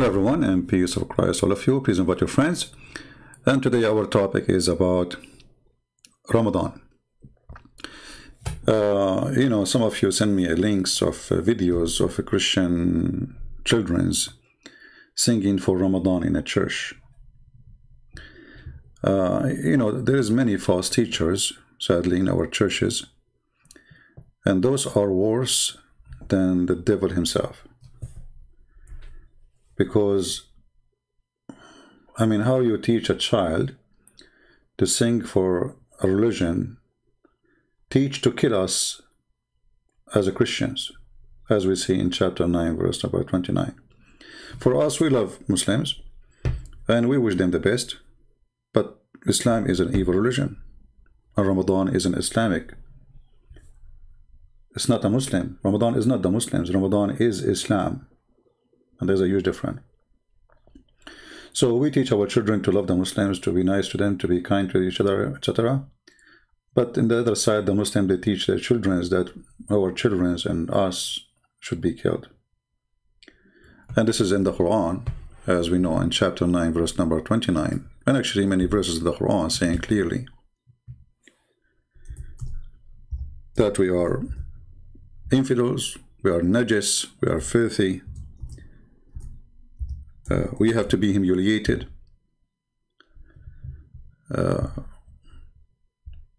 Hello everyone, and peace of Christ all of you. Please invite your friends. And today our topic is about Ramadan. Some of you send me links of videos of Christian children's singing for Ramadan in a church. There is many false teachers, sadly, in our churches, and those are worse than the devil himself. Because, how you teach a child to sing for a religion, teach to kill us as Christians, as we see in chapter 9, verse number 29. For us, we love Muslims, and we wish them the best, but Islam is an evil religion, and Ramadan isn't Islamic. It's not a Muslim. Ramadan is not the Muslims. Ramadan is Islam. And there's a huge difference. So we teach our children to love the Muslims, to be nice to them, to be kind to each other, etc. But in the other side, the Muslims, they teach their children that our children and us should be killed. And this is in the Quran, as we know, in chapter 9, verse number 29. And actually many verses of the Quran saying clearly that we are infidels, we are najis, we are filthy. We have to be humiliated.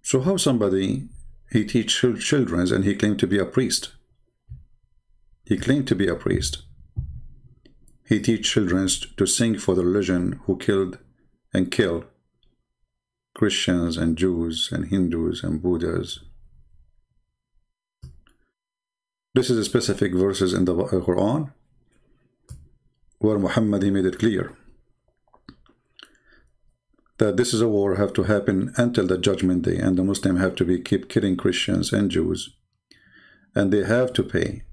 So how somebody, he teach children and he claimed to be a priest. He claimed to be a priest. He teach children to sing for the religion who killed and kill Christians and Jews and Hindus and Buddhas. This is a specific verses in the Quran, where Muhammad, he made it clear that this is a war have to happen until the judgment day, and the Muslims have to keep killing Christians and Jews, and they have to pay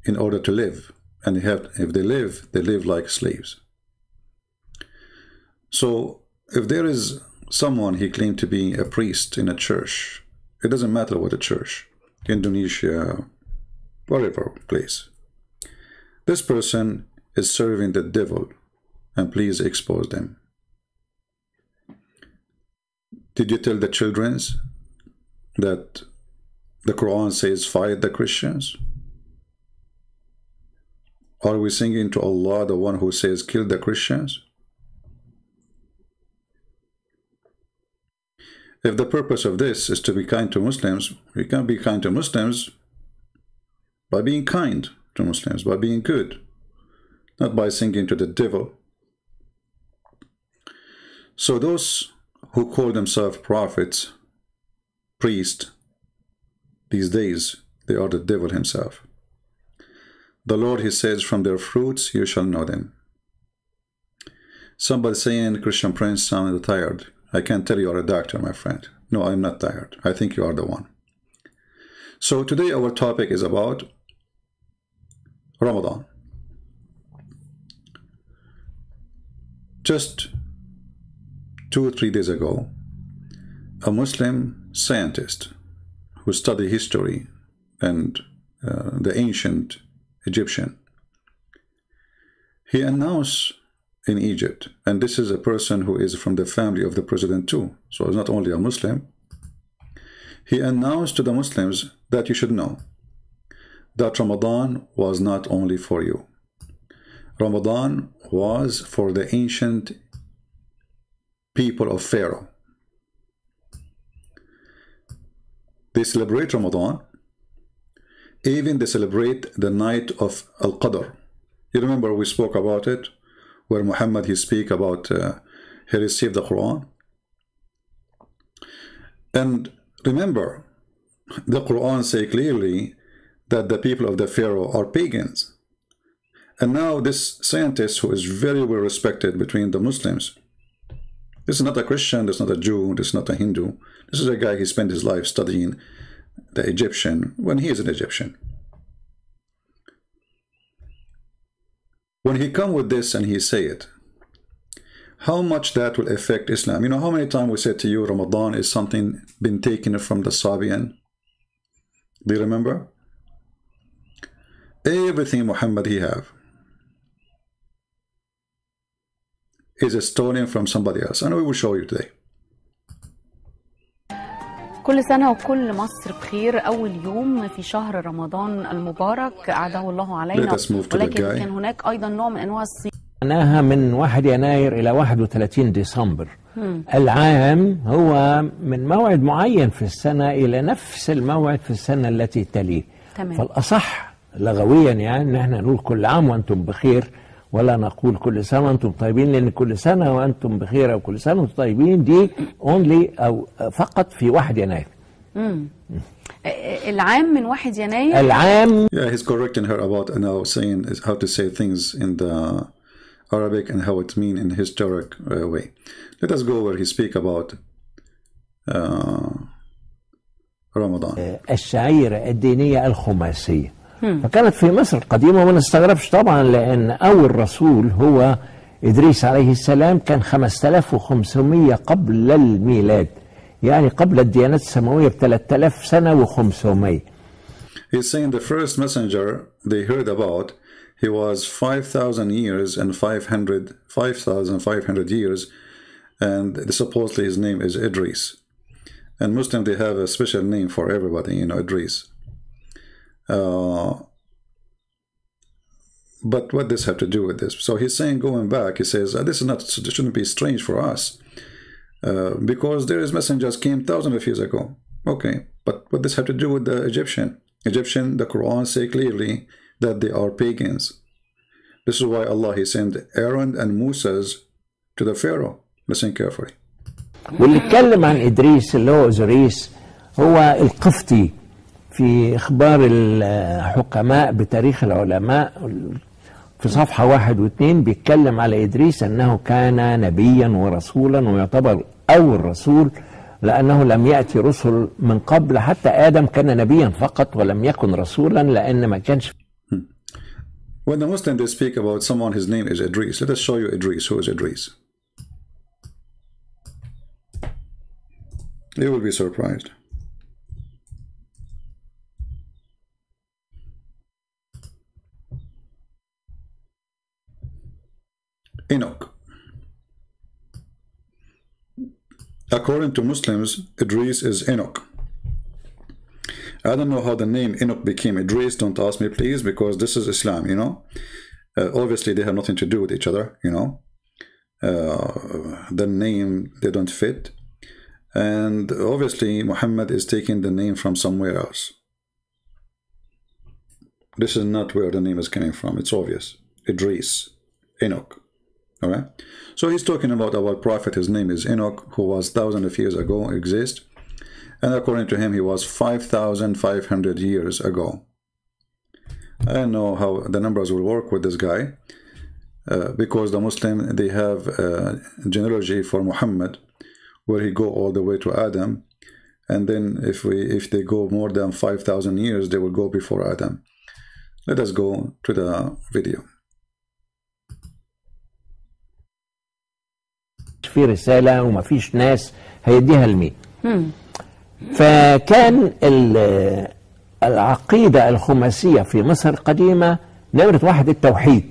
in order to live, and if they live like slaves. So if there is someone he claimed to be a priest in a church, it doesn't matter what a church, Indonesia, whatever place, this person is serving the devil, and please expose them. Did you tell the children that the Quran says fight the Christians? Are we singing to Allah, the one who says kill the Christians? If the purpose of this is to be kind to Muslims, we can be kind to Muslims by being kind to Muslims, by being good, not by singing to the devil. So those who call themselves prophets, priests, these days, they are the devil himself. The Lord, he says, from their fruits you shall know them. Somebody saying, Christian Prince, sounded tired. I can tell you are a doctor, my friend. No, I'm not tired. I think you are the one. So today our topic is about Ramadan. Just 2 or 3 days ago, a Muslim scientist who studied history and the ancient Egyptian, he announced in Egypt, and this is a person who is from the family of the president too, so it's not only a Muslim, he announced to the Muslims that you should know that Ramadan was not only for you. Ramadan was for the ancient people of Pharaoh. They celebrate Ramadan. Even they celebrate the night of Al-Qadr. You remember we spoke about it, where Muhammad, he speak about he received the Quran. And remember, the Quran say clearly that the people of the Pharaoh are pagans. And now this scientist, who is very well respected between the Muslims, this is not a Christian, this is not a Jew, this is not a Hindu. This is a guy, he spent his life studying the Egyptian when he is an Egyptian. When he come with this and he say it, how much that will affect Islam? You know how many times we said to you Ramadan is something been taken from the Sabian? Do you remember? Everything Muhammad he have. is stolen from somebody else, and we will show you today. كل سنة وكل مصر بخير. أول يوم في شهر رمضان المبارك أعاده الله علينا، ولكن كان هناك أيضا نوع من أنواع الصيام. معناها من 1 يناير إلى 31 ديسمبر. العام هو من موعد معين في السنة إلى نفس الموعد في السنة التي تليه. تمام. فالأصح لغويا يعني إن احنا نقول كل عام وأنتم بخير، ولا نقول كل سنة وأنتم طيبين، لأن كل سنة وأنتم بخير أو كل سنة وأنتم طيبين دي only أو فقط في 1 يناير. العام من 1 يناير. العام. Yeah, he's correcting her about now saying how to say things in the Arabic and how it mean in historic way. Let us go where he speak about Ramadan. الشعيرة الدينية الخماسية. فكانت في مصر القديمة، وما نستغربش طبعا لأن أول رسول هو إدريس عليه السلام، كان 5500 قبل الميلاد، يعني قبل الديانات السماوية ب3000 سنة و500. He's saying the first messenger they heard about, he was 5,000 years and 5,500 years, and supposedly his name is Idris. And Muslims, they have a special name for everybody, you know, Idris. But what does this have to do with this? So he's saying, going back, he says this is not, it shouldn't be strange for us, because there is messengers came thousands of years ago. Okay, but what does have to do with the Egyptian? The Quran say clearly that they are pagans. This is why Allah he sent Aaron and Moses to the Pharaoh. Listen carefully. واللي اتكلم عن إدريس اللي هو أوزوريس هو القفطي في إخبار الحكماء بتاريخ العلماء في صفحة 1 و2 بيتكلم على إدريس أنه كان نبيا ورسولا، ويعتبر أول رسول لأنه لم يأتي رسل من قبل، حتى آدم كان نبيا فقط ولم يكن رسولا لأن ما كانش. When the Muslims they speak about someone, his name is Idris. Let us show you Idris. Who is Idris? You will be surprised. Enoch. According to Muslims, Idris is Enoch. I don't know how the name Enoch became Idris. Don't ask me, please, because this is Islam, you know. Obviously, they have nothing to do with each other, you know. The name, they don't fit. And obviously, Muhammad is taking the name from somewhere else. This is not where the name is coming from. It's obvious. Idris, Enoch. All right. So he's talking about our prophet. His name is Enoch, who was thousands of years ago exist. And according to him, he was 5,500 years ago. I don't know how the numbers will work with this guy, because the Muslim, they have a genealogy for Muhammad, where he go all the way to Adam, and then if they go more than 5,000 years, they will go before Adam. Let us go to the video. في رسالة وما فيش ناس هيديها لمين. فكان العقيدة الخماسية في مصر القديمة نمرة 1 التوحيد.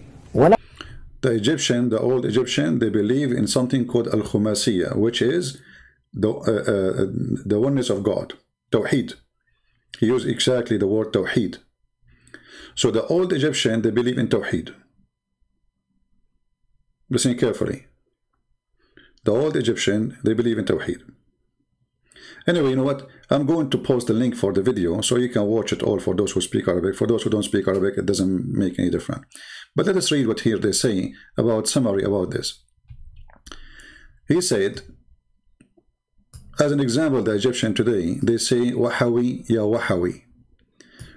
The old Egyptian, they believe in something called al-Khumasiyya, which is the oneness of God, Tawheed. He used exactly the word Tawheed. So the old Egyptian, they believe in Tawheed. Listen carefully. The old Egyptian, they believe in Tawheed. Anyway, you know what? I'm going to post the link for the video so you can watch it all for those who speak Arabic. For those who don't speak Arabic, it doesn't make any difference. But let us read what here they say about summary about this. He said, as an example, the Egyptian today, they say, Wahawi ya Wahawi.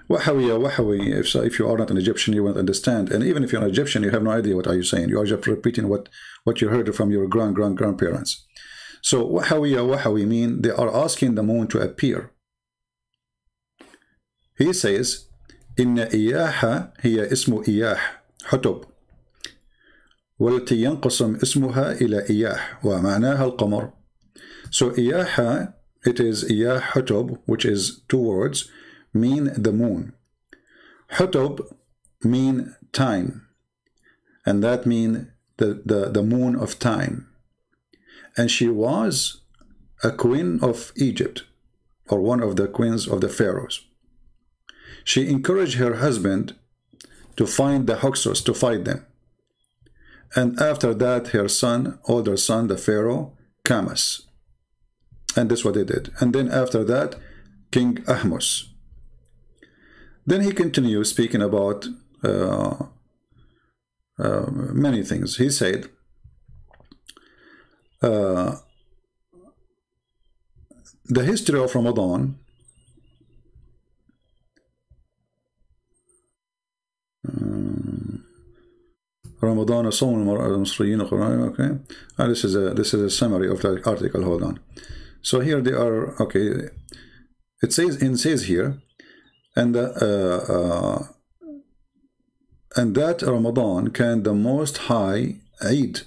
Wahawi ya Wahawi, if you are not an Egyptian, you won't understand. And even if you're an Egyptian, you have no idea what are you saying. You are just repeating what you heard from your grandparents. So Wahawi ya Wahawi mean they are asking the moon to appear. He says, Inna iyaha hiya ismu iyah, حتب. والتي ينقسم اسمها إلى إياح ومعناها القمر. So إياح, it is إياح حتب, which is 2 words, mean the moon. حتب mean time, and that mean the moon of time. And she was a queen of Egypt, or one of the queens of the pharaohs. She encouraged her husband to find the Hyksos, to fight them. And after that, her son, older son, the pharaoh, Kamas. And this is what they did. And then after that, King Ahmos. Then he continues speaking about many things. He said, the history of Ramadan Ramadan okay. This is a summary of the article. Hold on. So here they are. Okay, it says here, and that Ramadan can the most high Eid.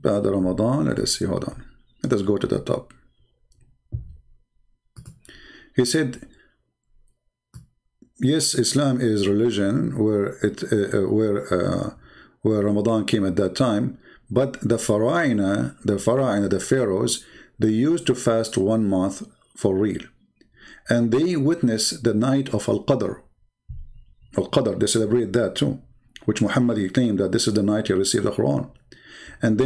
بعد Ramadan. Let us see. Hold on. Let us go to the top. He said, yes, Islam is religion where Ramadan came at that time, but the pharaohs, they used to fast 1 month for real, and they witnessed the night of Al-Qadr. Al-Qadr, they celebrate that too, which Muhammad, he claimed that this is the night he received the Quran, and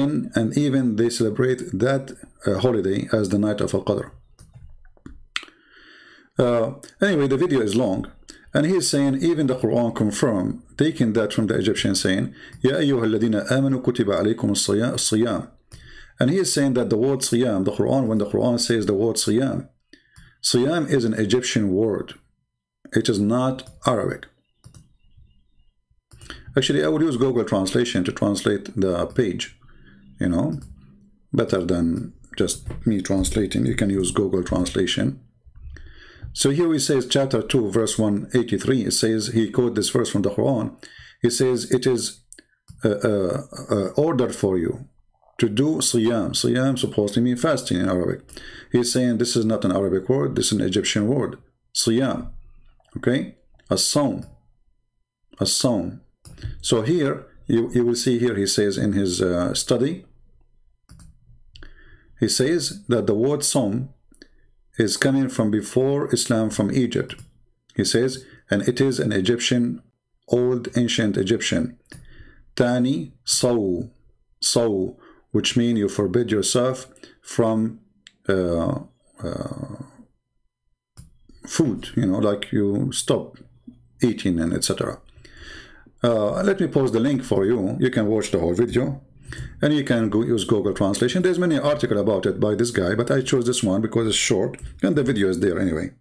even they celebrate that holiday as the night of Al-Qadr. Anyway, the video is long. And he is saying, even the Quran confirm, taking that from the Egyptian, saying, Ya ayyuha alladhina amanu kutiba alaykum as-siyam. And he is saying that the word siyam, the Quran, when the Quran says the word siyam, siyam is an Egyptian word. It is not Arabic. Actually, I would use Google Translation to translate the page, you know, better than just me translating. You can use Google Translation. So here he says, chapter 2, verse 183, it says, he quoted this verse from the Quran. He says, it is ordered for you to do siyam. Siyam supposedly means fasting in Arabic. He's saying this is not an Arabic word, this is an Egyptian word. Siyam. Okay? As-sawm. As-sawm. So here, you will see here, he says in his study, he says that the word sawm is coming from before Islam, from Egypt. He says, and it is an Egyptian, old ancient Egyptian. Tani saw, which means you forbid yourself from food, you know, like you stop eating and etc. Let me post the link for you. You can watch the whole video. And you can go use Google Translation. There's many articles about it by this guy, but I chose this one because it's short and the video is there anyway.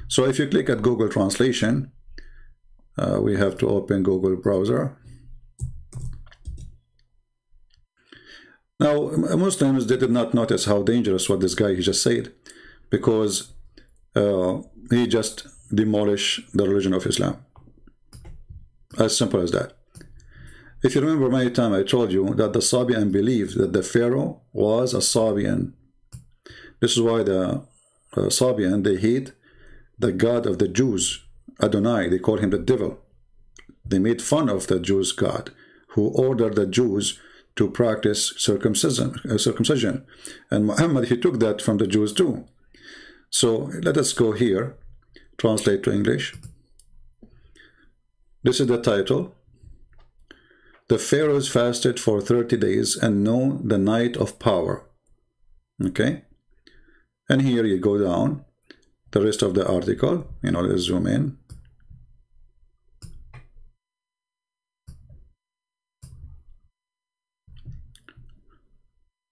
So if you click at Google Translation, we have to open Google browser. Now, Muslims, they did not notice how dangerous what this guy he just said, because he just demolished the religion of Islam. As simple as that. If you remember many times I told you that the Sabian believed that the Pharaoh was a Sabian. This is why the Sabian, they hate the God of the Jews, Adonai. They call him the devil. They made fun of the Jews' God, who ordered the Jews to practice circumcision. And Muhammad, he took that from the Jews too. So let us go here, translate to English. This is the title. The pharaohs fasted for 30 days and know the night of power. Okay? And here you go down. The rest of the article, you know, let's zoom in.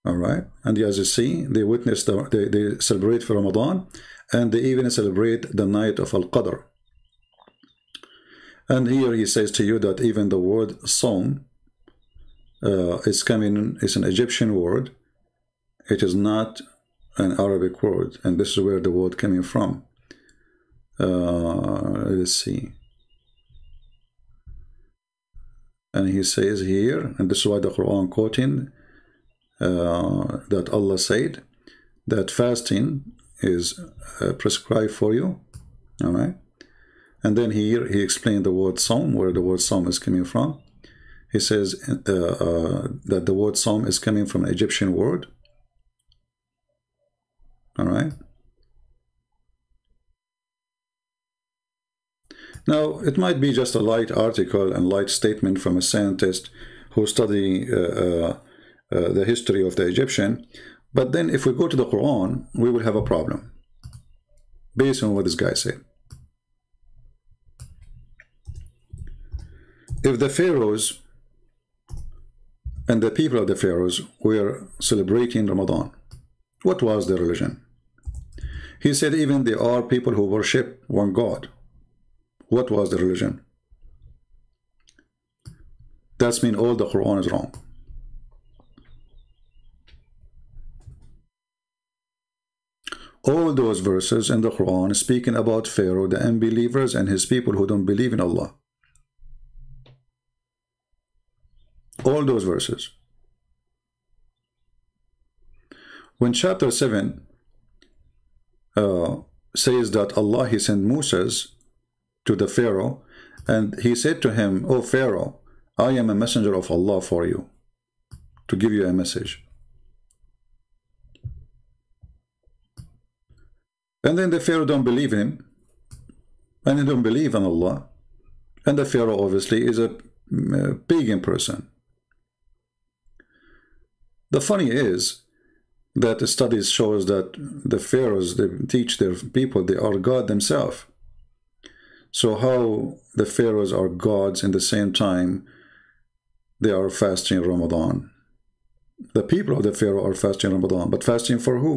All right. And as you see, they witness, they celebrate for Ramadan, and they even celebrate the night of Al-Qadr. And here he says to you that even the word sawm is an Egyptian word. It is not an Arabic word, and this is where the word coming from. Let's see. And he says here, and this is why the Quran quoting that Allah said that fasting is prescribed for you. All right. And then here he explained the word sawm, where the word sawm is coming from. he says that the word Som is coming from an Egyptian word. All right. Now, it might be just a light article and light statement from a scientist who study the history of the Egyptian. But then if we go to the Quran, we will have a problem based on what this guy said. If the pharaohs and the people of the pharaohs were celebrating Ramadan, what was their religion? He said even there are people who worship one God. What was the religion? That's mean all the Quran is wrong. All those verses in the Quran speaking about Pharaoh, the unbelievers, and his people who don't believe in Allah. All those verses. When chapter 7 says that Allah, he sent Moses to the Pharaoh, and he said to him, "Oh Pharaoh, I am a messenger of Allah for you, to give you a message." And then the Pharaoh don't believe him, and he don't believe in Allah, and the Pharaoh obviously is a pagan person. The funny is that the studies shows that the pharaohs, they teach their people they are God themselves. So how the pharaohs are gods in the same time they are fasting Ramadan? The people of the pharaoh are fasting Ramadan, but fasting for who?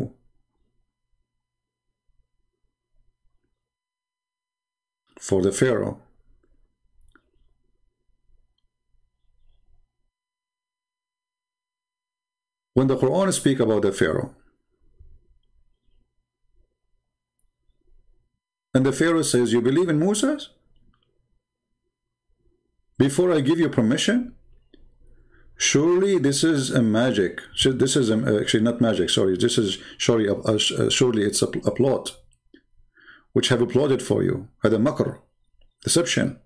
For the pharaoh. When the Quran speaks about the Pharaoh, and the Pharaoh says, "You believe in Moses? Before I give you permission? Surely this is a magic. This is actually not magic, sorry. This is surely it's a plot, which have plotted for you. Had a makr, deception."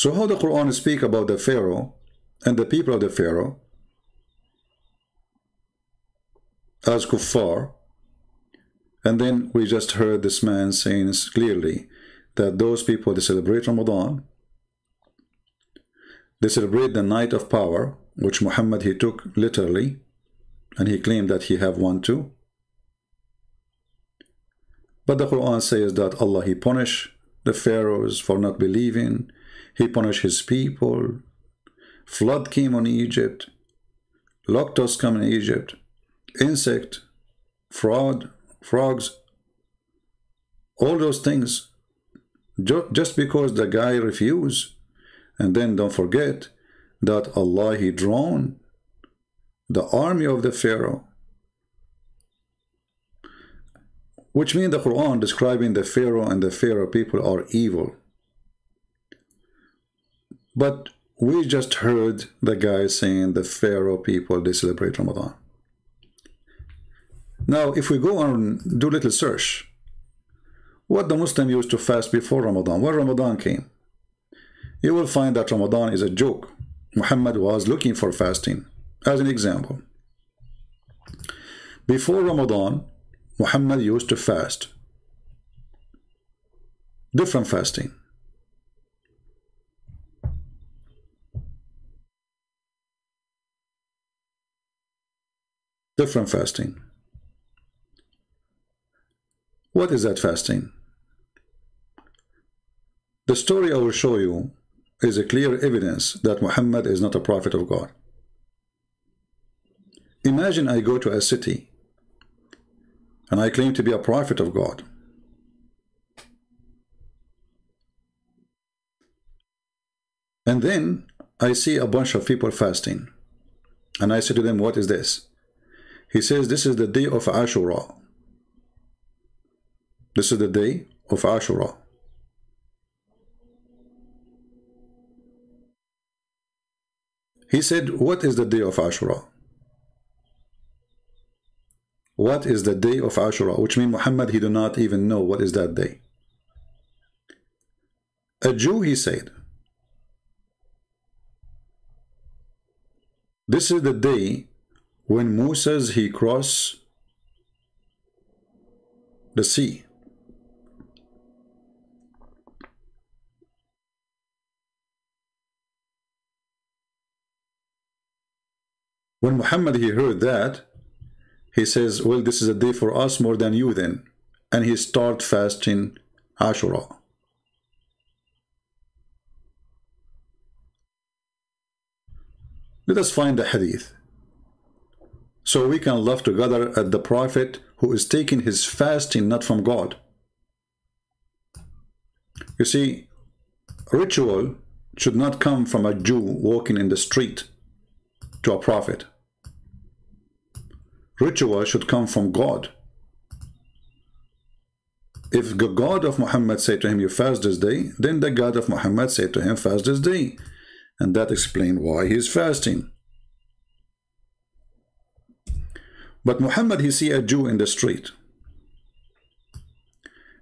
So how the Quran speak about the Pharaoh and the people of the Pharaoh as kuffar, and then we just heard this man saying clearly that those people, they celebrate Ramadan, they celebrate the night of power, which Muhammad, he took literally, and he claimed that he have one too. But the Quran says that Allah, he punished the pharaohs for not believing. He punished his people. Flood came on Egypt. Locusts come in Egypt. Insect, frogs, all those things. Just because the guy refused. And then don't forget that Allah, he drawn the army of the Pharaoh. Which means the Quran describing the Pharaoh and the Pharaoh people are evil. But we just heard the guy saying the Pharaoh people, they celebrate Ramadan. Now, if we go on do little search, what the Muslim used to fast before Ramadan, when Ramadan came, you will find that Ramadan is a joke. Muhammad was looking for fasting. As an example, before Ramadan, Muhammad used to fast. Different fasting. Different fasting. What is that fasting? The story I will show you is a clear evidence that Muhammad is not a prophet of God. Imagine I go to a city and I claim to be a prophet of God. And then I see a bunch of people fasting. And I say to them, "What is this?" He says, "This is the day of Ashura." This is the day of Ashura. He said, "What is the day of Ashura?" What is the day of Ashura? Which means Muhammad, he do not even know what is that day. a Jew, he said, this is the day when Moses he crossed the sea. When Muhammad he heard that, he says, well, this is a day for us more than you then. And he start fasting Ashura. Let us find the hadith, so we can laugh together at the prophet who is taking his fasting not from God. You see, ritual should not come from a Jew walking in the street to a prophet. Ritual should come from God. If the God of Muhammad said to him, you fast this day, then the God of Muhammad said to him, fast this day. And that explains why he is fasting. But Muhammad, he see a Jew in the street.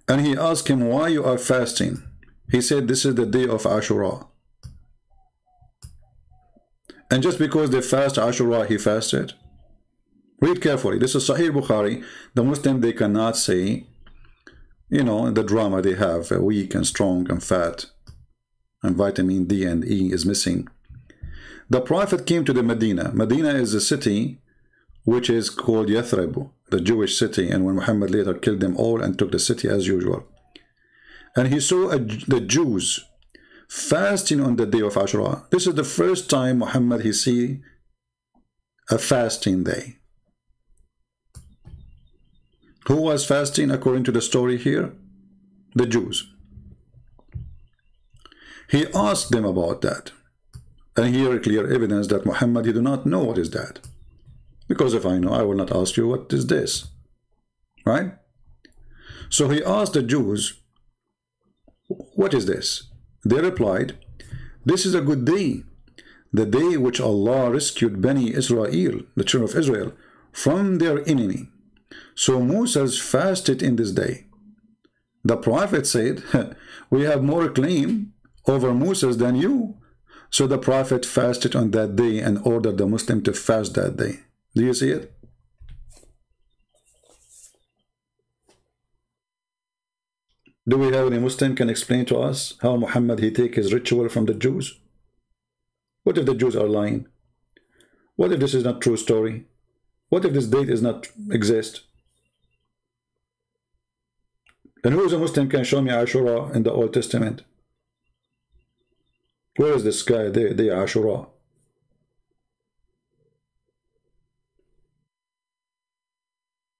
And he asked him, why you are fasting? He said, this is the day of Ashura. And just because they fast Ashura, he fasted? Read carefully. This is Sahih Bukhari. The Muslim, they cannot say, you know, the drama they have, weak and strong and fat, and vitamin D and E is missing. The Prophet came to the Medina. Medina is a city which is called Yathrib, the Jewish city, and when Muhammad later killed them all and took the city as usual. And he saw the Jews fasting on the day of Ashura. This is the first time Muhammad he see a fasting day. Who was fasting according to the story here? The Jews. He asked them about that. And here clear evidence that Muhammad, he do not know what is that. Because if I know, I will not ask you what is this. Right? So he asked the Jews, what is this? They replied, this is a good day. The day which Allah rescued Bani Israel, the children of Israel, from their enemy. So Moses fasted in this day. The Prophet said, we have more claim over Moses than you. So the Prophet fasted on that day and ordered the Muslim to fast that day. Do you see it? Do we have any Muslim can explain to us how Muhammad he take his ritual from the Jews? What if the Jews are lying? What if this is not true story? What if this date is not exist? And who is a Muslim can show me Ashura in the Old Testament? Where is this guy? They Ashura.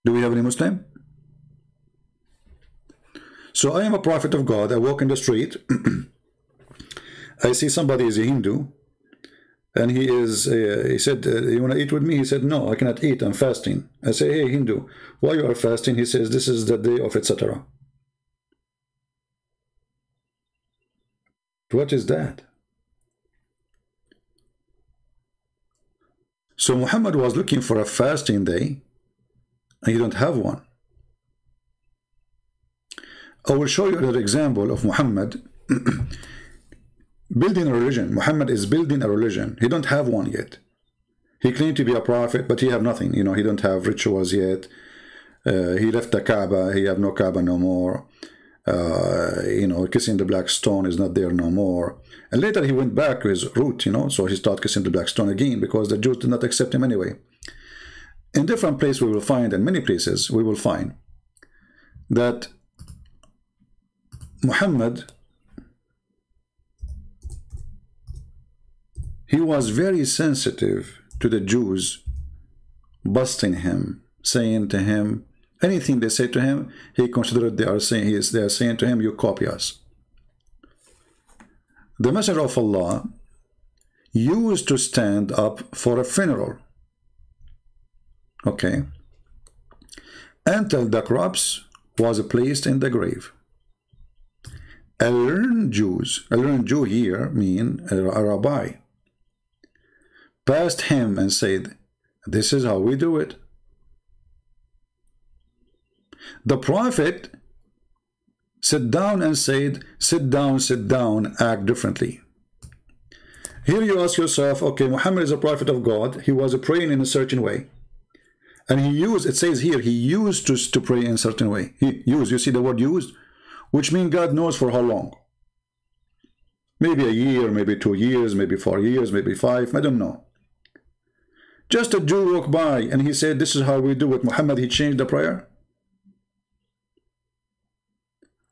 Do we have any Muslim? So I am a prophet of God. I walk in the street. I see somebody is a Hindu. And he said, you want to eat with me? He said, no, I cannot eat. I'm fasting. I say, hey, Hindu, why you are fasting? He says, this is the day of etc. What is that? So Muhammad was looking for a fasting day, and he don't have one. I will show you another example of Muhammad building a religion. Muhammad is building a religion. He don't have one yet. He claimed to be a prophet, but he have nothing. You know, he don't have rituals yet. He left the Kaaba. He have no Kaaba no more. You know, kissing the black stone is not there no more. And later he went back to his root, you know, so he started kissing the black stone again because the Jews did not accept him anyway. In different places we will find, in many places we will find, that Muhammad, he was very sensitive to the Jews busting him, saying to him, anything they say to him, he considered they are saying to him, you copy us. The Messenger of Allah used to stand up for a funeral, okay, until the corpse was placed in the grave. A learned Jew here mean a rabbi, passed him and said, this is how we do it. The Prophet sit down and said, sit down, act differently. Here you ask yourself, okay, Muhammad is a prophet of God. He was praying in a certain way. And he used, it says here, he used to pray in a certain way. He used, you see the word used? Which means God knows for how long. Maybe a year, maybe 2 years, maybe 4 years, maybe 5, I don't know. Just a Jew walked by and he said, this is how we do it. Muhammad, he changed the prayer.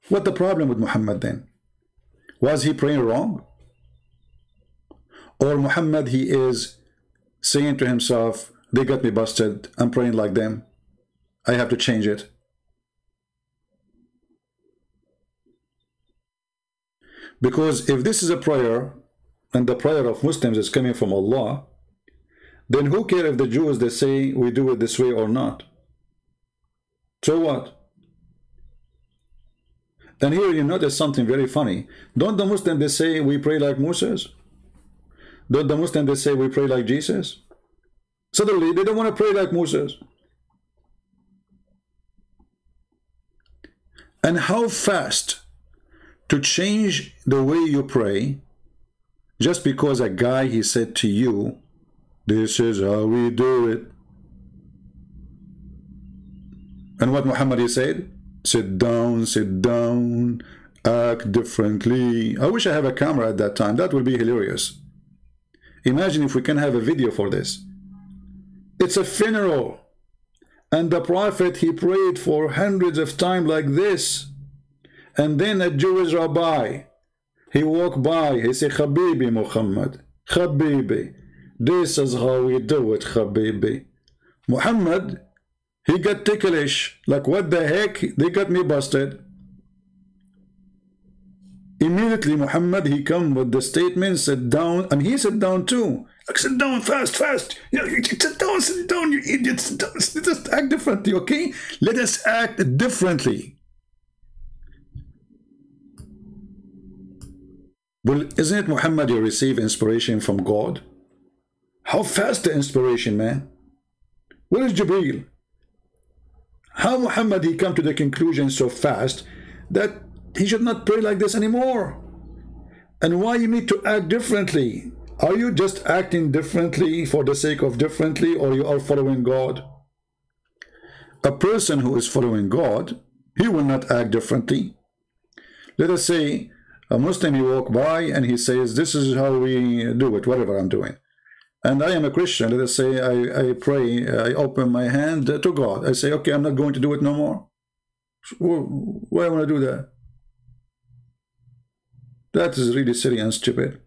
What the problem with Muhammad then? Was he praying wrong? Or Muhammad, he is saying to himself, they got me busted, I'm praying like them, I have to change it. Because if this is a prayer, and the prayer of Muslims is coming from Allah, then who cares if the Jews, they say we do it this way or not? So what? And here you notice something very funny. Don't the Muslims, they say we pray like Moses? Don't the Muslims, they say we pray like Jesus? Suddenly, they don't want to pray like Moses. And how fast to change the way you pray, just because a guy, he said to you, this is how we do it. And what Muhammad, he said? Sit down, act differently. I wish I have a camera at that time. That would be hilarious. Imagine if we can have a video for this. It's a funeral. And the Prophet, he prayed for hundreds of times like this. And then a Jewish rabbi, he walked by, he said, Habibi Muhammad, Habibi, this is how we do it, Habibi. Muhammad, he got ticklish, like what the heck, they got me busted. Immediately Muhammad, he come with the statement, sit down, and he sat down too. Like, sit down, fast. Yeah, sit down, you idiots. Sit down. Just act differently, okay? Let us act differently. Well, isn't it, Muhammad, you receive inspiration from God? How fast the inspiration, man? Where is Jibreel? How Muhammad, he come to the conclusion so fast that he should not pray like this anymore? And why you need to act differently? Are you just acting differently for the sake of differently, or you are following God? A person who is following God, he will not act differently. Let us say a Muslim, he walk by and he says, this is how we do it, whatever I'm doing. And I am a Christian. Let us say I pray, I open my hand to God. I say, okay, I'm not going to do it no more. Why I want to do that? That is really silly and stupid.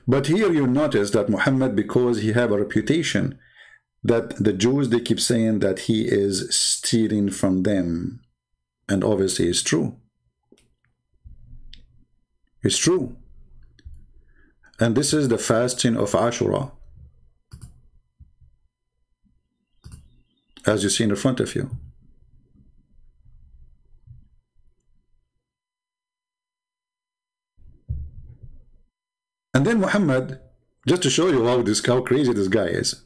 But here you notice that Muhammad, because he have a reputation, that the Jews, they keep saying that he is stealing from them. And obviously it's true. It's true. And this is the fasting of Ashura, as you see in the front of you. And then Muhammad, just to show you how crazy this guy is.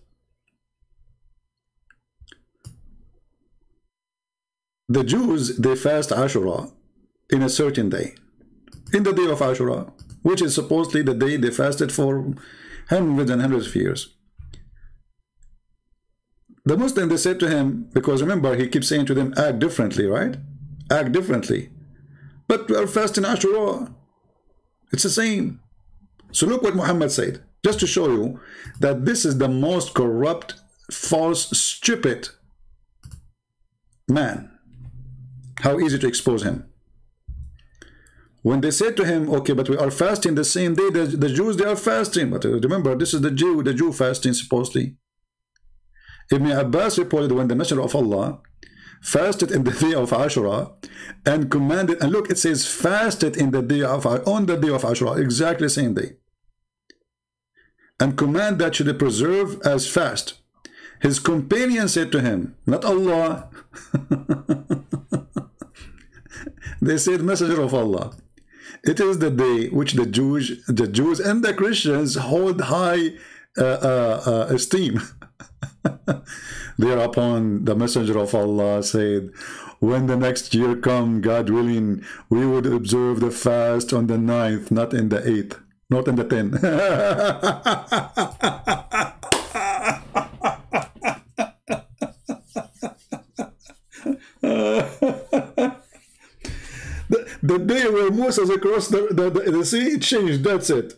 The Jews, they fast Ashura in a certain day, in the day of Ashura, which is supposedly the day they fasted for hundreds and hundreds of years. The Muslim, they said to him, because remember, he keeps saying to them, act differently, right? Act differently. But we are fasting Ashura. It's the same. So look what Muhammad said, just to show you that this is the most corrupt, false, stupid man. How easy to expose him. When they said to him, okay, but we are fasting the same day, the Jews, they are fasting. But remember, this is the Jew fasting, supposedly. Ibn Abbas reported when the Messenger of Allah fasted in the day of Ashura and commanded, and look, it says fasted in the day of, on the day of Ashura, exactly the same day. And command that should preserve as fast. His companion said to him, not Allah. They said, Messenger of Allah, it is the day which the Jews and the Christians hold high esteem. Thereupon the messenger of Allah said, when the next year come, God willing, we would observe the fast on the 9th, not in the 8th, not in the 10th. The day where Moses across the sea changed, that's it.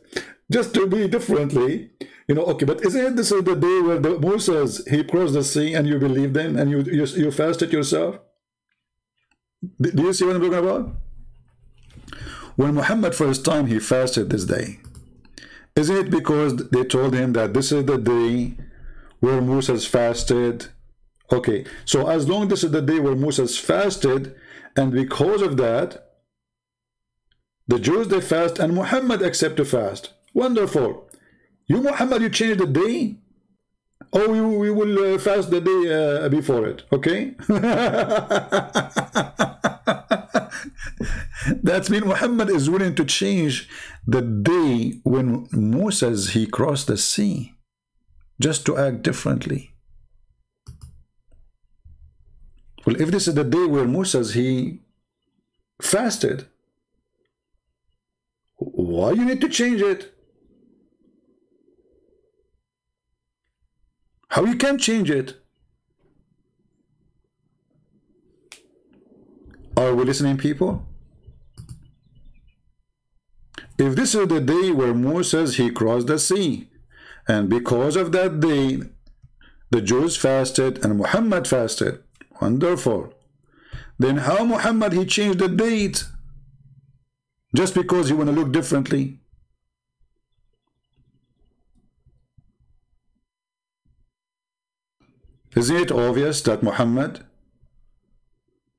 Just to be differently, you know, okay, but isn't this the day where Moses, he crossed the sea and you believed him and you fasted yourself? Do you see what I'm talking about? When Muhammad first time he fasted this day, isn't it because they told him that this is the day where Moses fasted? Okay, so as long as this is the day where Moses fasted, and because of that, the Jews, they fast, and Muhammad accept to fast. Wonderful. You, Muhammad, you change the day? Oh, we will fast the day before it, okay? That means Muhammad is willing to change the day when Moses, he crossed the sea, just to act differently. Well, if this is the day where Moses, he fasted, why you need to change it? How you can change it? Are we listening, people? If this is the day where Moses, he crossed the sea, and because of that day, the Jews fasted and Muhammad fasted, wonderful. Then how Muhammad, he changed the date? Just because he want to look differently? Isn't it obvious that Muhammad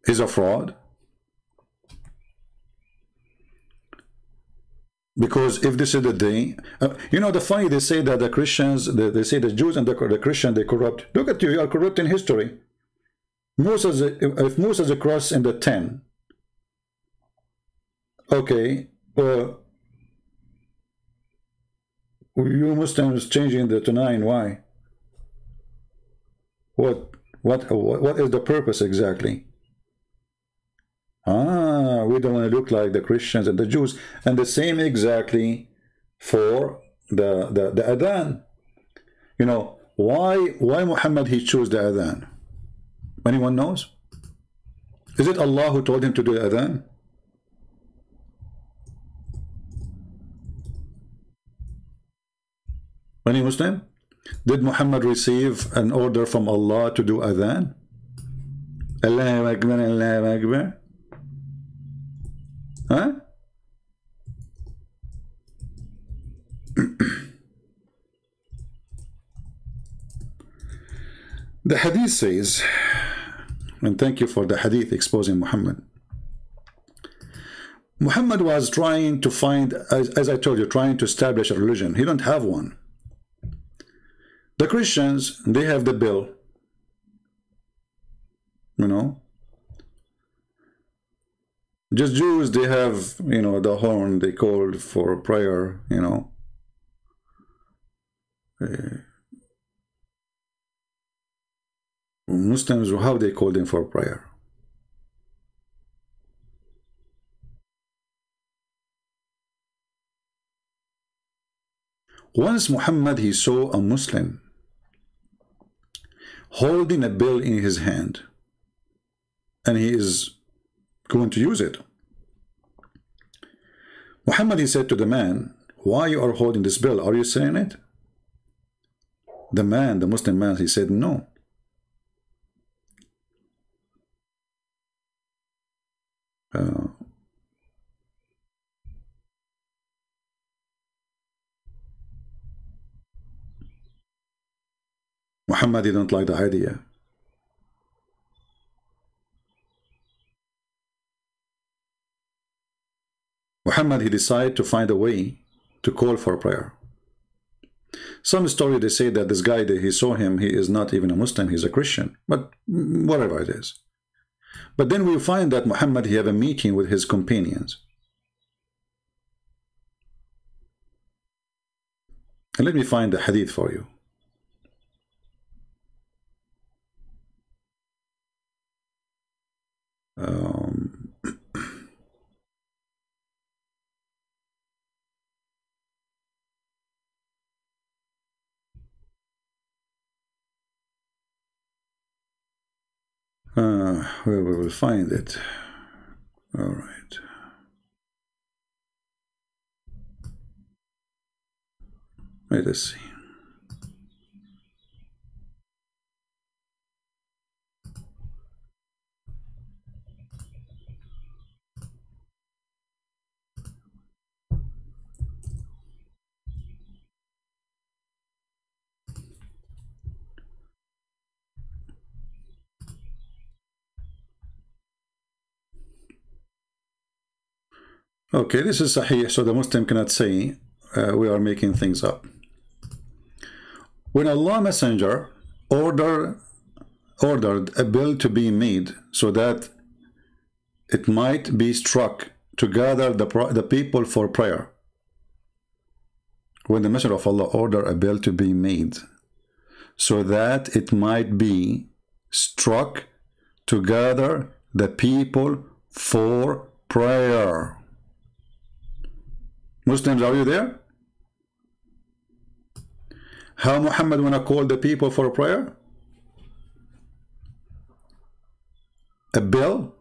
is a fraud? Because if this is the day, you know, the funny, they say that the Christians, they say the Jews and the Christians, they corrupt. Look at you, you are corrupt in history. Moses, if Moses across in the 10, okay, you Muslims changing the to 9, why? What is the purpose exactly? We don't want to look like the Christians and the Jews. And the same exactly for the adhan. You know, why Muhammad, he chose the adhan? Anyone knows? Is it Allah who told him to do the adhan? Any Muslim? Did Muhammad receive an order from Allah to do adhan? Allahu Akbar, Allahu Akbar. Huh? The hadith says, and thank you for the hadith exposing Muhammad. Muhammad was trying to find, as I told you, trying to establish a religion. He don't have one. The Christians, they have the bill, you know. Just Jews, they have, you know, the horn they called for prayer, you know. Muslims, how they call them for prayer? Once Muhammad, he saw a Muslim holding a bill in his hand, and he is going to use it. Muhammad, he said to the man, why you are holding this bill? Are you selling it? The man, the Muslim man, he said, no. Muhammad didn't like the idea. Muhammad, he decided to find a way to call for prayer. Some story, they say that this guy, that he saw him, he is not even a Muslim, he's a Christian, but whatever it is. But then we find that Muhammad, he had a meeting with his companions. And let me find the hadith for you. Where we will find it. All right. Let us see. Okay, this is Sahih, so the Muslim cannot say we are making things up. When Allah Messenger ordered a bill to be made so that it might be struck to gather the people for prayer. When the Messenger of Allah ordered a bill to be made so that it might be struck to gather the people for prayer. Muslims, are you there? How Muhammad wanna call the people for prayer? A bill?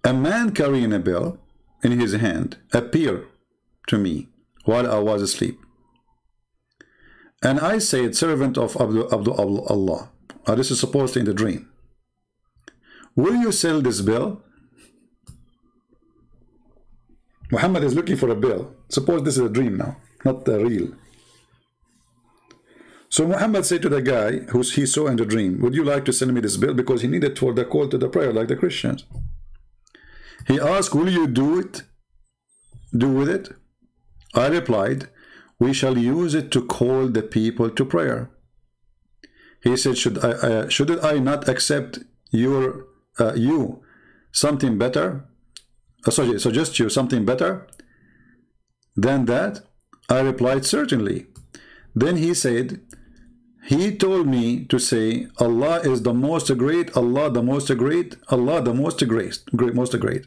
A man carrying a bill in his hand appeared to me while I was asleep. And I said, servant of Allah. This is supposedly in the dream. Will you sell this bill? Muhammad is looking for a bill. Suppose this is a dream now, not the real. So Muhammad said to the guy who he saw in the dream, would you like to send me this bill? Because he needed for the call to the prayer like the Christians. He asked, will you do with it? I replied, we shall use it to call the people to prayer. He said, should I not accept you something better? Suggest you something better than that? I replied, certainly. Then he said, he told me to say, Allah is the most great, Allah the most great, Allah the most great, most great.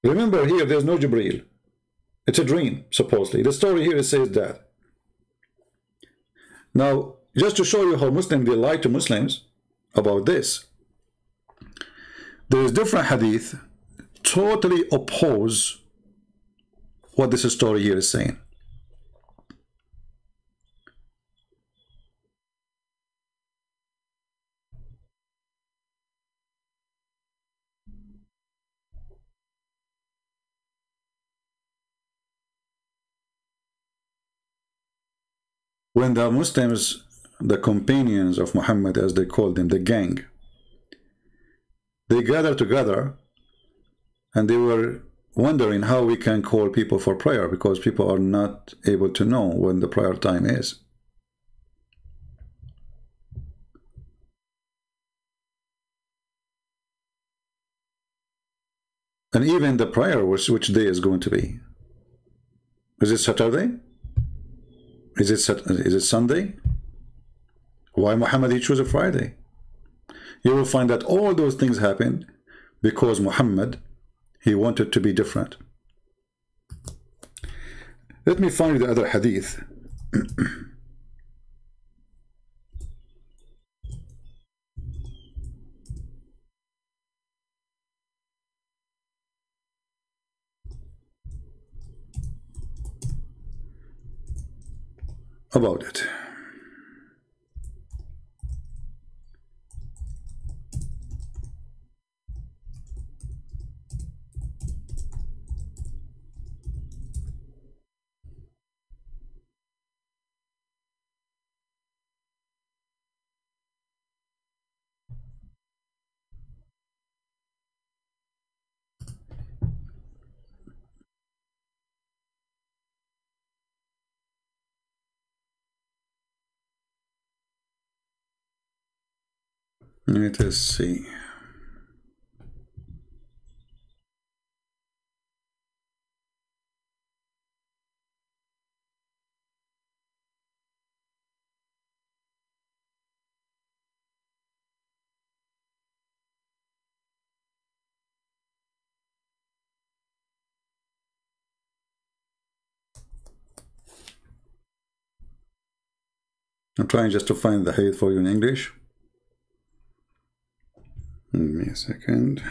Remember here, there's no Jibreel. It's a dream, supposedly. The story here says that. Now, just to show you how Muslims, they lie to Muslims about this. There is different hadith totally oppose what this story here is saying. When the Muslims, the companions of Muhammad, as they called them, the gang, they gathered together and they were wondering how we can call people for prayer, because people are not able to know when the prayer time is. And even the prayer, which day is going to be? Is it Saturday? Is it Sunday? Why Muhammad he chose a Friday? You will find that all those things happened because Muhammad, he wanted to be different. Let me find the other hadith. About it. Let us see. I'm trying just to find the hadith for you in English. Give me a second.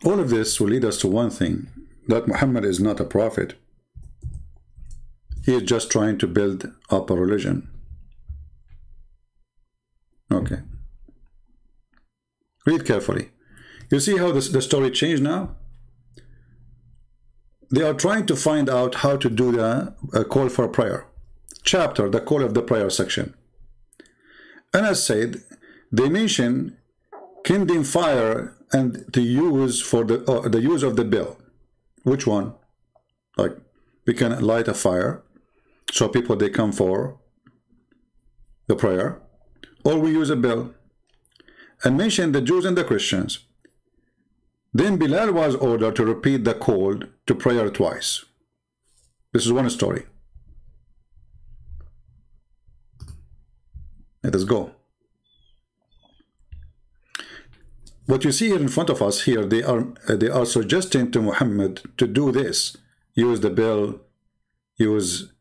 All of this will lead us to one thing, that Muhammad is not a prophet. He is just trying to build up a religion. Okay. Read carefully. You see how the story changed now? They are trying to find out how to do the call for prayer. Chapter, the call of the prayer section. And as said, they mention kindling fire and to use for the use of the bell. Which one? Like, we can light a fire so people they come for the prayer, or we use a bell. And mention the Jews and the Christians. Then Bilal was ordered to repeat the call to prayer twice. This is one story. Let us go. What you see here in front of us here, they are suggesting to Muhammad to do this. Use the bell, use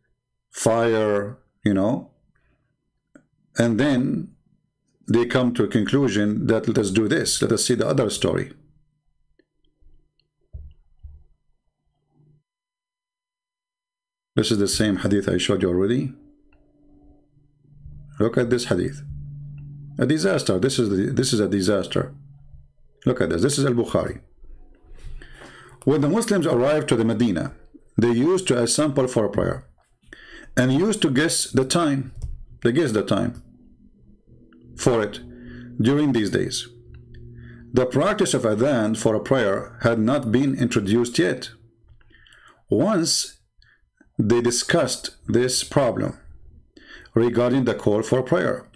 fire, you know. And then they come to a conclusion that let us do this. Let us see the other story. This is the same hadith I showed you already. Look at this hadith. A disaster. This is a disaster. Look at this. This is Al-Bukhari. When the Muslims arrived to the Medina, they used to assemble for a prayer and used to guess the time. They guessed the time for it during these days. The practice of adhan for a prayer had not been introduced yet. Once they discussed this problem regarding the call for prayer.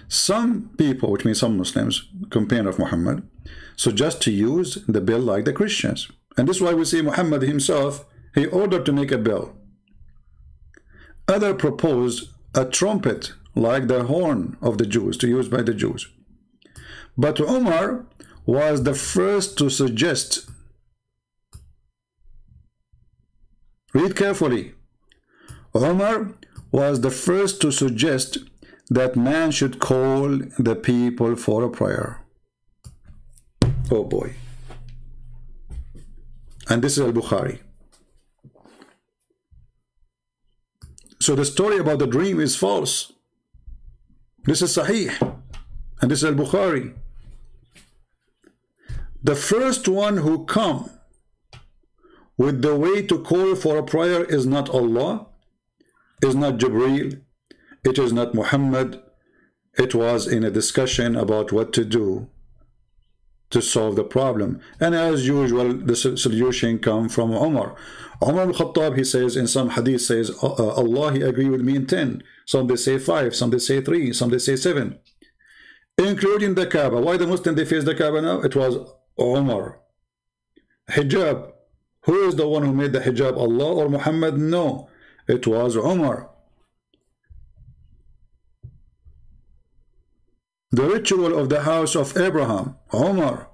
Some people, which means some Muslims, companion of Muhammad, suggest to use the bell like the Christians. And this is why we see Muhammad himself, he ordered to make a bell. Others proposed a trumpet like the horn of the Jews, to use by the Jews. But Umar was the first to suggest, read carefully, Umar was the first to suggest that man should call the people for a prayer. Oh boy. And this is Al-Bukhari. So the story about the dream is false. This is Sahih. And this is Al-Bukhari. The first one who come with the way to call for a prayer is not Allah, is not Jibreel, it is not Muhammad. It was in a discussion about what to do to solve the problem. And as usual, the solution comes from Umar. Umar al-Khattab, he says in some hadith, says, Allah, he agreed with me in 10. Some they say 5, some they say 3, some they say 7. Including the Kaaba. Why the Muslim they face the Kaaba now? It was Umar. Hijab. Who is the one who made the hijab? Allah or Muhammad? No. It was Umar. The ritual of the house of Abraham, Umar.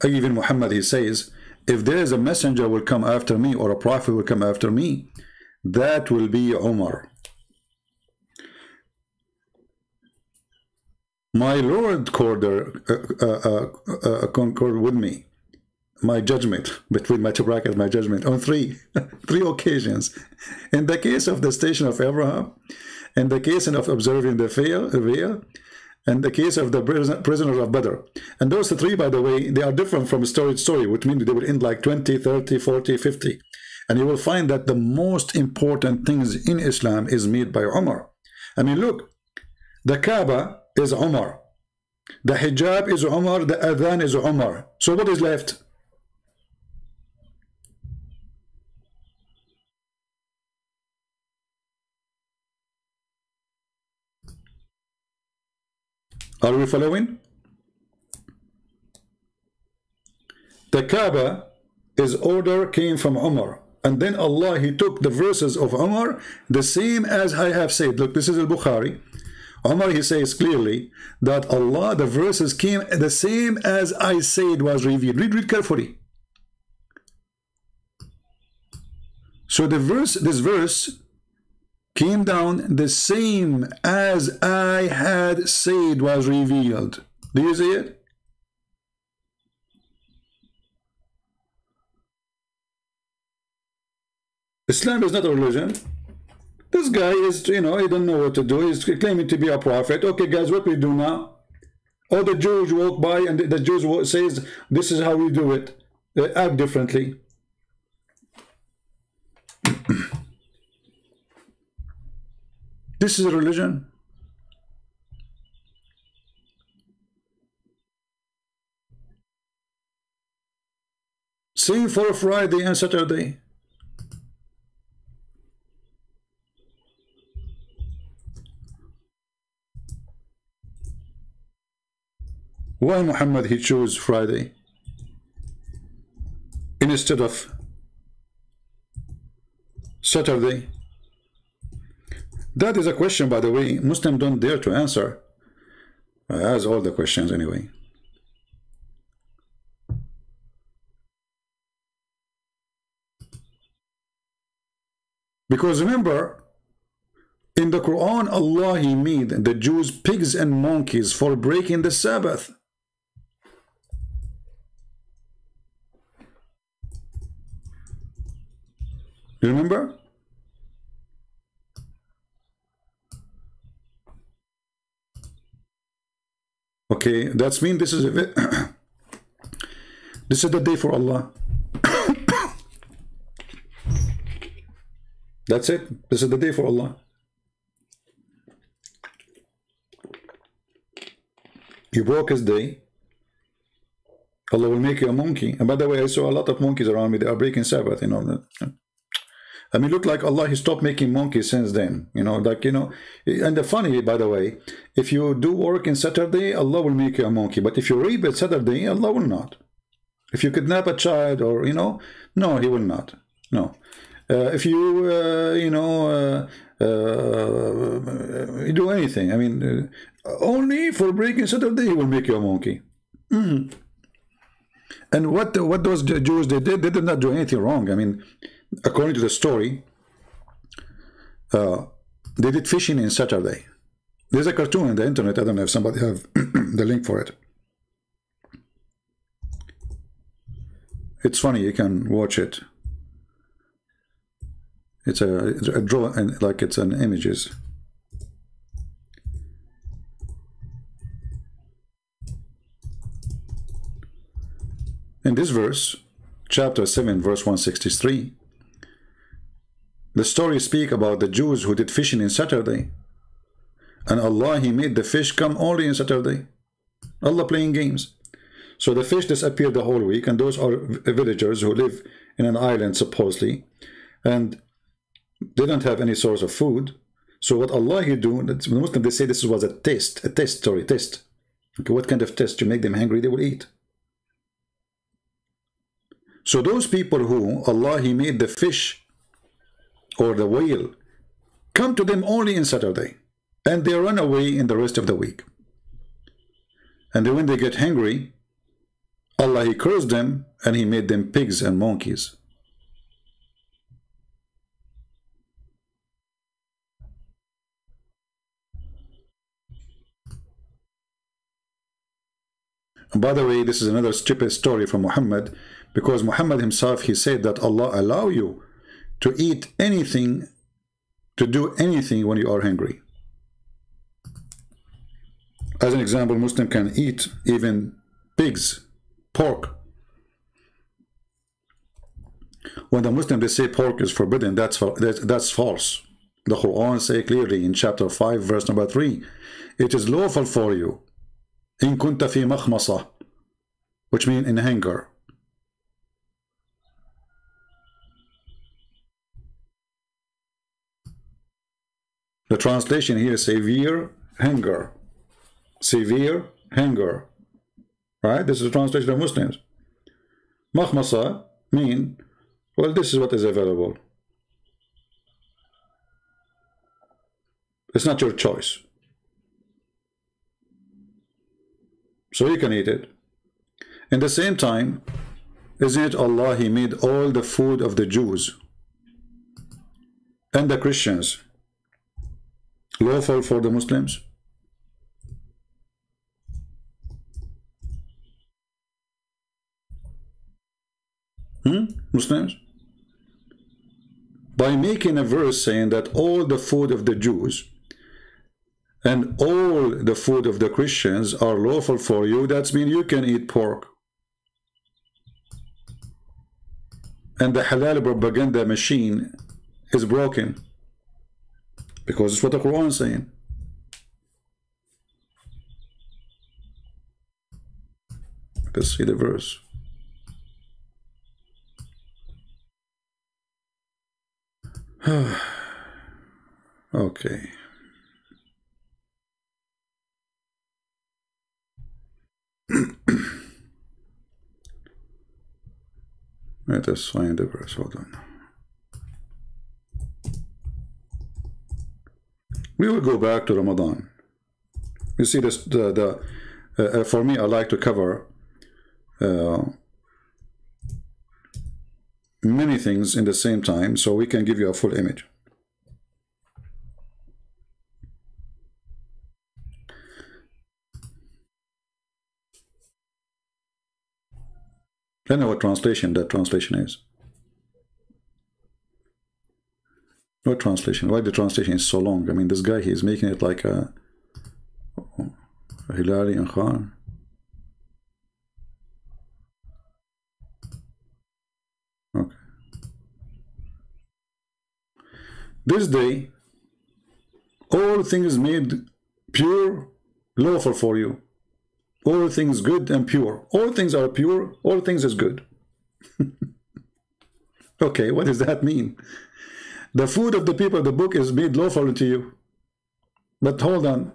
Even Muhammad, he says, if there is a messenger will come after me, or a prophet will come after me, that will be Umar. My Lord concurred with me, my judgment, between my two brackets, my judgment, on three occasions. In the case of the station of Abraham, in the case of observing the veil, and the case of the prisoners of Badr. And those three, by the way, they are different from story to story, which means they will end like 20, 30, 40, 50. And you will find that the most important things in Islam is made by Umar. I mean, look, the Kaaba is Umar. The hijab is Umar. The adhan is Umar. So what is left? Are we following? The Kaaba, his order came from Umar. And then Allah, he took the verses of Umar, the same as I have said. Look, this is al-Bukhari. Umar, he says clearly that Allah, the verses came the same as I said was revealed. Read carefully. So this verse came down the same as I had said was revealed. Do you see it? Islam is not a religion. This guy is, you know, he don't know what to do. He's claiming to be a prophet. Okay, guys, what we do now? All the Jews walk by and the Jews says, this is how we do it. They act differently. This is a religion. Same for Friday and Saturday. Why Muhammad he chose Friday instead of Saturday? That is a question, by the way, Muslims don't dare to answer. As all the questions anyway. Because remember, in the Quran, Allah, he made the Jews pigs and monkeys for breaking the Sabbath. You remember? Okay, that's mean this is a this is the day for Allah. That's it. This is the day for Allah. You broke his day, Allah will make you a monkey. And by the way, I saw a lot of monkeys around me. They are breaking Sabbath, you know. I mean, look like Allah, he stopped making monkeys since then, you know, like, you know. And the funny, by the way, if you do work in Saturday, Allah will make you a monkey. But if you rape at Saturday, Allah will not. If you kidnap a child or, you know, no, he will not. No. If you, you know, you do anything, I mean, only for breaking Saturday, he will make you a monkey. And what those Jews they did not do anything wrong. I mean, according to the story, they did fishing in Saturday. There's a cartoon on the internet. I don't know if somebody have the link for it. It's funny. You can watch it. It's a draw and like it's an images. In this verse, chapter 7, verse 163, the story speak about the Jews who did fishing in Saturday. And Allah, he made the fish come only in Saturday. Allah playing games. So the fish disappeared the whole week, and those are villagers who live in an island supposedly, and they don't have any source of food. So what Allah he do, the Muslims they say this was a test. Okay, what kind of test? You make them hungry, they will eat. So those people who Allah he made the fish or the whale come to them only in Saturday, and they run away in the rest of the week. And then when they get hungry, Allah he cursed them and he made them pigs and monkeys. And by the way, this is another stupid story from Muhammad, because Muhammad himself, he said that Allah allow you to eat anything, to do anything when you are hungry. As an example, Muslim can eat even pigs, pork. When the Muslim they say pork is forbidden, that's false. The Quran say clearly in chapter 5, verse number 3, it is lawful for you, in kunta fi makhmasa, which means in hunger. The translation here is severe hunger. Severe hunger. Right? This is the translation of Muslims. Makhmasa mean Well, this is what is available. It's not your choice. So you can eat it. In the same time, isn't it Allah, He made all the food of the Jews and the Christians lawful for the Muslims? Muslims? By making a verse saying that all the food of the Jews and all the food of the Christians are lawful for you, that means you can eat pork. And the halal propaganda machine is broken, because it's what the Quran is saying. Let's see the verse. Okay. Let us find the verse. Hold on. We will go back to Ramadan. You see this. For me, I like to cover many things in the same time, so we can give you a full image. I don't know what translation that translation is. What translation? Why the translation is so long? I mean, this guy, he's making it like a Hilali and Khan. Okay. This day, all things made pure, lawful for you. All things good and pure. All things are pure. All things is good. Okay, what does that mean? The food of the people of the book is made lawful to you. But hold on.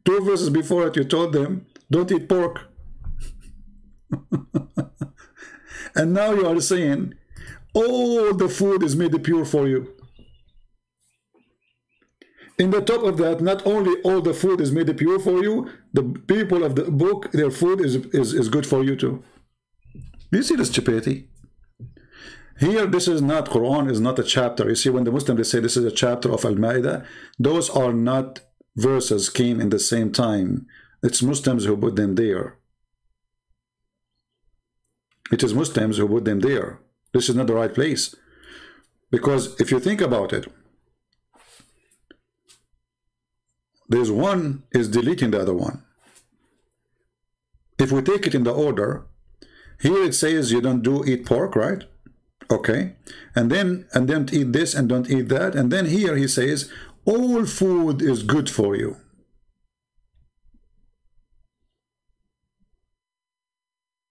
2 verses before it, you told them, don't eat pork. And now you are saying, all the food is made pure for you. In the top of that, not only all the food is made pure for you, the people of the book, their food is good for you too. Do you see the stupidity? Here, this is not, Quran is not a chapter. You see, when the Muslims, they say this is a chapter of Al-Ma'idah, those are not verses came in the same time. It's Muslims who put them there. It is Muslims who put them there. This is not the right place. Because if you think about it, there's one is deleting the other one. If we take it in the order, here it says you don't eat pork, right? Okay. And don't eat this and don't eat that. And then here he says, all food is good for you.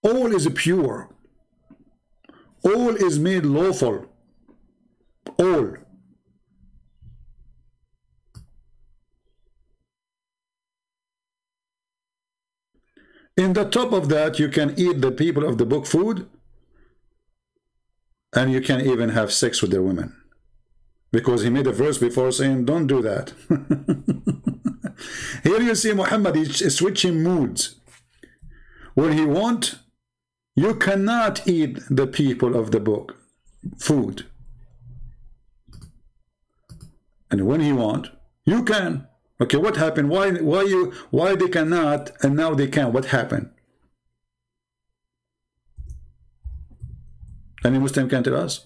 All is pure. All is made lawful. All. In the top of that, you can eat the people of the book food, and you can even have sex with their women. Because he made a verse before saying, don't do that. Here you see Muhammad is switching moods. When he wants, you cannot eat the people of the book food. And when he wants, you can. Okay, what happened? Why they cannot and now they can? What happened? Any Muslim can tell us?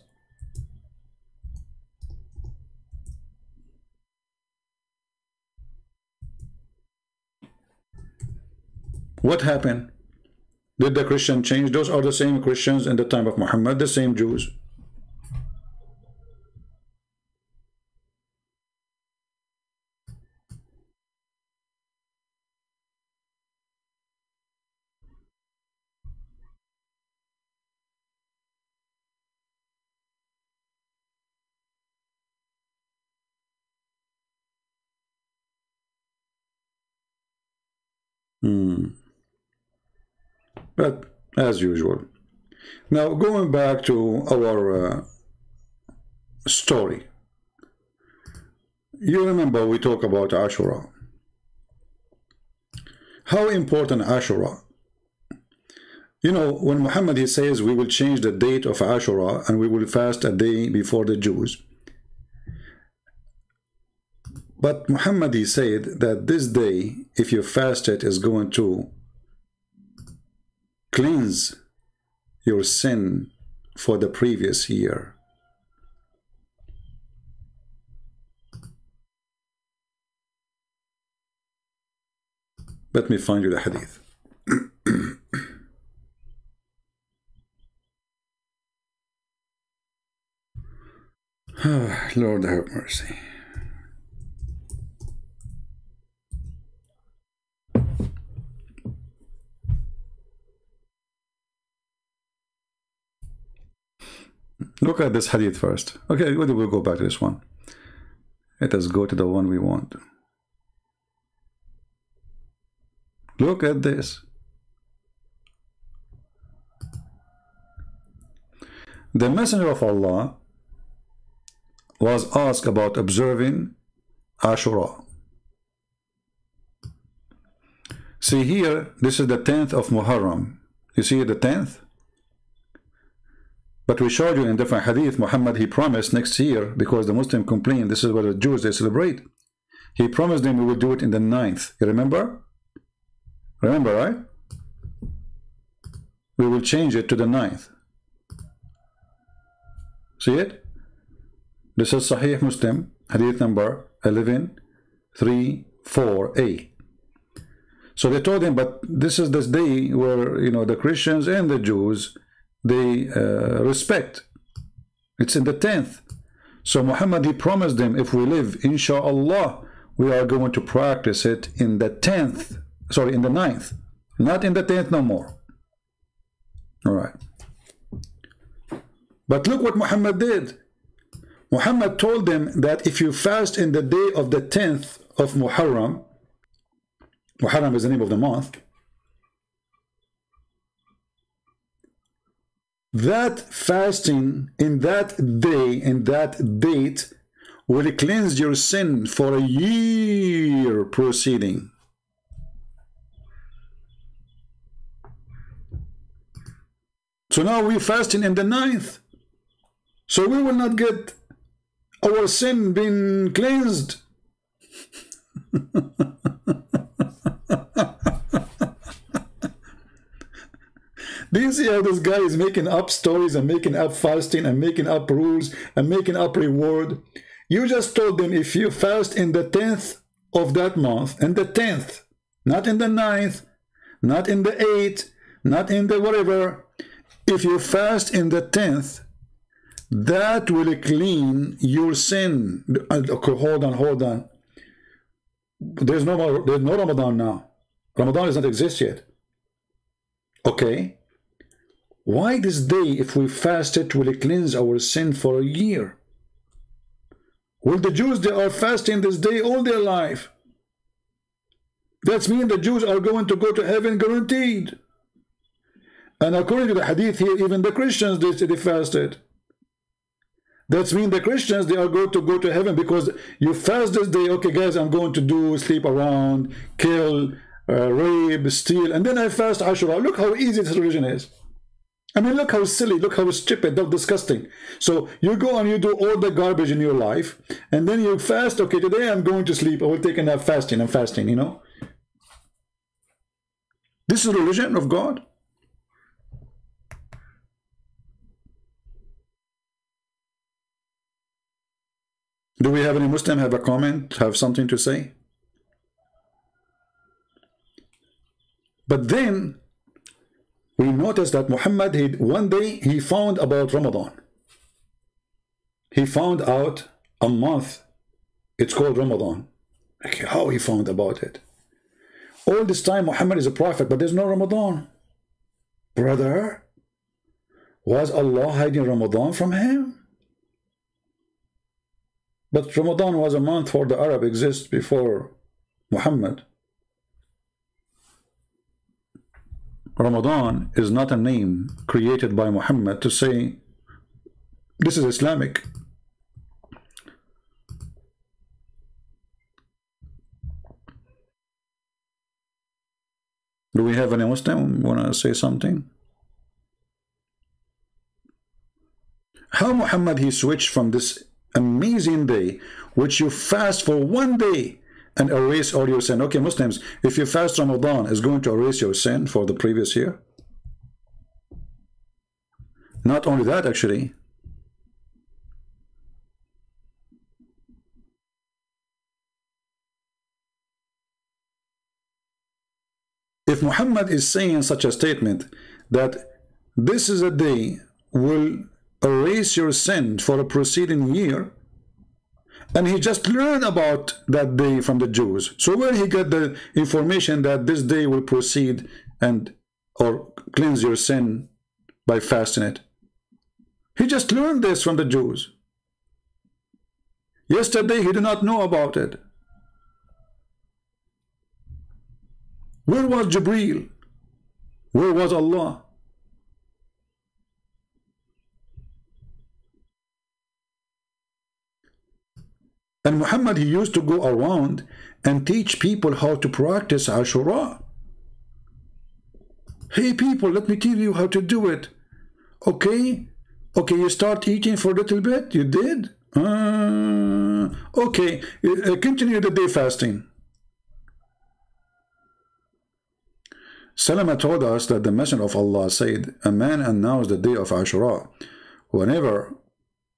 What happened? Did the Christian change? Those are the same Christians in the time of Muhammad, the same Jews. But as usual. Now going back to our story. You remember we talk about Ashura. How important Ashura. You know, when Muhammad, he says we will change the date of Ashura and we will fast a day before the Jews. But Muhammad, he said that this day, if you fast it, is going to cleanse your sin for the previous year. Let me find you the hadith. Lord have mercy. Look at this hadith first. Okay, we'll go back to this one. Let us go to the one we want. Look at this. The Messenger of Allah was asked about observing Ashura. See here, this is the 10th of Muharram. You see the 10th? But we showed you in different hadith, Muhammad, he promised next year, because the Muslim complain, this is what the Jews, they celebrate. He promised them we will do it in the 9th. You remember? Remember, right? We will change it to the 9th. See it? This is Sahih Muslim, hadith number 1134a. So they told him, but this is this day where, you know, the Christians and the Jews, they respect. It's in the 10th. So Muhammad, he promised them, if we live, inshallah, we are going to practice it in the 10th. Sorry, in the 9th. Not in the 10th no more. All right. But look what Muhammad did. Muhammad told them that if you fast in the day of the 10th of Muharram, Muharram is the name of the month, that fasting in that day, in that date, will cleanse your sin for a year proceeding. So now we're fasting in the 9th. So we will not get our sin being cleansed. Do you see how this guy is making up stories and making up fasting and making up rules and making up reward? You just told them if you fast in the 10th of that month, in the 10th, not in the 9th, not in the 8th, not in the whatever, if you fast in the 10th, that will clean your sin. Okay, hold on. There's no Ramadan now. Ramadan does not exist yet. Okay. Why this day, if we fast it, will it cleanse our sin for a year? Well, the Jews, they are fasting this day all their life. That means the Jews are going to go to heaven guaranteed. And according to the hadith here, even the Christians, they fasted. That means the Christians, they are going to go to heaven because you fast this day. Okay, guys, I'm going to do sleep around, kill, rape, steal, and then I fast Ashura. Look how easy this religion is. I mean, look how silly, look how stupid, how disgusting. So you go and you do all the garbage in your life, and then you fast. Okay, today I'm going to sleep. I will take a nap fasting. I'm fasting, you know. This is the religion of God. Do we have any Muslim have a comment, have something to say? But then we noticed that Muhammad, one day he found about Ramadan. He found out a month, it's called Ramadan. Okay, how he found about it? All this time Muhammad is a prophet, but there's no Ramadan. Brother, was Allah hiding Ramadan from him? But Ramadan was a month for the Arab exists before Muhammad. Ramadan is not a name created by Muhammad to say this is Islamic. Do we have any Muslim want to say something? How Muhammad he switched from this amazing day, which you fast for one day and erase all your sin. Okay, Muslims, if you fast Ramadan, is going to erase your sin for the previous year? Not only that, actually. If Muhammad is saying such a statement that this is a day will erase your sin for a preceding year, and he just learned about that day from the Jews, so where he got the information that this day will proceed and or cleanse your sin by fasting it? He just learned this from the Jews. Yesterday he did not know about it. Where was Jibreel? Where was Allah? And Muhammad, he used to go around and teach people how to practice Ashura. Hey people, let me tell you how to do it. Okay, you start eating for a little bit. You did? Okay, continue the day fasting. Salama told us that the Messenger of Allah said, a man announced the day of Ashura. Whenever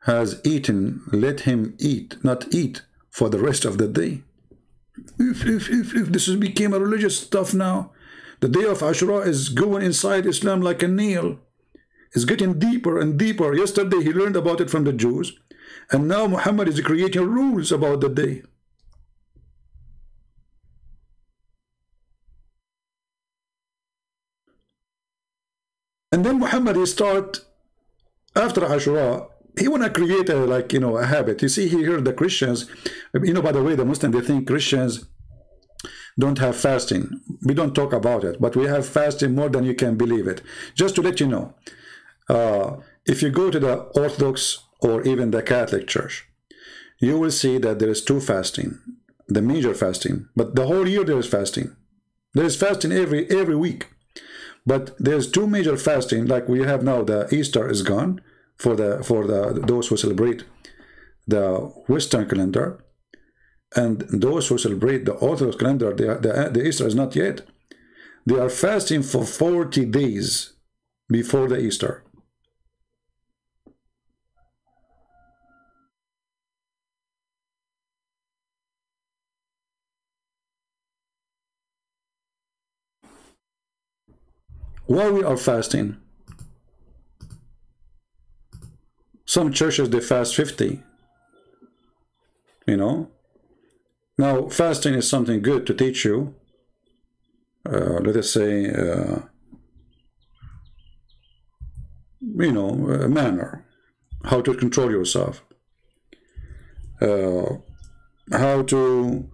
has eaten, let him eat, not eat for the rest of the day. If this has became a religious stuff now, the day of Ashura is going inside Islam like a nail. It's getting deeper and deeper. Yesterday he learned about it from the Jews, and now Muhammad is creating rules about the day. And then Muhammad, he start after Ashura, he want to create a, like, a habit. You see here the Christians, by the way, the Muslims, they think Christians don't have fasting. We don't talk about it, but we have fasting more than you can believe it. Just to let you know, if you go to the Orthodox or even the Catholic Church, you will see that there is two fasting, the major fasting, but the whole year there is fasting. There is fasting every week. But there's two major fasting, like we have now. The Easter is gone for those who celebrate the Western calendar, and those who celebrate the Orthodox calendar, the Easter is not yet. They are fasting for 40 days before the Easter. Why we are fasting? Some churches, they fast 50. Now fasting is something good to teach you, let us say, a manner, how to control yourself, how to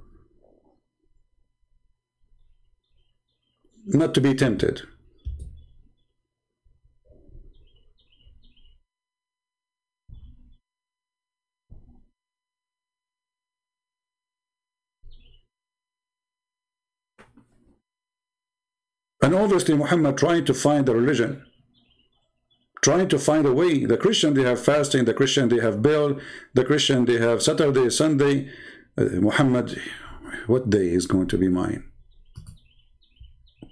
not to be tempted. And obviously Muhammad trying to find a religion, trying to find a way. The Christian, they have fasting, the Christian, they have Bill, the Christian, they have Saturday, Sunday. Muhammad, what day is going to be mine?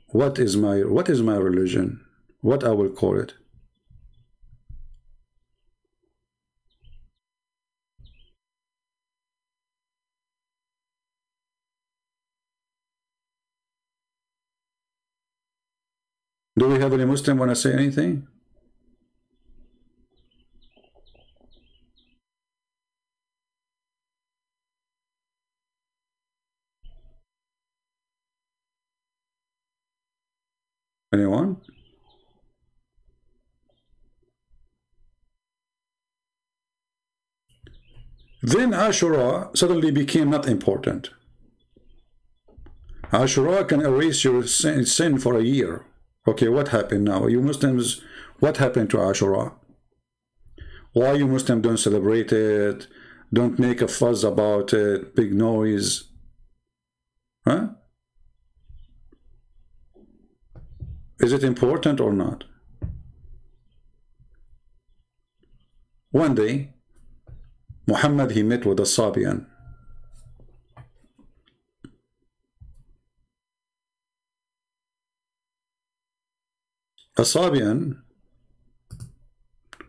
What is my religion? What I will call it? Do we have any Muslim want to say anything? Anyone? Then Ashura suddenly became not important. Ashura can erase your sin for a year. Okay, what happened now? You Muslims, what happened to Ashura? Why you Muslims don't celebrate it? Don't make a fuss about it, big noise. Huh? Is it important or not? One day, Muhammad, he met with a Sabian. A Sabian,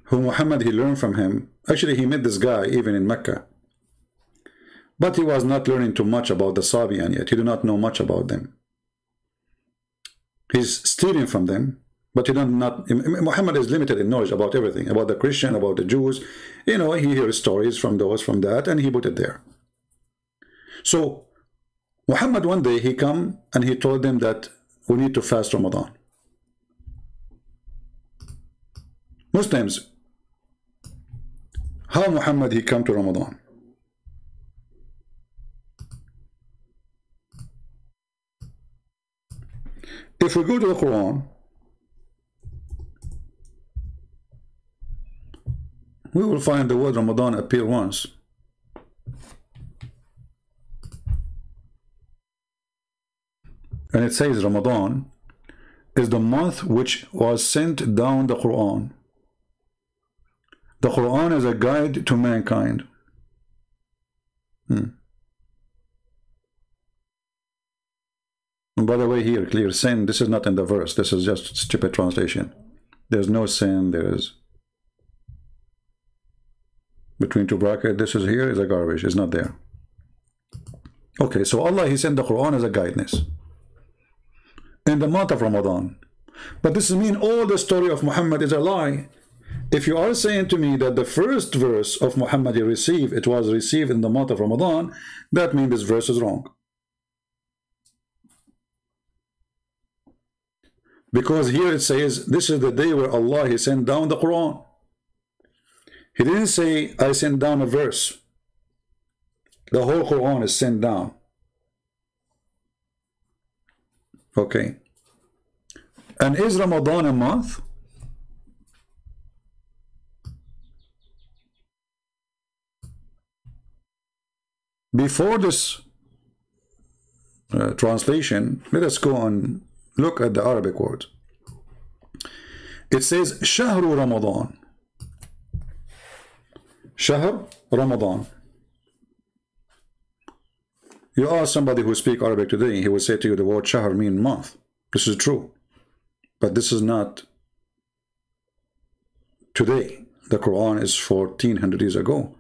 who Muhammad, he learned from him. Actually, he met this guy even in Mecca. But he was not learning too much about the Sabian yet. He did not know much about them. He's stealing from them, but he not. Muhammad is limited in knowledge about everything, about the Christian, about the Jews. You know, he hears stories from those, from that, and he put it there. So, Muhammad one day, he come and he told them that we need to fast Ramadan. Muslims, how Muhammad he come to Ramadan? If we go to the Quran, we will find the word Ramadan appear once. And it says Ramadan is the month which was sent down the Quran. The Quran is a guide to mankind. And by the way, here, clear sin, this is not in the verse. This is just stupid translation. There's no sin. There is between two brackets. This is here is a garbage. It's not there. Okay, so Allah, he sent the Quran as a guidance in the month of Ramadan. But this means all the story of Muhammad is a lie. If you are saying to me that the first verse of Muhammad he received, it was received in the month of Ramadan, that means this verse is wrong. Because here it says, this is the day where Allah, he sent down the Quran. He didn't say, I sent down a verse. The whole Quran is sent down. Okay. And is Ramadan a month? Before this translation, let us go and look at the Arabic word. It says Shahru Ramadan. Shahr Ramadan. You ask somebody who speaks Arabic today, he will say to you the word Shahr means month. This is true. But this is not today. The Quran is 1400 years ago.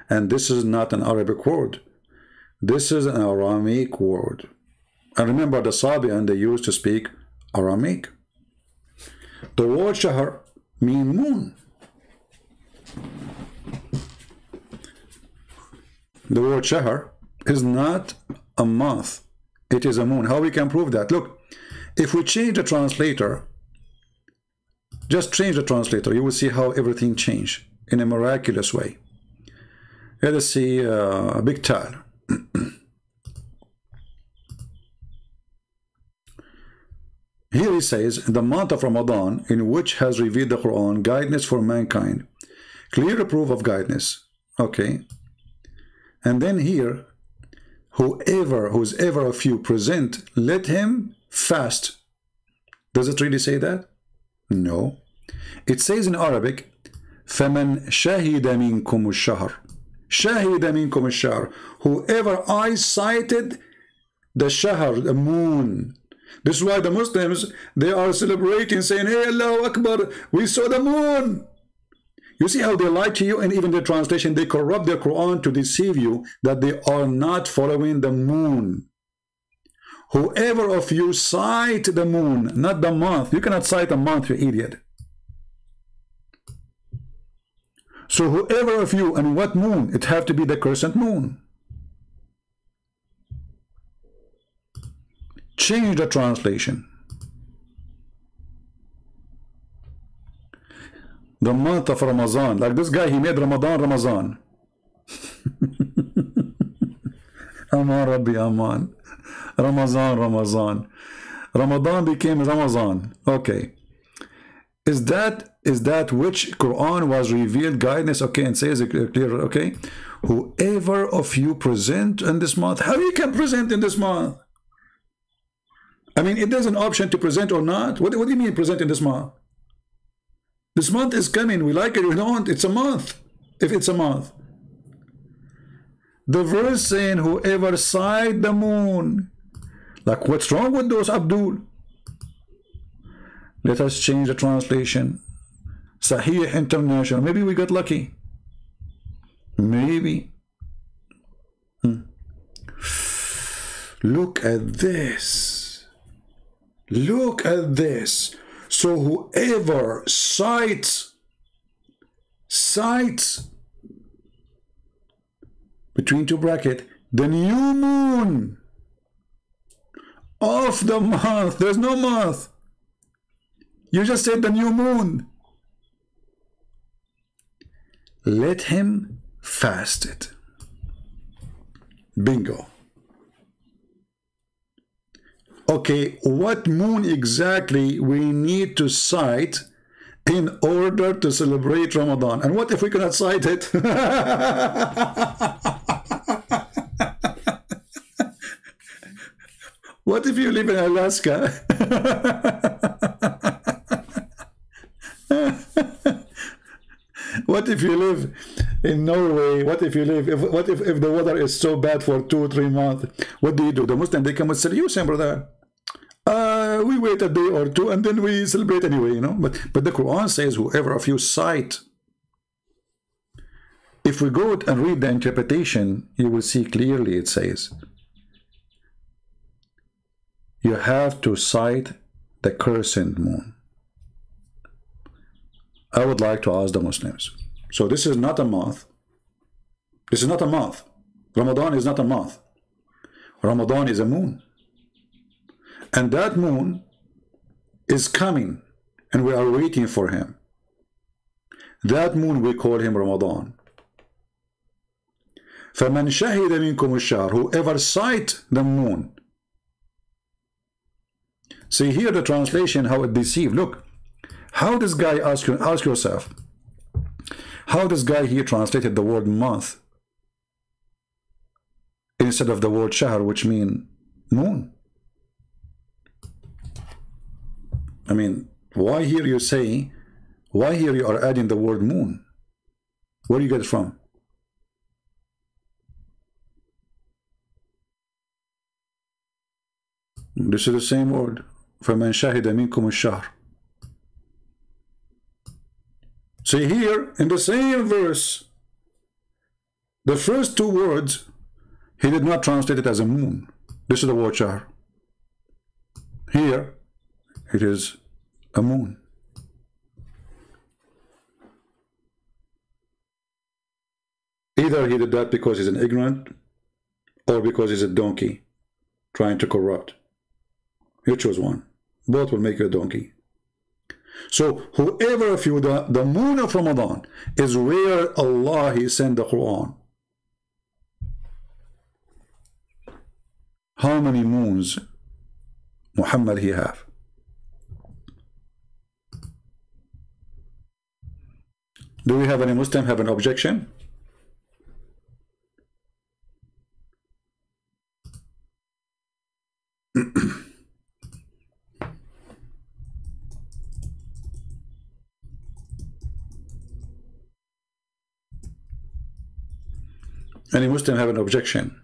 And this is not an Arabic word. This is an Aramaic word. And remember, the Sabian, they used to speak Aramaic. The word Shahr means moon. The word Shahr is not a month. It is a moon. How we can prove that? Look, if we change the translator, just change the translator, you will see how everything changed in a miraculous way. Let us see Big Tal. Here he says, the month of Ramadan, in which has revealed the Quran, guidance for mankind. Clear proof of guidance. Okay. And then here, who's ever of you present, let him fast. Does it really say that? No. It says in Arabic, فَمَنْ شَهِدَ مِنْكُمُ الشَّهْرِ شَهِدَ مِنْكُمُ الشَّهْرِ. Whoever eyesighted the shahr, the moon. This is why the Muslims, they are celebrating, saying, hey, Allahu Akbar, we saw the moon. You see how they lie to you, and even the translation, they corrupt their Quran to deceive you that they are not following the moon. Whoever of you sight the moon, not the month. You cannot sight a month, you idiot. So whoever of you, and what moon? It have to be the crescent moon. Change the translation. The month of Ramadan. Like this guy, he made Ramadan, Ramadan. Aman Rabbi Aman. Ramazan, Ramazan. Ramadan became Ramazan. Okay. Is that which Quran was revealed guidance? Okay, and says it clear. Okay. Whoever of you present in this month. How you can present in this month? I mean, if there's an option to present or not, what do you mean present in this month? This month is coming. We like it or we don't. It's a month. If it's a month. The verse saying, whoever sight the moon. Like, what's wrong with those, Abdul? Let us change the translation. Sahih International. Maybe we got lucky. Maybe. Look at this. Look at this. So whoever sights between two brackets the new moon of the month. There's no month. You just said the new moon. Let him fast it. Bingo. Okay, what moon exactly we need to sight in order to celebrate Ramadan? And what if we cannot sight it? What if you live in Alaska? What if you live in Norway? What if you live, if the weather is so bad for 2 or 3 months? What do? The Muslim, they come and say, you, brother. We wait a day or two and then we celebrate anyway, you know. But the Quran says, whoever of you sight. If we go and read the interpretation, you will see clearly it says, you have to sight the crescent moon. I would like to ask the Muslims. So this is not a month. This is not a month. Ramadan is not a month. Ramadan is a moon. And that moon is coming, and we are waiting for him. That moon, we call him Ramadan. فَمَنْ شَهِدَ مِنْكُمُ الشَّهْرَ. Whoever sight the moon. See here the translation, how it deceived. Look, how this guy, ask yourself, how this guy here translated the word month instead of the word shahr, which mean moon. I mean, why here you say, why here you are adding the word moon? Where do you get it from? This is the same word. فَمَنْ شَهِدَ مِنْكُمُ الشَّهْرَ. See here, in the same verse, the first 2 words, he did not translate it as a moon. This is the word shahr. Here, it is a moon. Either he did that because he's an ignorant or because he's a donkey trying to corrupt. You choose one. Both will make you a donkey. So whoever of you, the moon of Ramadan is where Allah He sent the Quran. How many moons Muhammad he have? Do we have any Muslim have an objection? Any Muslim have an objection?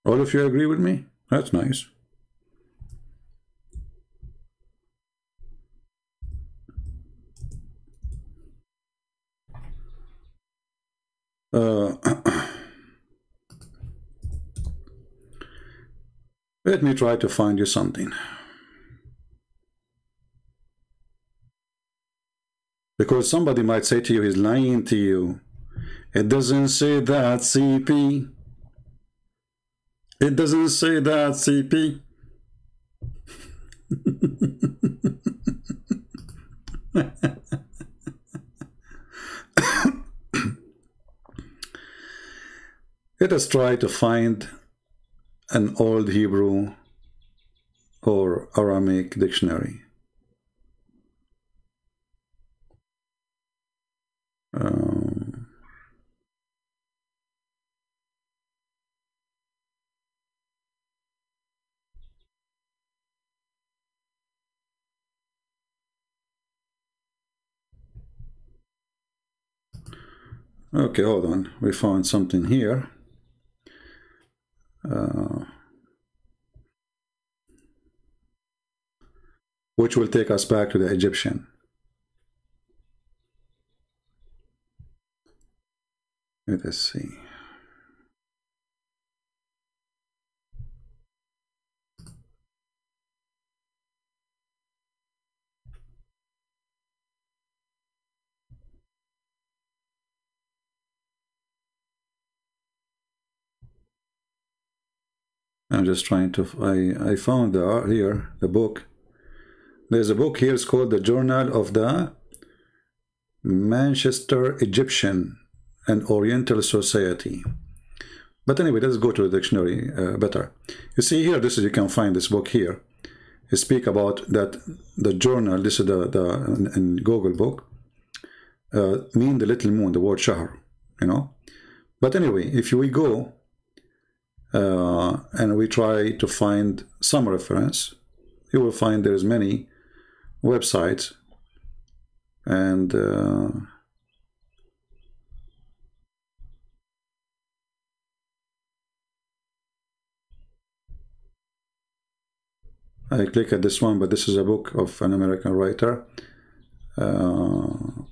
All of you agree with me? That's nice. Let me try to find you something. Because somebody might say to you, he's lying to you. It doesn't say that, CP. It doesn't say that, CP. Let us try to find an old Hebrew or Aramaic dictionary. Okay, hold on. We found something here. Which will take us back to the Egyptian. Let us see. I'm just trying to, I found here the book. There's a book here, it's called the Journal of the Manchester Egyptian and Oriental Society. But anyway, let's go to the dictionary better. You see here, you can find this book here. It speak about that the journal, this is the in Google book, mean the little moon, the word shahr, you know. But anyway, if we go and we try to find some reference, you will find there's many websites, and I click at this one, but this is a book of an American writer. Oh,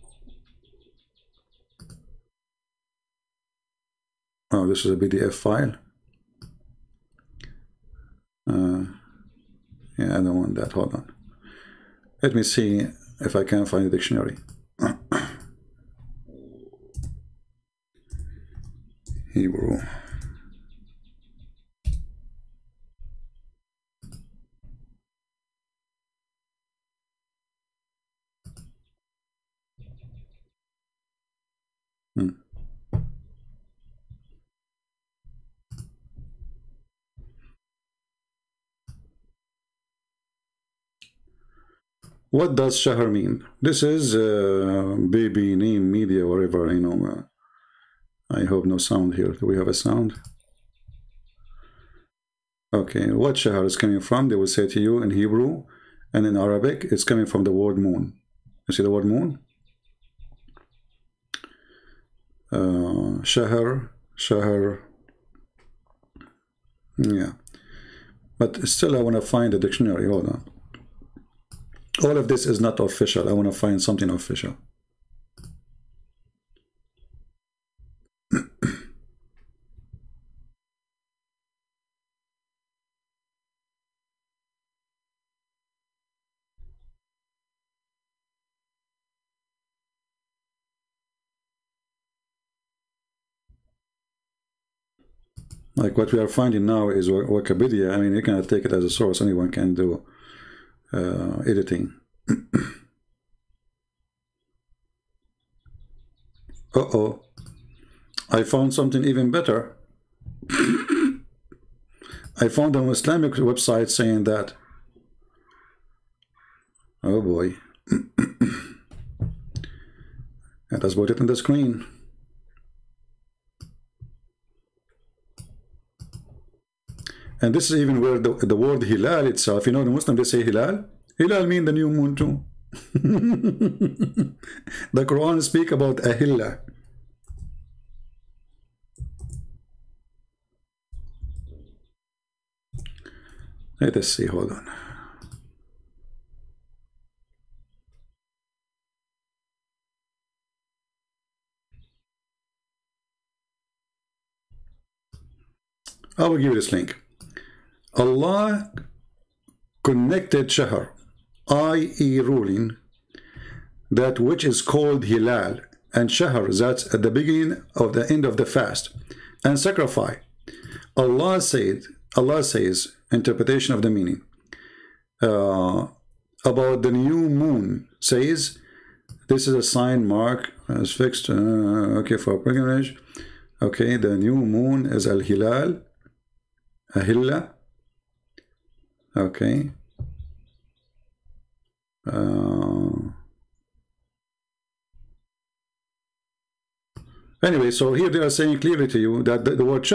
this is a PDF file. Yeah, I don't want that. Hold on. Let me see if I can find a dictionary. Hebrew. What does shahr mean? This is baby name media, whatever, you know. I hope no sound here. Do we have a sound? Okay, what shahr is coming from? They will say to you in Hebrew and in Arabic, it's coming from the word moon. You see the word moon? Shahr. Yeah. But still, I want to find a dictionary. Hold on. All of this is not official. I want to find something official. Like what we are finding now is Wikipedia. I mean, you cannot take it as a source. Anyone can do editing. Uh-oh. I found something even better. I found an Islamic website saying that. Oh boy. Let us put it on the screen. And this is even where the word hilal itself, you know, the Muslim, they say hilal. Hilal means the new moon too. The Quran speak about ahilla. Let us see, hold on. I will give you this link. Allah connected shahr, i.e. ruling, that which is called hilal, and shahr, that's at the beginning of the end of the fast, and sacrifice. Allah says, interpretation of the meaning, about the new moon, says, this is a sign mark as fixed, okay, for pilgrimage. Okay, the new moon is al-hilal, ahilla. Okay, Anyway, so here they are saying clearly to you that the word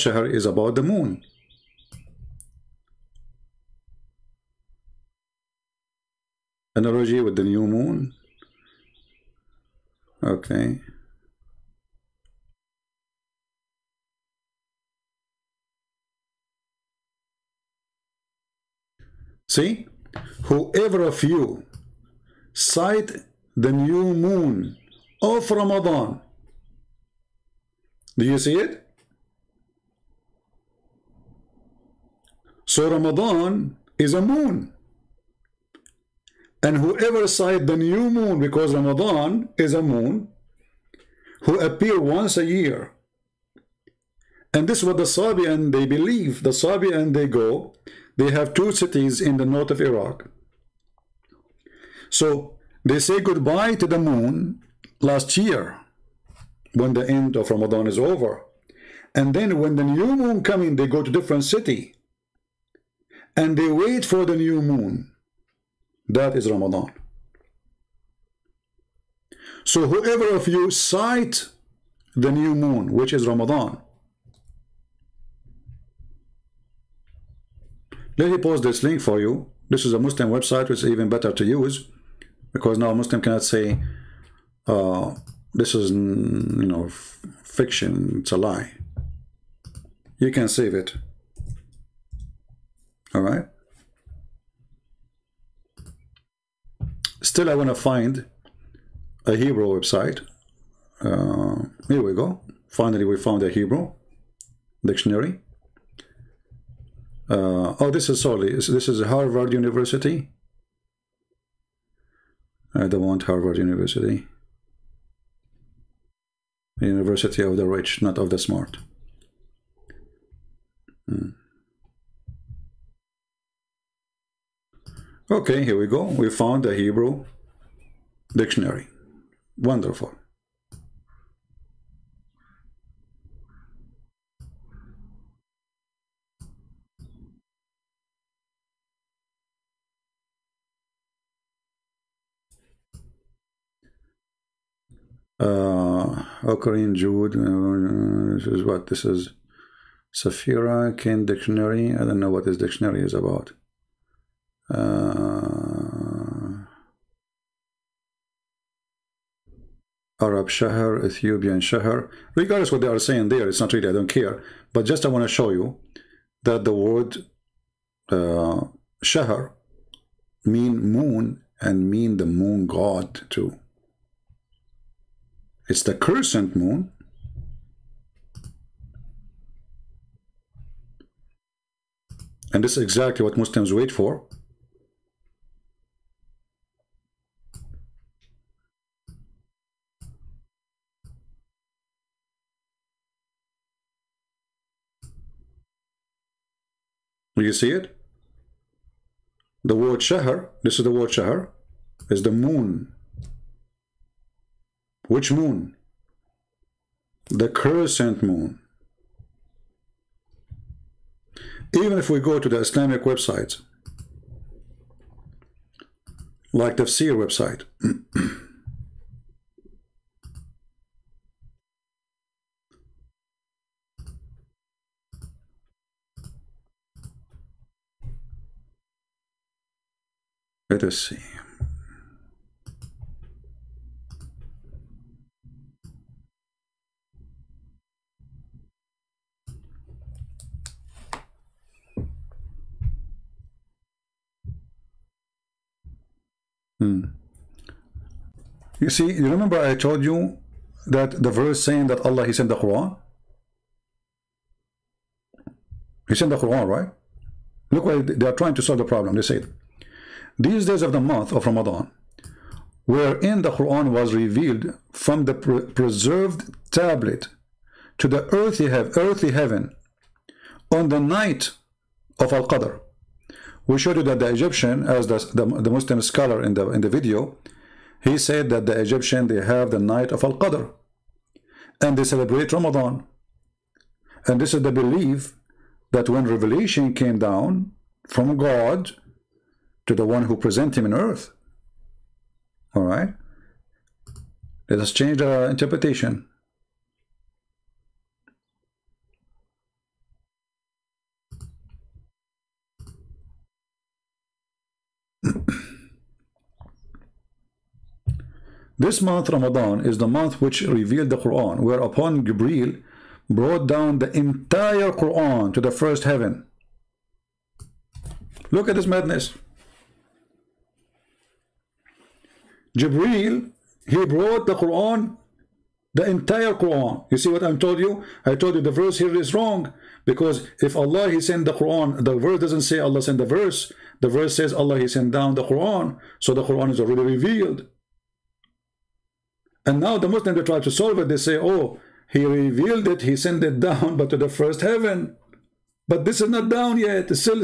shahr is about the moon. Analogy with the new moon. Okay. See, whoever of you sight the new moon of Ramadan. Do you see it? So Ramadan is a moon. And whoever sight the new moon, because Ramadan is a moon, who appear once a year. And this is what the Sabian, they believe. The Sabian, they go. They have two cities in the north of Iraq. So they say goodbye to the moon last year when the end of Ramadan is over. And then when the new moon comes in, they go to different city. And they wait for the new moon. That is Ramadan. So whoever of you sight the new moon, which is Ramadan. Let me post this link for you. This is a Muslim website, which is even better to use, because now a Muslim cannot say, this is, you know, fiction, it's a lie. You can save it. All right. Still, I want to find a Hebrew website. Here we go. Finally, we found a Hebrew dictionary. Oh, this is Harvard University. I don't want Harvard University. The University of the rich, not of the smart. Okay, here we go. We found a Hebrew dictionary. Wonderful. Korean Jude. This is what? This is Safira Ken Dictionary. I don't know what this dictionary is about. Arab Shahr, Ethiopian Shahr. Regardless what they are saying there, it's not really, I don't care. But just I want to show you that the word Shahr mean moon and mean the moon god too. It's the crescent moon. And this is exactly what Muslims wait for. You see it? The word Shahr, this is the word Shahr, is the moon. Which moon? The crescent moon. Even if we go to the Islamic websites, like the Tafsir website, let us see. You see, you remember I told you that the verse saying that Allah, He sent the Quran? He sent the Quran, right? Look what they are trying to solve the problem. They said, these days of the month of Ramadan, wherein the Quran was revealed from the preserved tablet to the earthly heaven on the night of Al-Qadr. We showed you that the Egyptian, as the Muslim scholar in the video, he said that the Egyptian, they have the night of Al-Qadr and they celebrate Ramadan. And this is the belief that when revelation came down from God, to the one who present him in earth. All right? Let us change the interpretation. This month Ramadan is the month which revealed the Quran, whereupon Jibreel brought down the entire Quran to the first heaven. Look at this madness. Jibreel, he brought the Quran, the entire Quran. You see what I'm told you? I told you the verse here is wrong, because if Allah he sent the Quran, the verse doesn't say Allah sent the verse. The verse says Allah he sent down the Quran. So the Quran is already revealed. And now the Muslims, they try to solve it. They say, oh, he revealed it, he sent it down, but to the first heaven. But this is not down yet. It's still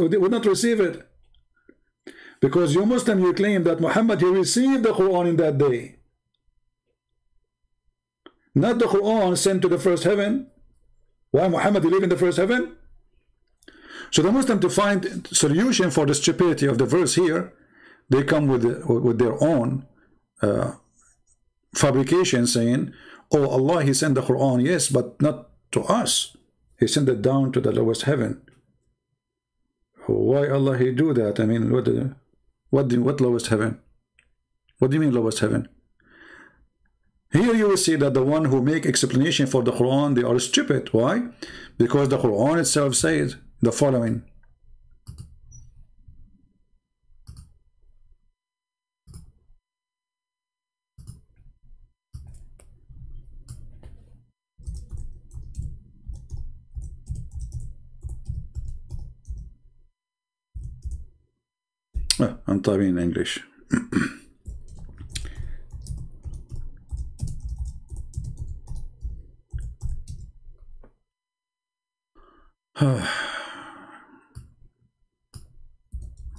we will not receive it. Because you Muslim, you claim that Muhammad, he received the Quran in that day. Not the Quran sent to the first heaven. Why Muhammad, he lived in the first heaven? So the Muslim, to find solution for the stupidity of the verse here, they come with their own fabrication, saying, oh, Allah he sent the Quran, yes, but not to us. He sent it down to the lowest heaven. Why Allah he do that? I mean, what lowest heaven? What do you mean lowest heaven? Here you will see that the one who make explanation for the Quran, they are stupid. Why? Because the Quran itself says the following. I'm typing in English.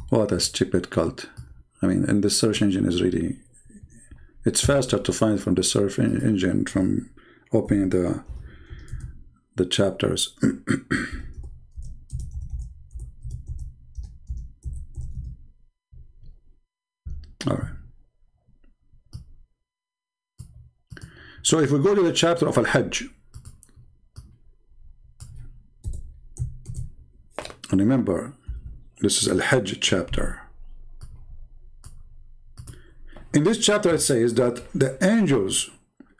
What a stupid cult. I mean, and the search engine is really, it's faster to find from the search engine from opening the chapters. All right. So if we go to the chapter of Al-Hajj, and remember, this is Al-Hajj chapter. In this chapter it says that the angels,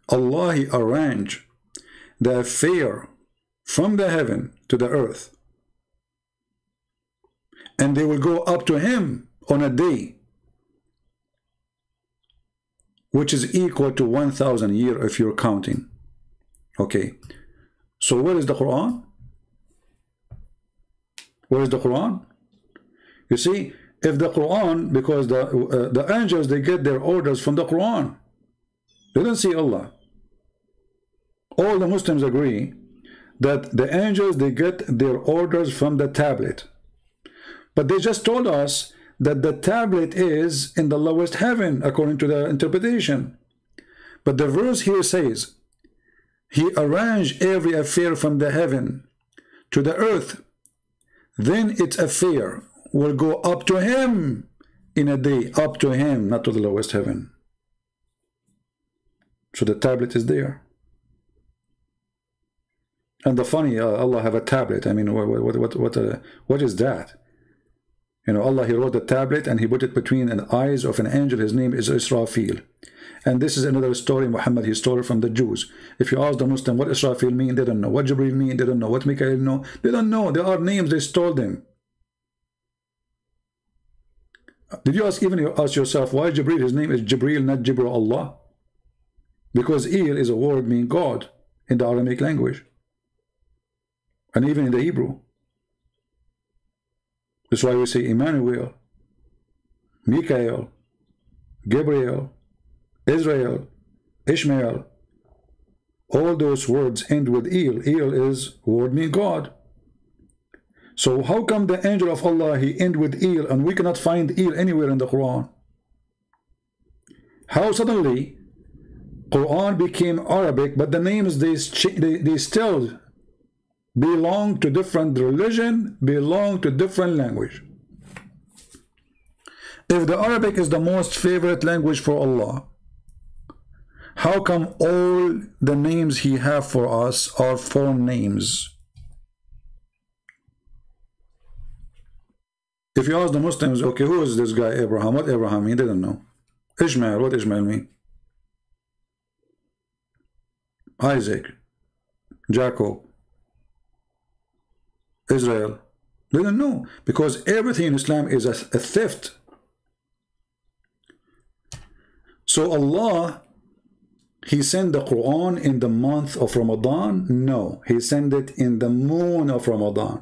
Allah arrange the affair from the heaven to the earth, and they will go up to him on a day which is equal to 1,000 years if you're counting. Okay, so where is the Quran? Where is the Quran? You see, if the Quran, because the angels, they get their orders from the Quran. They don't see Allah. All the Muslims agree that the angels, they get their orders from the tablet. But they just told us that the tablet is in the lowest heaven, according to the interpretation. But the verse here says, he arranged every affair from the heaven to the earth, then its affair will go up to him in a day, up to him, not to the lowest heaven. So the tablet is there. And the funny, Allah have a tablet. I mean, what is that? You know, Allah, he wrote the tablet and he put it between the eyes of an angel. His name is Israfil. And this is another story Muhammad, he stole from the Jews. If you ask the Muslim what Israfil mean, they don't know. What Jibreel mean, they don't know. What Mikael know, they don't know. There are names, they stole them. Did you even ask yourself why Jibreel, his name is Jibreel, not Jibreel Allah? Because Il is a word meaning God in the Aramaic language. And even in the Hebrew. That's why we say Emmanuel, Mikael, Gabriel, Israel, Ishmael. All those words end with Il. Il is word meaning God. So how come the angel of Allah, he end with Il, and we cannot find Il anywhere in the Quran? How suddenly Quran became Arabic, but the names, they still belong to different religion, belong to different language. If the Arabic is the most favorite language for Allah, how come all the names he have for us are foreign names? If you ask the Muslims, okay, who is this guy Abraham? What Abraham mean? They don't know. Ishmael, what Ishmael mean? Isaac, Jacob, Israel. They don't know, because everything in Islam is a theft. So Allah, He sent the Quran in the month of Ramadan? No, He sent it in the moon of Ramadan.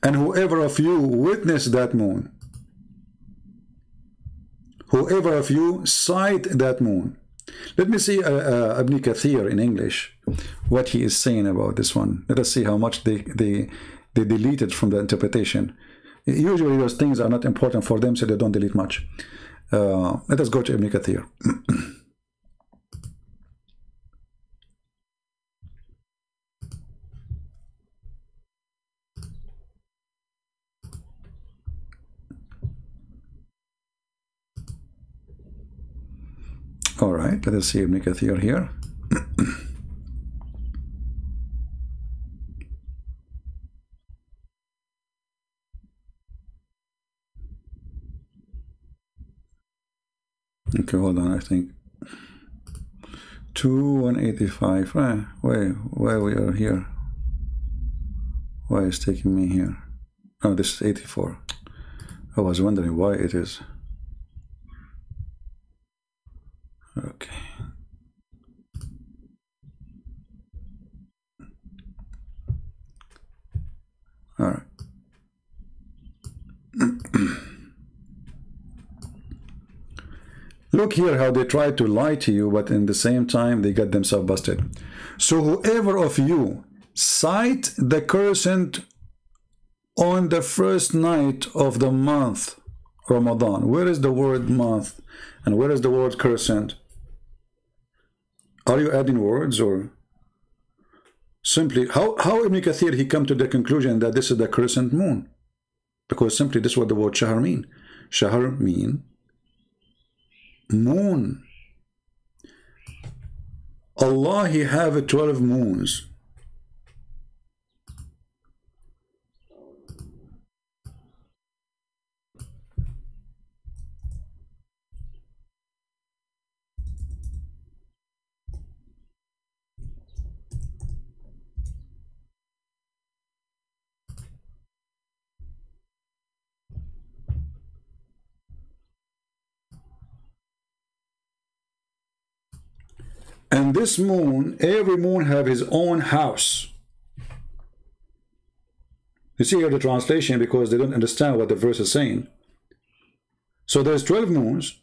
And whoever of you witnessed that moon, whoever of you sight that moon. Let me see Ibn Kathir in English, what he is saying about this one. Let us see how much they deleted from the interpretation. Usually those things are not important for them, so they don't delete much. Let us go to Ibn Kathir. All right, let us see Ibn Kathir here. Okay, hold on, I think 185. Why we are here? Why is taking me here? Oh, this is 84. I was wondering why it is. Okay. All right. Look here how they try to lie to you, but in the same time they got themselves busted. So whoever of you sight the crescent on the first night of the month Ramadan. Where is the word month and where is the word crescent? Are you adding words, or simply how Ibn Kathir he come to the conclusion that this is the crescent moon? Because simply this is what the word shahr mean. Shahr mean moon. Allah, He have 12 moons. And this moon, every moon have his own house. You see here the translation, because they don't understand what the verse is saying. So there's 12 moons,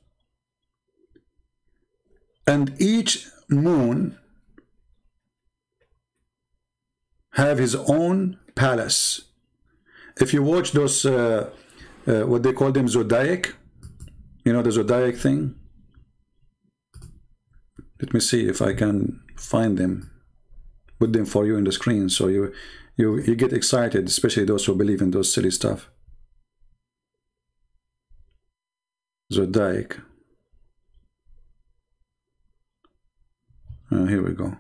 and each moon have his own palace. If you watch those, what they call them, zodiac, you know the zodiac thing? Let me see if I can find them, put them for you in the screen, so you get excited, especially those who believe in those silly stuff. Zodiac. Here we go.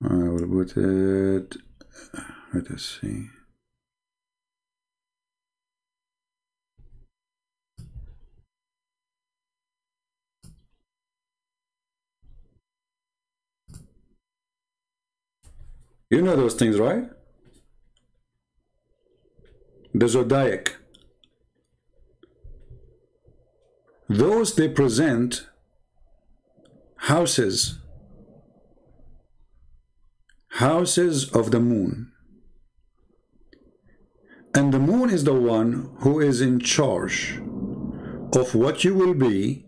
I will put it. Let us see. You know those things, right? The zodiac. Those they present houses of the moon. And the moon is the one who is in charge of what you will be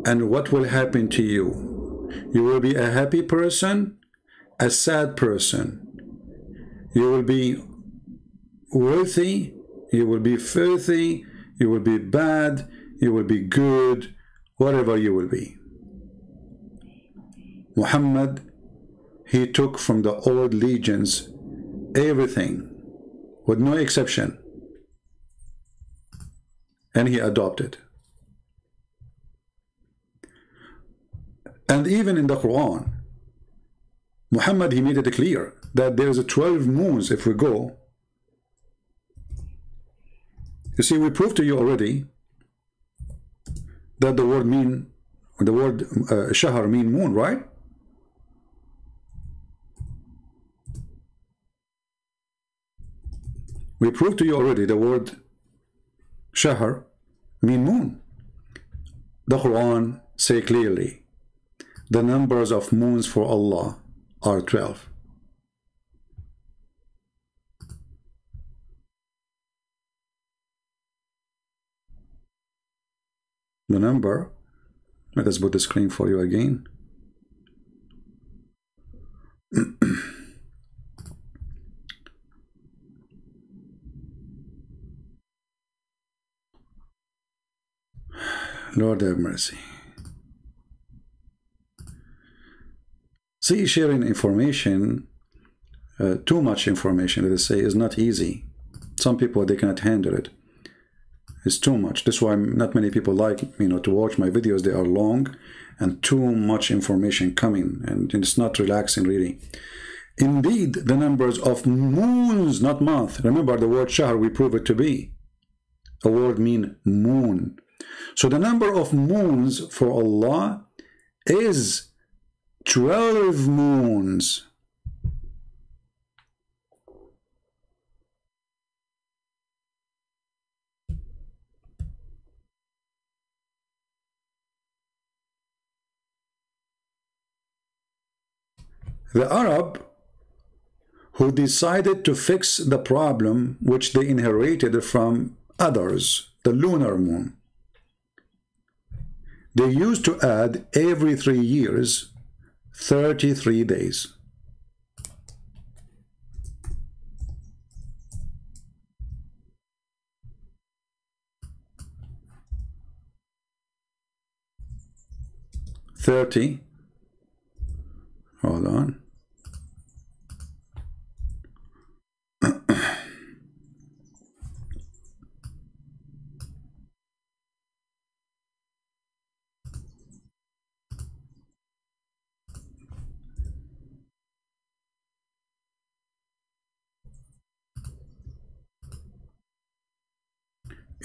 and what will happen to you. You will be a happy person, a sad person. You will be wealthy, you will be filthy, you will be bad, you will be good, whatever you will be. Muhammad, he took from the old legions everything with no exception, and he adopted. And even in the Quran, Muhammad, he made it clear that there is a 12 moons if we go. You see, we proved to you already that the word shahar mean moon, right? We proved to you already the word shahar mean moon. The Quran say clearly the numbers of moons for Allah are 12. The number, let us put the screen for you again. Lord have mercy. See, sharing information, too much information, let us say, is not easy. Some people, they cannot handle it. It's too much. That's why not many people like, to watch my videos. They are long and too much information coming, and it's not relaxing really. Indeed, the numbers of moons, not month. Remember the word shahr, we prove it to be a word mean moon. So the number of moons for Allah is 12 moons. The Arab who decided to fix the problem which they inherited from others, the lunar moon, they used to add every 3 years 33 days. Hold on.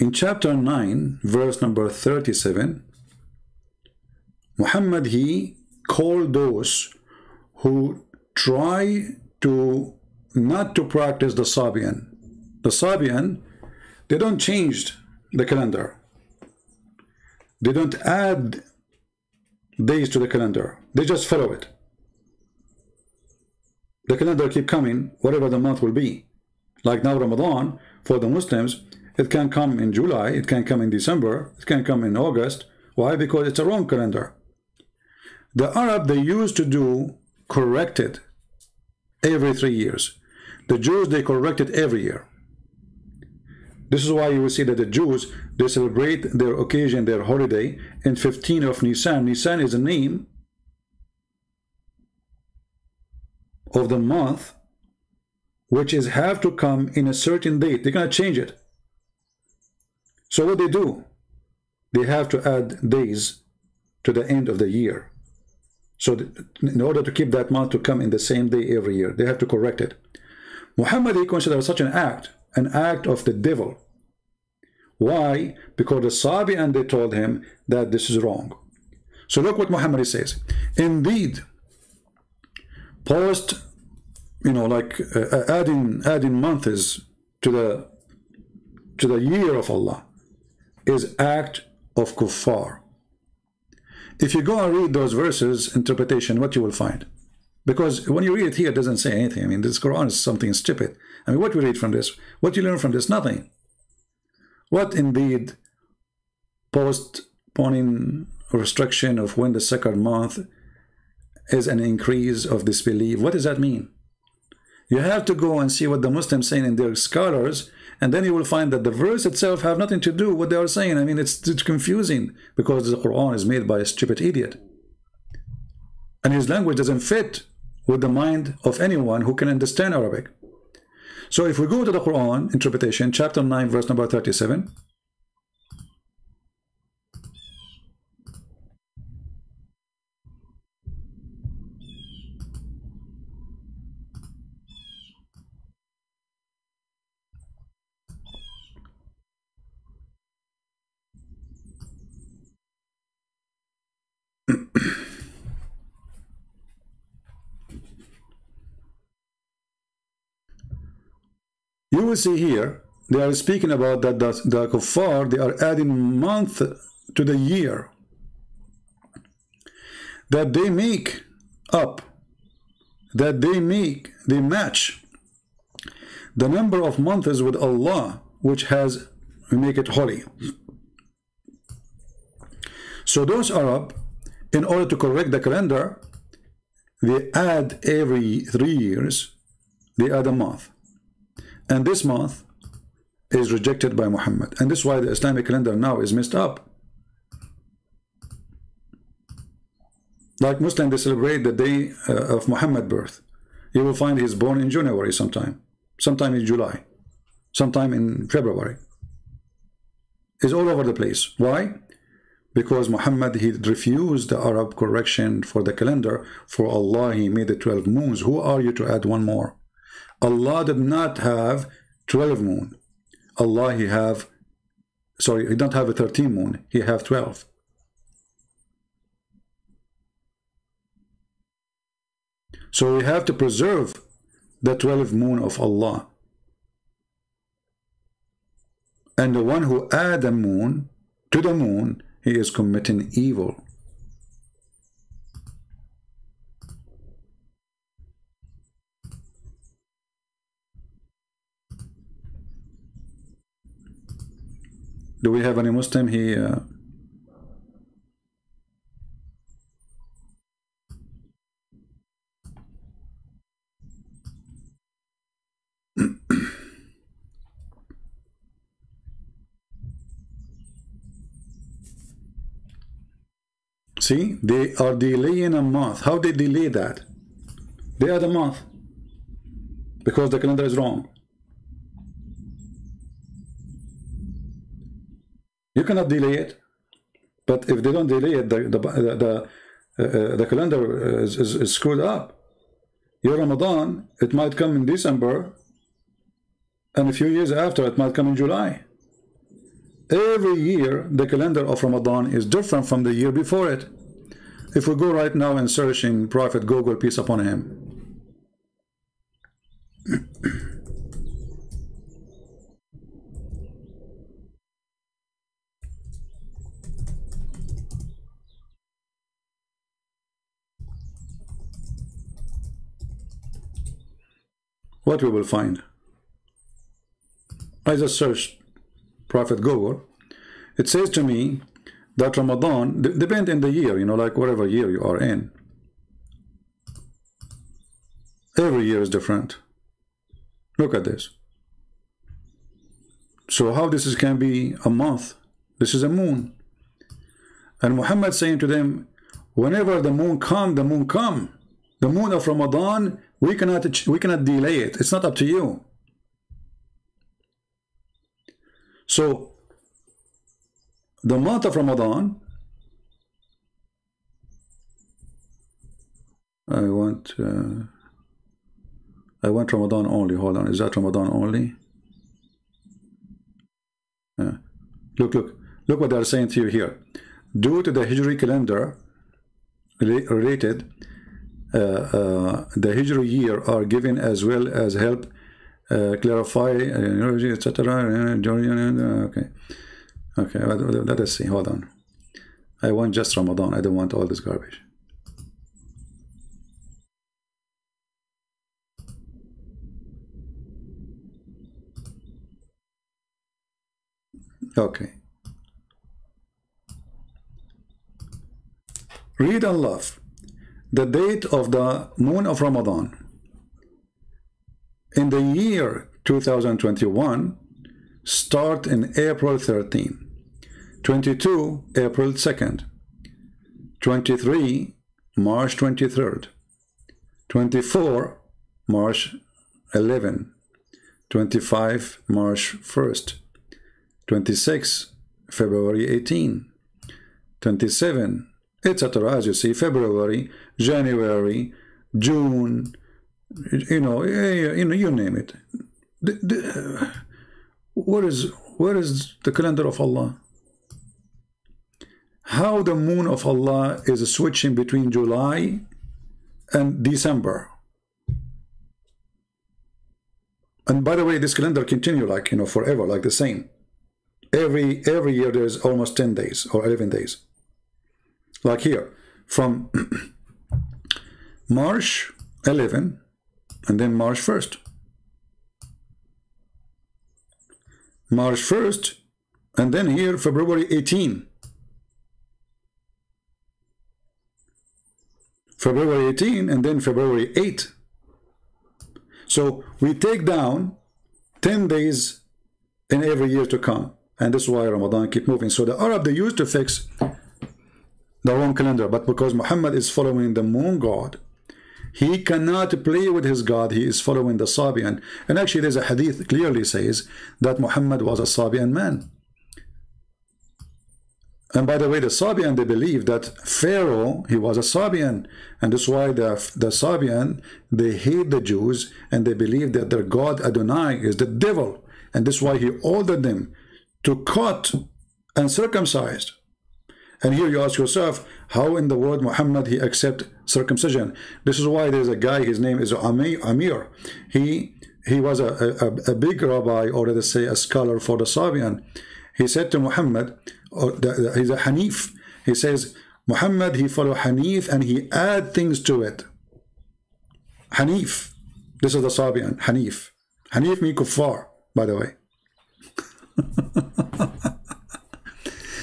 In chapter 9, verse number 37, Muhammad, he called those who try to not to practice the Sabian. The Sabian, they don't change the calendar. They don't add days to the calendar. They just follow it. The calendar keep coming, whatever the month will be. Like now Ramadan, for the Muslims, it can come in July, it can come in December, it can come in August. Why? Because it's a wrong calendar. The Arab, they used to do corrected every 3 years. The Jews, they correct it every year. This is why you will see that the Jews, they celebrate their occasion, their holiday, in 15 of Nisan. Nisan is a name of the month which is have to come in a certain date. They're going to change it. So what they do? They have to add days to the end of the year. So in order to keep that month to come in the same day every year, they have to correct it. Muhammad, he considered such an act of the devil. Why? Because the Sabian, they told him that this is wrong. So look what Muhammad says. Indeed, post, adding months to the year of Allah is act of kuffar. If you go and read those verses, interpretation, what you will find. Because when you read it here, it doesn't say anything. I mean, this Quran is something stupid. I mean, what we read from this? What you learn from this? Nothing. What indeed postponing restriction of when the second month is an increase of disbelief? What does that mean? You have to go and see what the Muslims saying in their scholars, and then you will find that the verse itself have nothing to do with what they are saying. I mean, it's confusing because the Quran is made by a stupid idiot. And his language doesn't fit with the mind of anyone who can understand Arabic. So if we go to the Quran interpretation, chapter 9, verse number 37. You will see here, they are speaking about that the kuffar, they are adding month to the year. That they make up, that they match the number of months with Allah, which has, we make it holy. So those Arab, in order to correct the calendar, they add every 3 years, they add a month. And this month is rejected by Muhammad. And this is why the Islamic calendar now is messed up. Like Muslims, they celebrate the day of Muhammad's birth. You will find he's born in January sometime in July, sometime in February. It's all over the place. Why? Because Muhammad, he refused the Arab correction for the calendar. For Allah, he made the 12 moons. Who are you to add one more? Allah did not have 12 moon. Allah, he don't have a 13 moon. He have 12. So we have to preserve the 12 moon of Allah. And the one who add a moon to the moon, he is committing evil. Do we have any Muslim here? See, they are delaying a month. How they delay that? They add a month because the calendar is wrong. You cannot delay it, but if they don't delay it, the calendar is screwed up. Your Ramadan, it might come in December, and a few years after, it might come in July. Every year, the calendar of Ramadan is different from the year before it. If we go right now and search in Prophet Google, peace upon him. What we will find? I just searched Prophet Google. It says to me that Ramadan, depends in the year, you know, like whatever year you are in. Every year is different. Look at this. So how this can be a month? This is a moon. And Muhammad saying to them, whenever the moon come, the moon come. The moon of Ramadan, we cannot delay it. It's not up to you. So the month of Ramadan, I want Ramadan only. Hold on, is that Ramadan only? Look what they are saying to you here. Due to the Hijri calendar related, the Hijri year are given as well as help clarify, etc. Okay, let us see. Hold on. I want just Ramadan. I don't want all this garbage. Okay. Read and love. The date of the Moon of Ramadan in the year 2021 start in April 13, 22 April 2nd, 23 March 23rd, 24 March 11, 25 March 1st, 26 February 18, 27, etc. As you see, February, January, June, you name it. Where is the calendar of Allah? How the moon of Allah is switching between July and December. And by the way, this calendar continue like, forever, like the same. Every year there's almost 10 days or 11 days. Like here, from March 11 and then March 1st. March 1st and then here February 18. February 18 and then February 8. So we take down 10 days in every year to come. And this is why Ramadan keep moving. So the Arab, they used to fix the wrong calendar. But because Muhammad is following the moon god, he cannot play with his God. He is following the Sabian. And actually there's a hadith clearly says that Muhammad was a Sabian man. And by the way, the Sabian, they believe that Pharaoh, he was a Sabian. And that's why the Sabian, they hate the Jews and they believe that their God Adonai is the devil. And that's why he ordered them to cut and circumcised. And here you ask yourself, how in the world Muhammad he accept circumcision? This is why there's a guy, his name is Amir. He was a big rabbi, or let us say a scholar for the Sabian. He said to Muhammad, he's a Hanif. He says, Muhammad, he follow Hanif and he add things to it. Hanif. This is the Sabian, Hanif. Hanif means kuffar, by the way.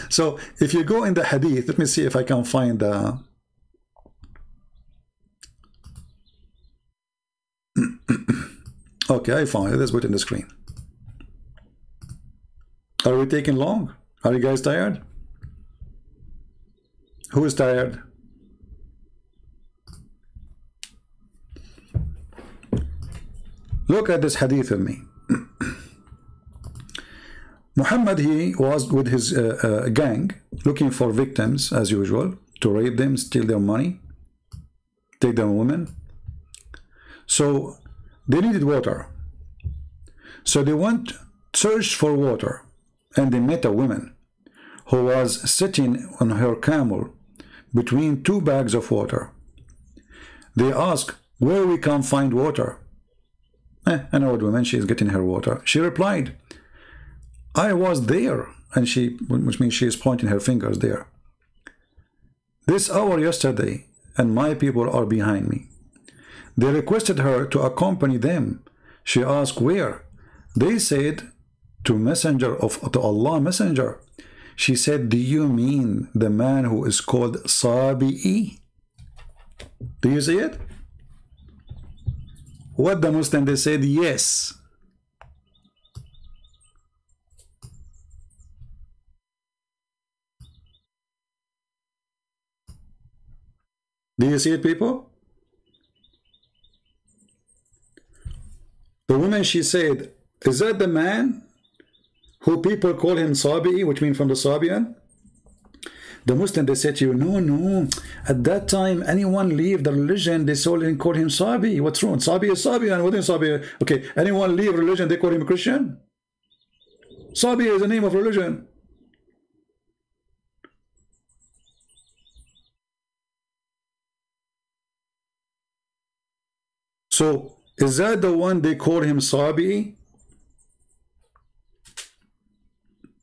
So if you go in the hadith, let me see if I can find the okay, I found it. Let's put it in the screen. Are we taking long? Are you guys tired? Who is tired? Look at this hadith of me. Muhammad, he was with his gang looking for victims as usual, to rape them, steal their money, take their women. So they needed water. So they went, searched for water, and they met a woman who was sitting on her camel between two bags of water. They asked, where we can find water? An old woman, she is getting her water. She replied, I was there, and which means she is pointing her fingers there. This hour yesterday, and my people are behind me. They requested her to accompany them. She asked where? They said to Allah messenger. She said, do you mean the man who is called Sabi'i? Do you see it? What the Muslim, they said yes. Do you see it, people? The woman, she said, is that the man who people call him Sabi'i, which means from the Sabian? The Muslim, they said to you, no. At that time, anyone leave the religion, they call him Sabi. What's wrong? Sabi is Sabian. What is Sabi? Okay, anyone leave religion, they call him a Christian? Sabi is the name of religion. So, is that the one they call him Sabi?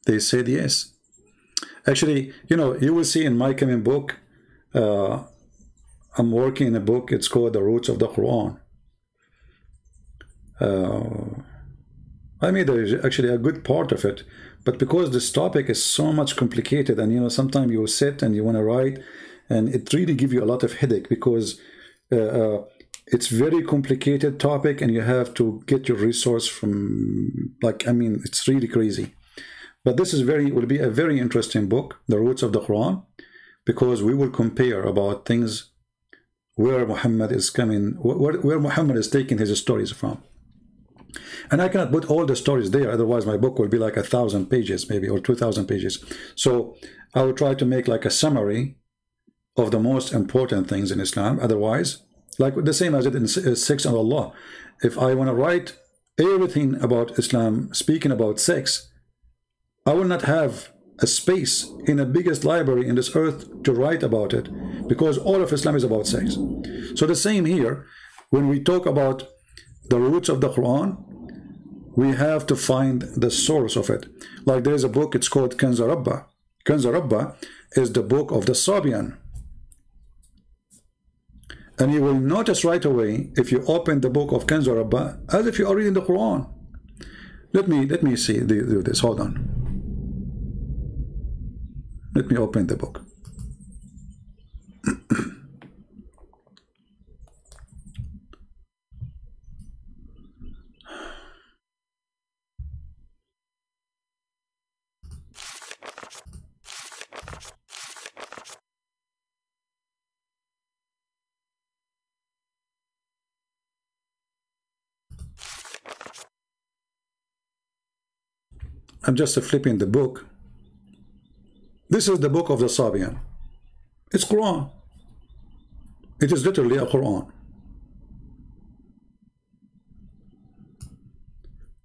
They said yes. Actually, you will see in my coming book, I'm working in a book, it's called The Roots of the Quran. I made actually a good part of it, but because this topic is so much complicated, and sometimes you sit and you want to write, and it really gives you a lot of headache, because it's very complicated topic, and you have to get your resource from, it's really crazy. But this is will be a very interesting book, The Roots of the Quran, because we will compare about things where Muhammad is coming, where Muhammad is taking his stories from. And I cannot put all the stories there, otherwise my book will be like 1,000 pages maybe, or 2,000 pages. So I will try to make like a summary of the most important things in Islam. Otherwise, like the same as it in 6 on Allah, if I want to write everything about Islam, speaking about sex, I will not have a space in the biggest library in this earth to write about it, because all of Islam is about sex. So the same here, when we talk about the roots of the Quran, we have to find the source of it. Like there is a book, it's called Kanz Rabba. Kanz Rabba is the book of the Sabian. And you will notice right away, if you open the book of Kanz Rabba, as if you are reading the Quran. Let me see, do this, hold on. Let me open the book. I'm just flipping the book. This is the book of the Sabian. It's Quran. It is literally a Quran.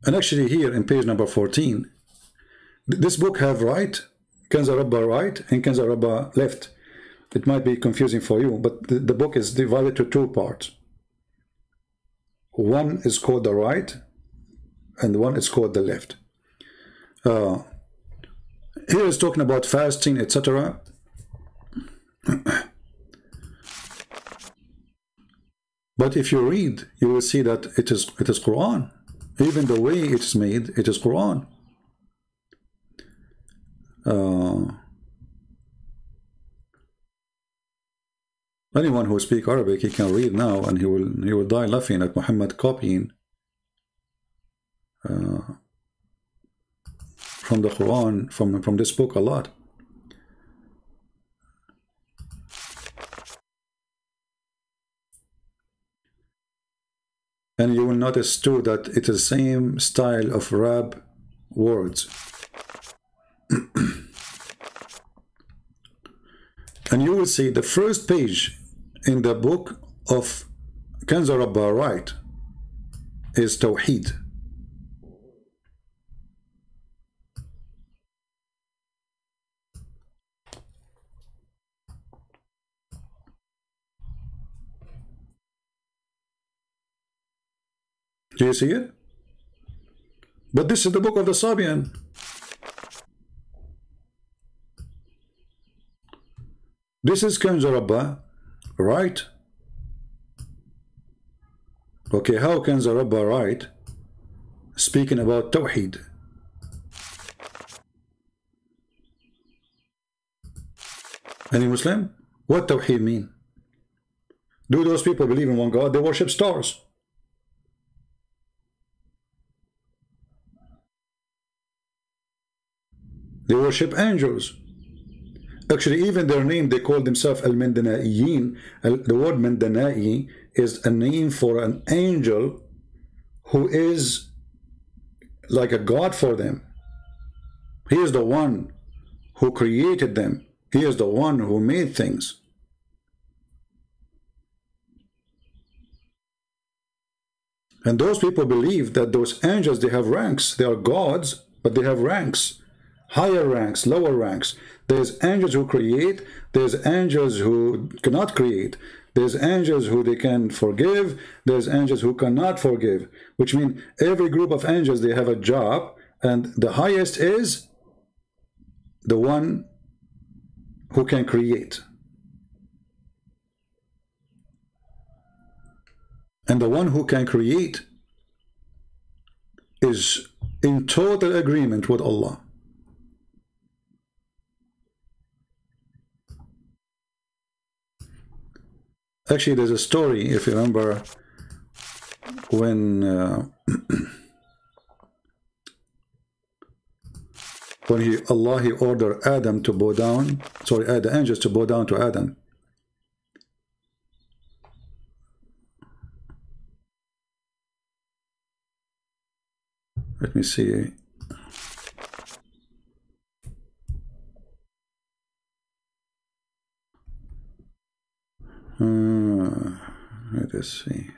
And actually here in page number 14, this book have right, Kanz Rabba right, and Kanz Rabba left. It might be confusing for you, but the book is divided to 2 parts. One is called the right, and one is called the left. Here is talking about fasting, etc. But if you read, you will see that it is Quran. Even the way it's made, it is Quran. Anyone who speaks Arabic, he can read now, and he will die laughing at Muhammad copying from the Quran, from this book a lot. And you will notice too that it is the same style of Arab words. And you will see the first page in the book of Kanz Rabba right is Tawheed. Do you see it? But this is the book of the Sabian. This is Kanz Rabba, right? Okay, how Kanz Rabba right? Speaking about Tawheed. Any Muslim? What Tawheed mean? Do those people believe in one God? They worship stars. They worship angels. Actually, even their name, they call themselves al-Mandanaiyin. The word Mandanai is a name for an angel who is like a god for them. He is the one who created them. He is the one who made things. And those people believe that those angels, they have ranks. They are gods, but they have ranks. Higher ranks, lower ranks. There's angels who create. There's angels who cannot create. There's angels who they can forgive. There's angels who cannot forgive. Which means every group of angels, they have a job. And the highest is the one who can create. And the one who can create is in total agreement with Allah. Actually, there's a story, if you remember, when Allah ordered Adam to bow down, the angels to bow down to Adam. me see. Let us see.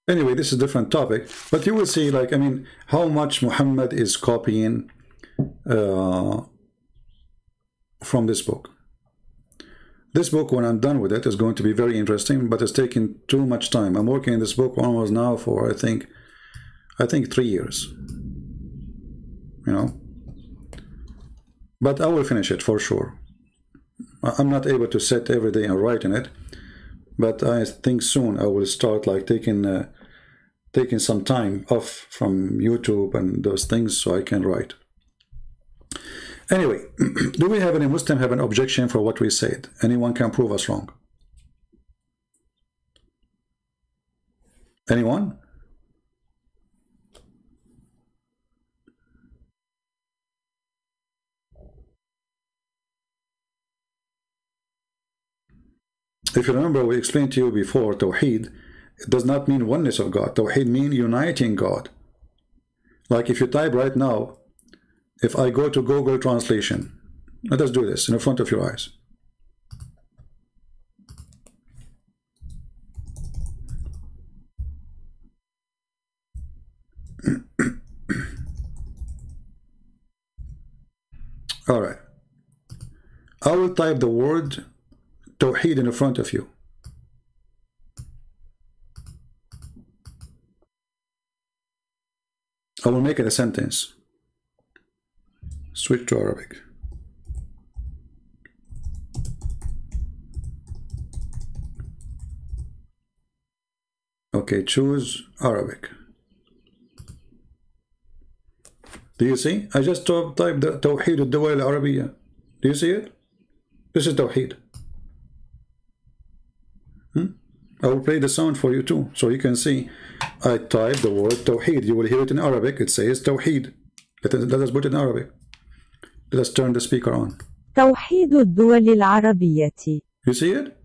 Anyway, this is a different topic, but you will see, like, I mean, how much Muhammad is copying from this book. This book, when I'm done with it, is going to be very interesting, but it's taking too much time. I'm working on this book almost now for, I think 3 years. You know? But I will finish it for sure. I'm not able to sit every day and write in it, but I think soon I will start, like, taking some time off from YouTube and those things so I can write. Anyway, do we have any Muslim have an objection for what we said? Anyone can prove us wrong? Anyone? If you remember, we explained to you before, Tawheed, it does not mean oneness of God. Tawheed means uniting God. Like if you type right now, if I go to Google Translation, let us do this in front of your eyes. All right. I will type the word Tawheed in front of you. I will make it a sentence. Switch to Arabic. Okay, choose Arabic. Do you see? I just typed the Tawheed al-Dawah al-Arabiya. Do you see it? This is Tawheed. I will play the sound for you too, so you can see. I type the word Tawheed. You will hear it in Arabic. It says Tawheed. Let us put it in Arabic. Let us turn the speaker on. توحيد الدول العربية. You see it?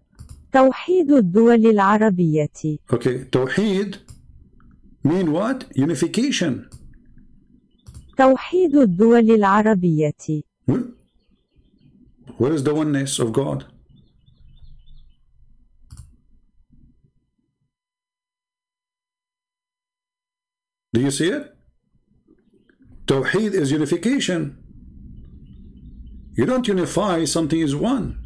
توحيد الدول العربية. Okay, Tawheed mean what? Unification. توحيد الدول العربية. Where is the oneness of God? Do you see it? Tawheed is unification. You don't unify something is one.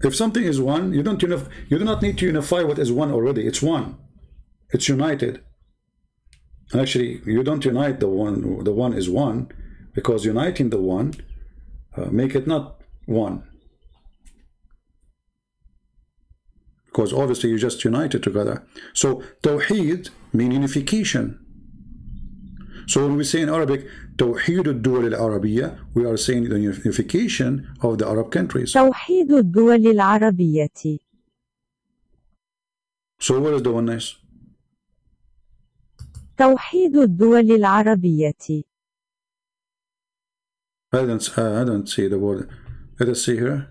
If something is one, you do not need to unify what is one already. It's one. It's united. And actually, you don't unite the one. The one is one, because uniting the one make it not one. Because obviously you just united together. So Tawheed means unification. So when we say in Arabic, توحيد الدول العربية, we are saying the unification of the Arab countries. توحيد الدول العربية. So what is the oneness? توحيد الدول العربية. I don't see the word. Let us see here.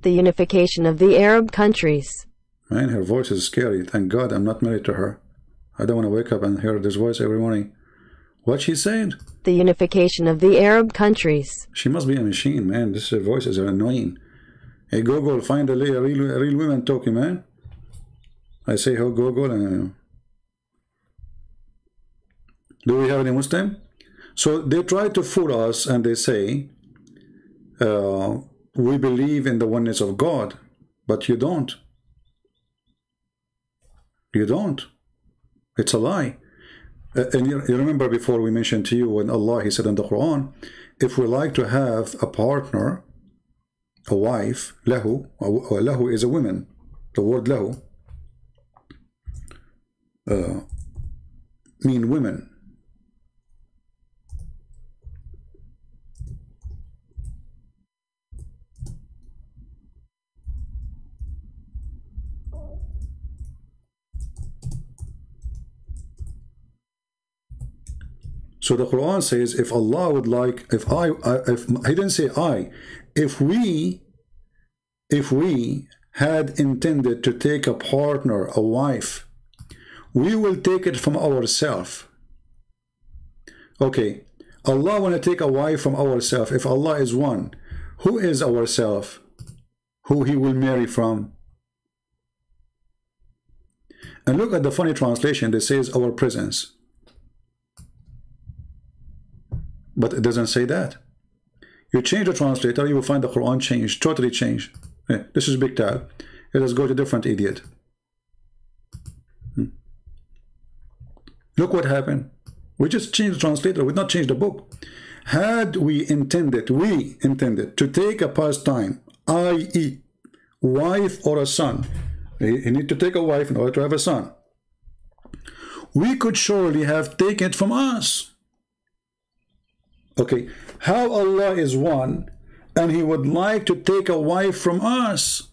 The unification of the Arab countries. Man, her voice is scary. Thank God I'm not married to her. I don't want to wake up and hear this voice every morning. What she said? The unification of the Arab countries. She must be a machine, man. This voice is annoying. Hey, Google, find a real woman talking, man. I say, oh, Google. Do we have any Muslim? So they try to fool us and they say, we believe in the oneness of God, but you don't. You don't. It's a lie. And you remember before we mentioned to you when Allah, He said in the Quran, if we like to have a partner, a wife, lahu, lahu is a woman. The word lahu mean women. So the Quran says, if Allah would like, if He didn't say I, if we had intended to take a partner, a wife, we will take it from ourselves. Okay, Allah want to take a wife from ourselves. If Allah is one, who is ourself? Who he will marry from? And look at the funny translation that says our presence. But it doesn't say that. You change the translator, you will find the Quran changed, totally changed. This is big tab. Let us go to different idiot. Look what happened. We just changed the translator, we did not change the book. Had we intended to take a pastime, i.e. wife or a son, he need to take a wife in order to have a son, we could surely have taken it from us. Okay, how Allah is one and he would like to take a wife from us?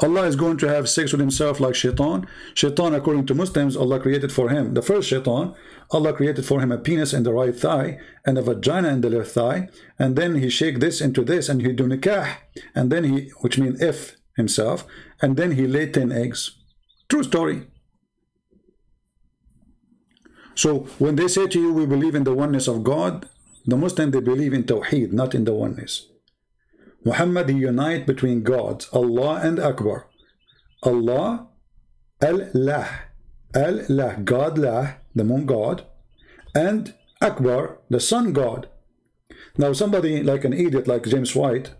Allah is going to have sex with himself like shaitan. Shaitan, according to Muslims, Allah created for him, the first shaitan, Allah created for him a penis in the right thigh and a vagina in the left thigh, and then he shake this into this and he do nikah, and then he, which means if himself, and then he laid 10 eggs. True story. So when they say to you, we believe in the oneness of God, the Muslim, they believe in Tawheed, not in the oneness. Muhammad, he unite between gods, Allah and Akbar. Allah, Al-Lah, Al-Lah, God Lah, the moon god, and Akbar, the sun god. Now somebody like an idiot like James White,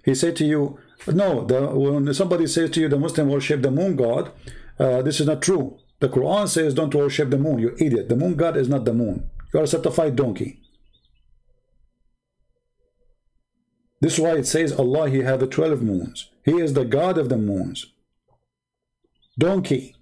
he said to you, no, when somebody says to you the Muslim worship the moon god, this is not true. The Quran says don't worship the moon, you idiot. The moon god is not the moon. You are a certified donkey. This is why it says Allah, he had the 12 moons. He is the God of the moons. Donkey.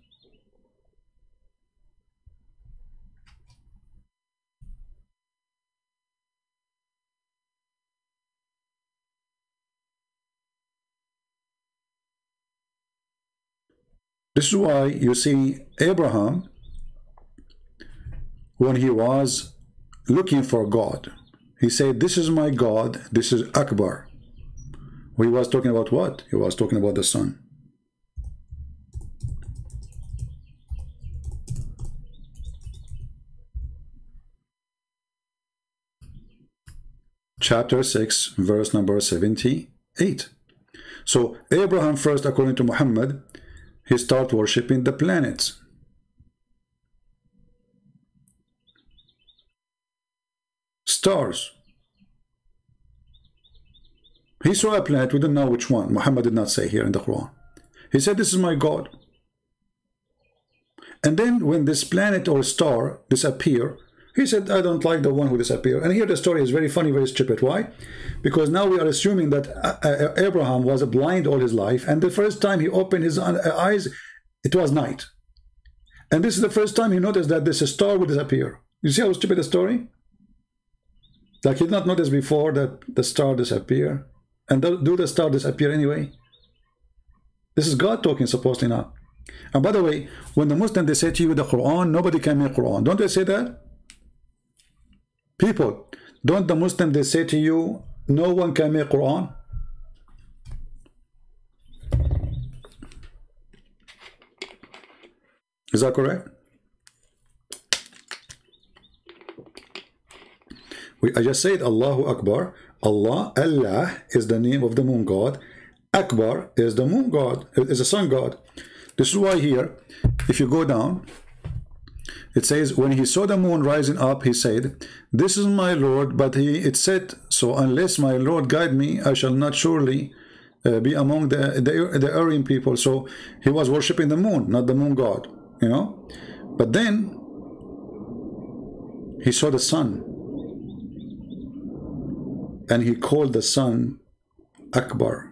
This is why you see Abraham, when he was looking for God, he said, this is my God, this is Akbar. He was talking about what? He was talking about the sun. Chapter 6, verse number 78. So Abraham first, according to Muhammad, he started worshipping the planets. Stars. He saw a planet, we don't know which one. Muhammad did not say here in the Quran. He said, this is my God. And then when this planet or star disappear, he said, I don't like the one who disappeared. And here the story is very funny, very stupid. Why? Because now we are assuming that Abraham was blind all his life, and the first time he opened his eyes, it was night. And this is the first time he noticed that this star would disappear. You see how stupid the story? Like he did not notice before that the star disappear. And do the star disappear anyway? This is God talking, supposedly not. And by the way, when the Muslims, they say to you the Quran, nobody can make Quran. Don't they say that? People, don't the Muslims, they say to you, no one can make Quran? Is that correct? I just said Allahu Akbar. Allah is the name of the moon god. Akbar is the moon god, is the sun god. This is why here, if you go down, it says, when he saw the moon rising up, he said, this is my Lord, but it said, so unless my Lord guide me, I shall not surely be among the erring people. So he was worshipping the moon, not the moon god, you know. But then he saw the sun, and he called the sun Akbar.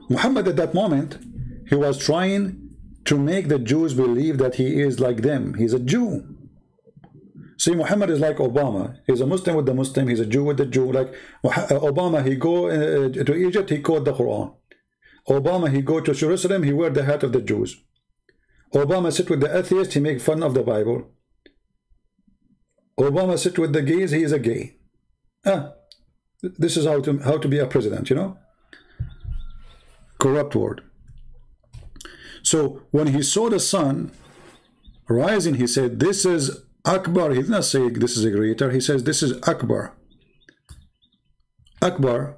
Muhammad at that moment, he was trying to make the Jews believe that he is like them. He's a Jew. See, Muhammad is like Obama. He's a Muslim with the Muslim. He's a Jew with the Jew. Like Obama, he go to Egypt, he quote the Quran. Obama, he go to Jerusalem, he wear the hat of the Jews. Obama sit with the atheist, he make fun of the Bible. Obama sit with the gays, he is a gay. This is how to be a president, you know. Corrupt word. So when he saw the sun rising, he said, this is Akbar. He did not say this is a greater. He says this is Akbar. Akbar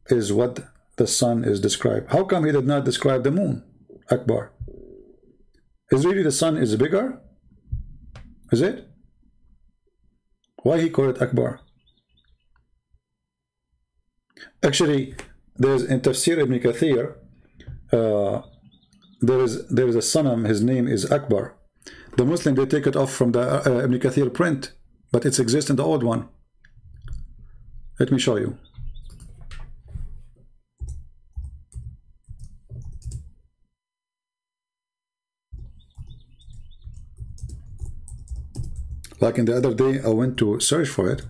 is what the sun is described. How come he did not describe the moon? Akbar. Is really the sun is bigger? Is it? Why he called it Akbar? Actually, there's in Tafsir Ibn Kathir, there is a sanam, his name is Akbar. The Muslim, they take it off from the Ibn Kathir print, but it exists in the old one. Let me show you. Like in the other day, I went to search for it.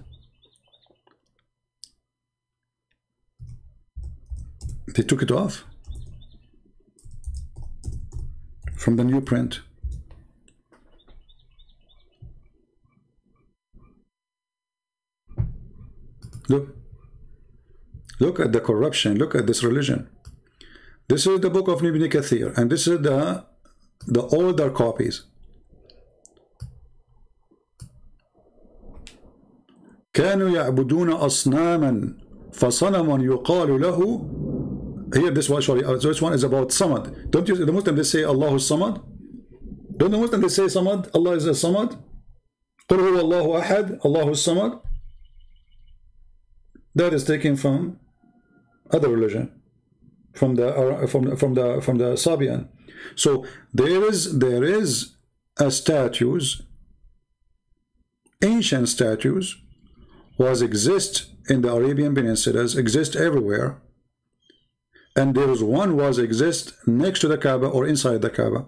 They took it off from the new print. Look at the corruption. Look at this religion. This is the book of Ibn Kathir, and this is the older copies. كانوا يعبدون أصناما فصنم يقال له. Here, this one, sorry, this one is about Samad. Don't you, the Muslims, they say Allahu Samad? Don't the Muslims, they say Samad? Allah is a Samad? قل هو الله أحد, Allahu Samad. That is taken from other religion, from the Sabian. So there is a statues, ancient statues, exist in the Arabian Peninsulas, exist everywhere, and there is one exist next to the Kaaba or inside the Kaaba.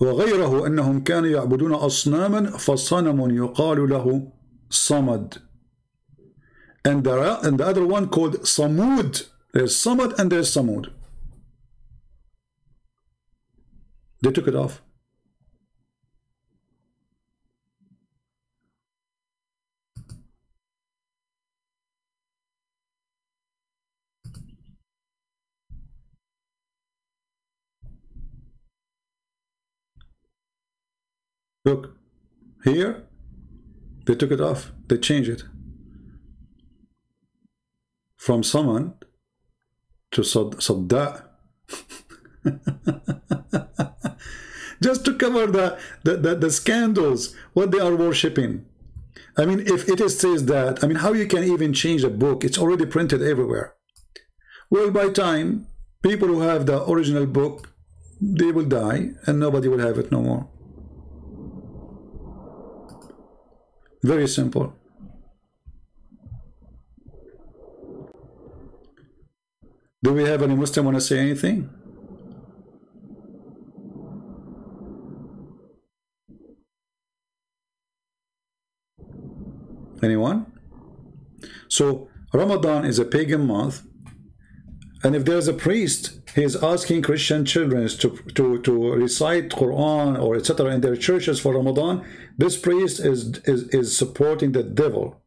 وغيره أنهم كانوا يعبدون أصناما فصنم يقال له صمد. And the other one called Samud. There's Samad and there's Samud. They took it off. Look, here, they took it off. They changed it. From Saman to Sadda. Just to cover the scandals, what they are worshipping. I mean, if it says that, I mean, how you can even change a book? It's already printed everywhere. Well, by time, people who have the original book, they will die and nobody will have it no more. Very simple. Do we have any Muslim want to say anything? Anyone? So Ramadan is a pagan month, and if there's a priest, he is asking Christian children to recite Quran or etc. in their churches for Ramadan, this priest is supporting the devil.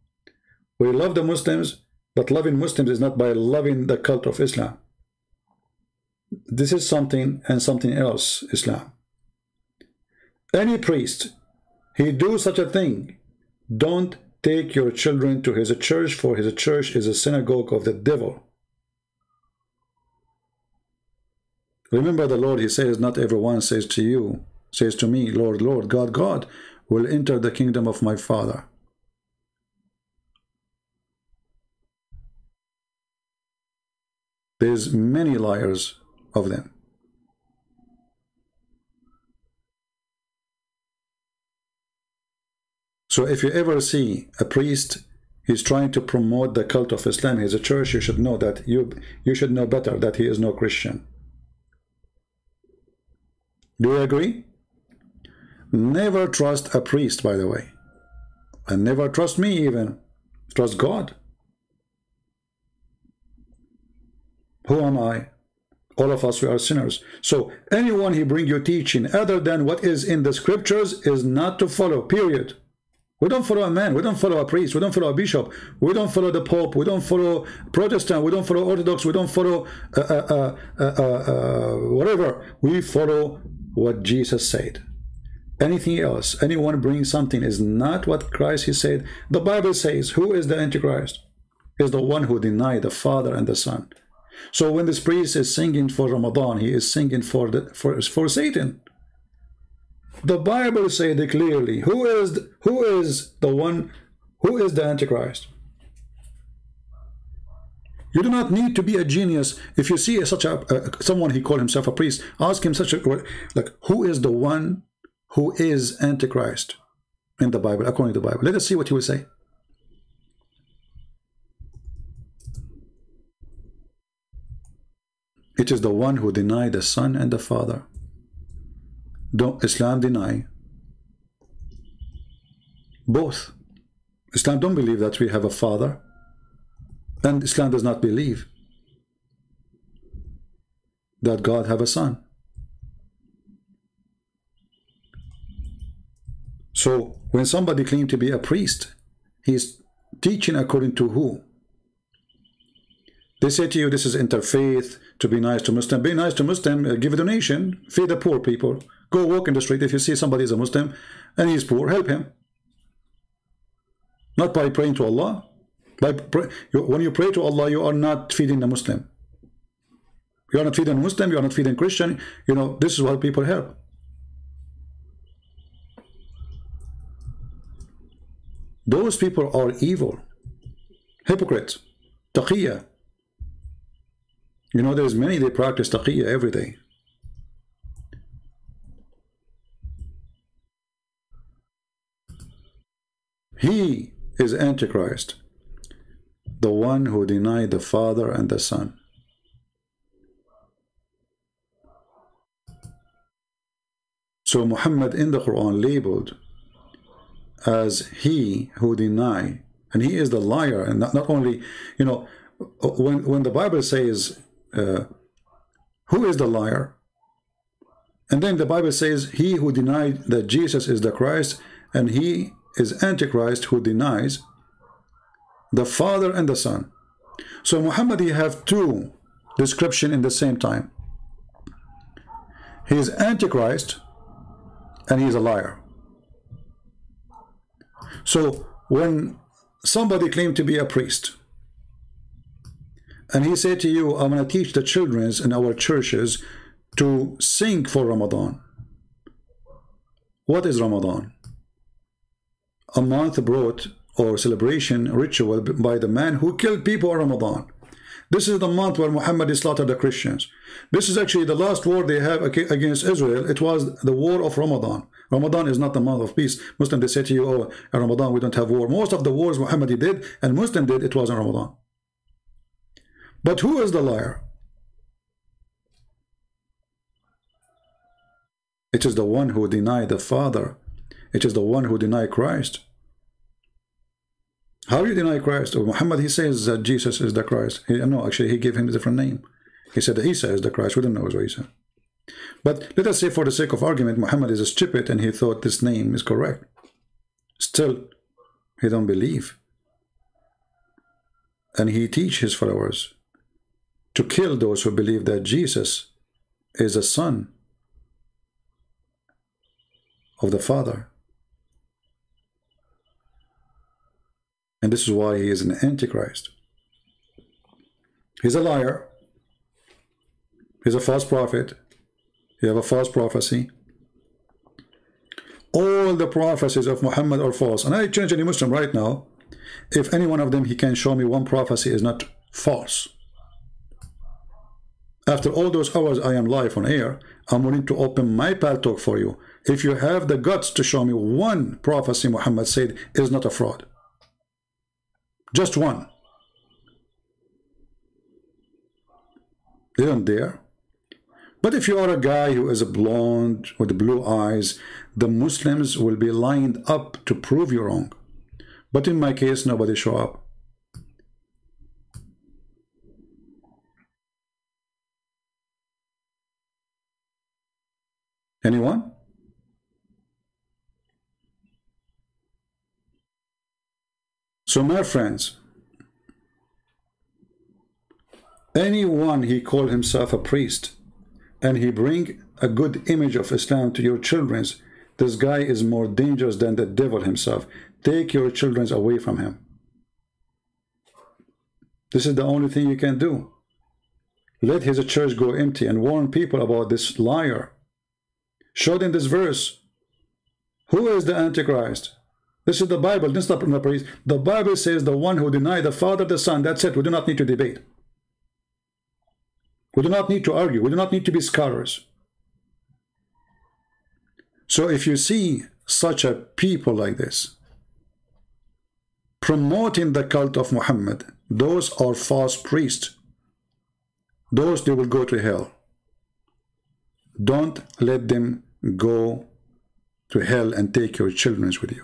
We love the Muslims, but loving Muslims is not by loving the cult of Islam. This is something and something else, Islam. Any priest, he do such a thing, don't take your children to his church, for his church is a synagogue of the devil. Remember the Lord, he says, not everyone says to me, Lord, Lord, God, God, will enter the kingdom of my Father. There's many liars of them. So if you ever see a priest, he's trying to promote the cult of Islam, he's a church, you should know that you should know better that he is no Christian. Do you agree? Never trust a priest, by the way. And never trust me even. Trust God. Who am I? All of us, we are sinners. So anyone he bring you teaching other than what is in the scriptures is not to follow, period. We don't follow a man. We don't follow a priest. We don't follow a bishop. We don't follow the Pope. We don't follow Protestant. We don't follow Orthodox. We don't follow whatever. We follow what Jesus said. Anything else, anyone brings something is not what Christ he said. The Bible says, who is the Antichrist? Is the one who denied the Father and the Son. So when this priest is singing for Ramadan, he is singing for Satan. The Bible says it clearly. Who is the one? Who is the Antichrist? You do not need to be a genius. If you see such a someone he called himself a priest, ask him like, who is the one who is Antichrist in the Bible, according to the Bible? Let us see what he will say. It is the one who denied the Son and the Father. Don't Islam deny both? Islam don't believe that we have a father, and Islam does not believe that God have a son. So when somebody claims to be a priest, he is teaching according to who? They say to you, this is interfaith, to be nice to Muslim. Be nice to Muslim, give a donation, feed the poor people. Go walk in the street. If you see somebody is a Muslim and he's poor, help him. Not by praying to Allah. When you pray to Allah, you are not feeding the Muslim. You are not feeding Muslim, you are not feeding Christian. You know, this is what people help. Those people are evil. Hypocrites. Taqiyya. You know, there's many, they practice taqiyya every day. He is Antichrist, the one who denied the Father and the Son. So Muhammad in the Quran labeled as he who deny, and he is the liar. And not only, you know, when the Bible says who is the liar, and then the Bible says he who denied that Jesus is the Christ, and he is Antichrist who denies the Father and the Son. So Muhammad, he have two description in the same time. He is Antichrist and he is a liar. So when somebody claimed to be a priest and he said to you, I'm going to teach the children in our churches to sing for Ramadan. What is Ramadan? A month brought or celebration ritual by the man who killed people on Ramadan. This is the month where Muhammad slaughtered the Christians. This is actually the last war they have against Israel. It was the war of Ramadan. Ramadan is not the month of peace. Muslim, they say to you, oh, in Ramadan we don't have war. Most of the wars Muhammad did and Muslim did, it was in Ramadan. But who is the liar? It is the one who denied the Father. It is the one who denied Christ. How do you deny Christ? Or Muhammad, he says that Jesus is the Christ. No, actually, he gave him a different name. He said that Isa is the Christ. We don't know what Isa. But let us say, for the sake of argument, Muhammad is stupid and he thought this name is correct. Still, he don't believe. And he teach his followers to kill those who believe that Jesus is a son of the Father. And this is why he is an Antichrist. He's a liar. He's a false prophet. He have a false prophecy. All the prophecies of Muhammad are false. And I change any Muslim right now. If any one of them, he can show me one prophecy is not false. After all those hours I am live on air, I'm willing to open my paltalk for you. If you have the guts to show me one prophecy Muhammad said is not a fraud. Just one. They don't dare. But if you are a guy who is a blonde with blue eyes, the Muslims will be lined up to prove you wrong. But in my case, nobody show up. Anyone? So my friends, anyone he call himself a priest and he bring a good image of Islam to your children, this guy is more dangerous than the devil himself. Take your children away from him. This is the only thing you can do. Let his church go empty and warn people about this liar. Show them this verse. Who is the Antichrist? This is the Bible. This is not the priest. The Bible says the one who denied the Father, the Son. That's it. We do not need to debate. We do not need to argue. We do not need to be scholars. So if you see such a people like this promoting the cult of Muhammad, those are false priests. Those, they will go to hell. Don't let them go to hell and take your children with you.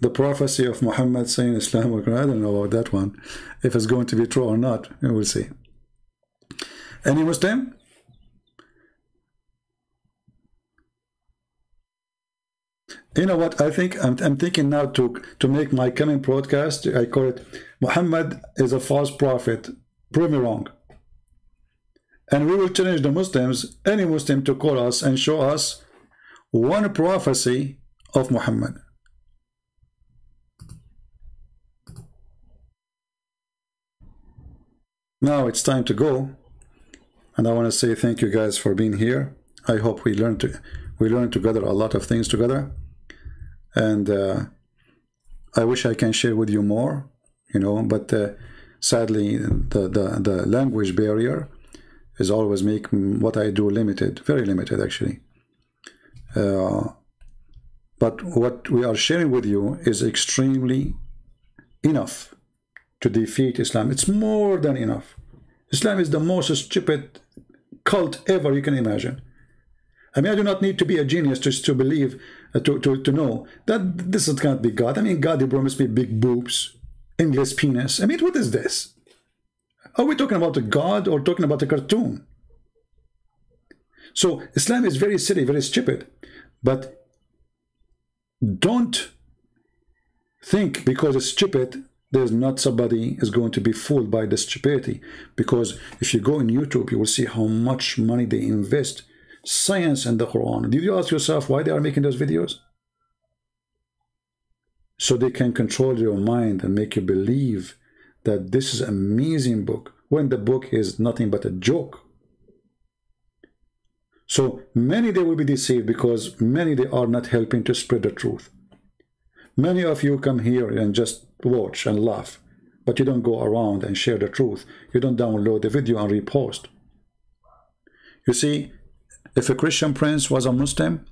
The prophecy of Muhammad saying Islam will come, I don't know about that one. If it's going to be true or not, we will see. Any Muslim? You know what? I think I'm thinking now to make my coming broadcast. I call it Muhammad is a false prophet. Prove me wrong. And we will challenge the Muslims, any Muslim, to call us and show us one prophecy of Muhammad. Now it's time to go, and I want to say thank you guys for being here. I hope we learn together a lot of things together, and I wish I can share with you more, you know. But sadly, the language barrier is always making what I do limited, very limited actually. But what we are sharing with you is extremely enough to defeat Islam. It's more than enough. Islam is the most stupid cult ever you can imagine. I mean, I do not need to be a genius to believe, to know that this can't be God. I mean, God, he promised me big boobs, English penis. I mean, what is this? Are we talking about a God or talking about a cartoon? So Islam is very silly, very stupid. But don't think because it's stupid, there's not somebody is going to be fooled by the stupidity. Because if you go on YouTube, you will see how much money they invest. Science and the Quran. Did you ask yourself why they are making those videos? So they can control your mind and make you believe that this is an amazing book, when the book is nothing but a joke. So many, they will be deceived because many, they are not helping to spread the truth. Many of you come here and just watch and laugh, but you don't go around and share the truth. You don't download the video and repost. You see, if a Christian prince was a Muslim,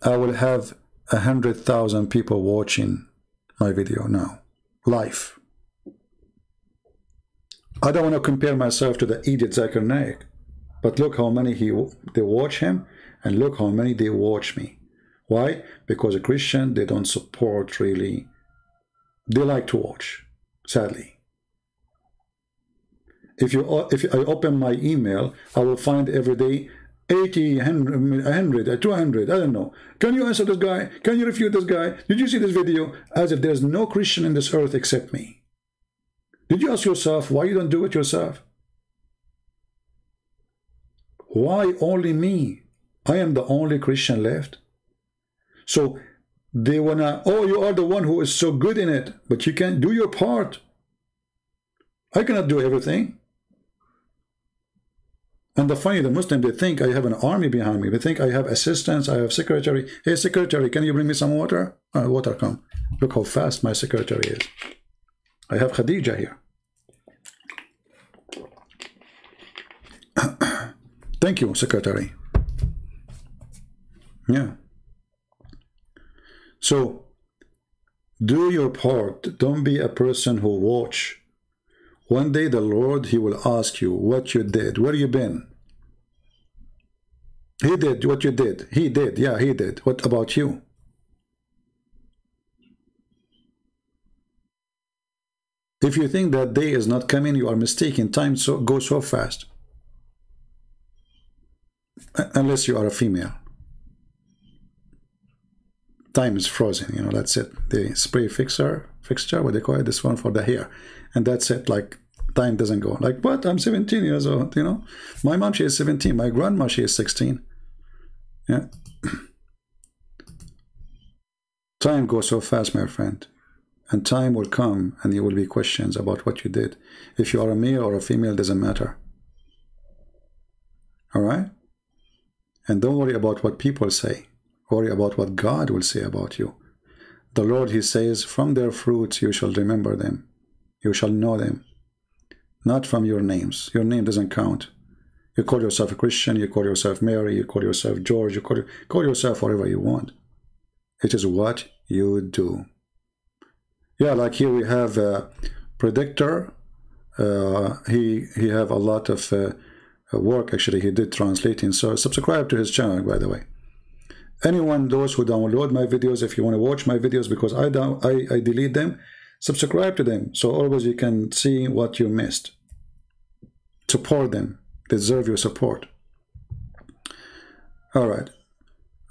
I will have 100,000 people watching my video now, live. I don't want to compare myself to the idiot Zakir Naik, but look how many they watch him, and look how many they watch me. Why? Because a Christian, they don't support really. They like to watch, sadly. If I open my email, I will find every day 80, 100, 200, I don't know. Can you answer this guy? Can you refute this guy? Did you see this video? As if there's no Christian in this earth except me. Did you ask yourself why you don't do it yourself? Why only me? I am the only Christian left. So they wanna, oh, you are the one who is so good in it, but you can't do your part. I cannot do everything. And the funny, the Muslim, they think I have an army behind me. They think I have assistants, I have secretary. Hey, secretary, can you bring me some water? Water come. Look how fast my secretary is. I have Khadija here. Thank you, secretary. Yeah. So, do your part. Don't be a person who watch. One day the Lord, he will ask you what you did, where you been. He did what you did. He did. Yeah, he did. What about you? If you think that day is not coming, you are mistaken. Time goes so fast. unless you are a female. Time is frozen, you know, that's it. The spray fixture, what they call it, this one for the hair. And that's it, like, time doesn't go. Like, what? I'm 17 years old, you know? My mom, she is 17. My grandma, she is 16. Yeah. Time goes so fast, my friend. And time will come and there will be questions about what you did. If you are a male or a female, doesn't matter. All right? And don't worry about what people say. Worry about what God will say about you. The Lord, He says, from their fruits you shall remember them. You shall know them. Not from your names. Your name doesn't count. You call yourself a Christian, you call yourself Mary, you call yourself George, you call yourself whatever you want. It is what you do. Yeah, like here we have a predictor. He have a lot of work, actually, he did translating. So subscribe to his channel, by the way. Anyone, those who download my videos, if you want to watch my videos, because I delete them, subscribe to them. So always you can see what you missed. Support them. They deserve your support. All right.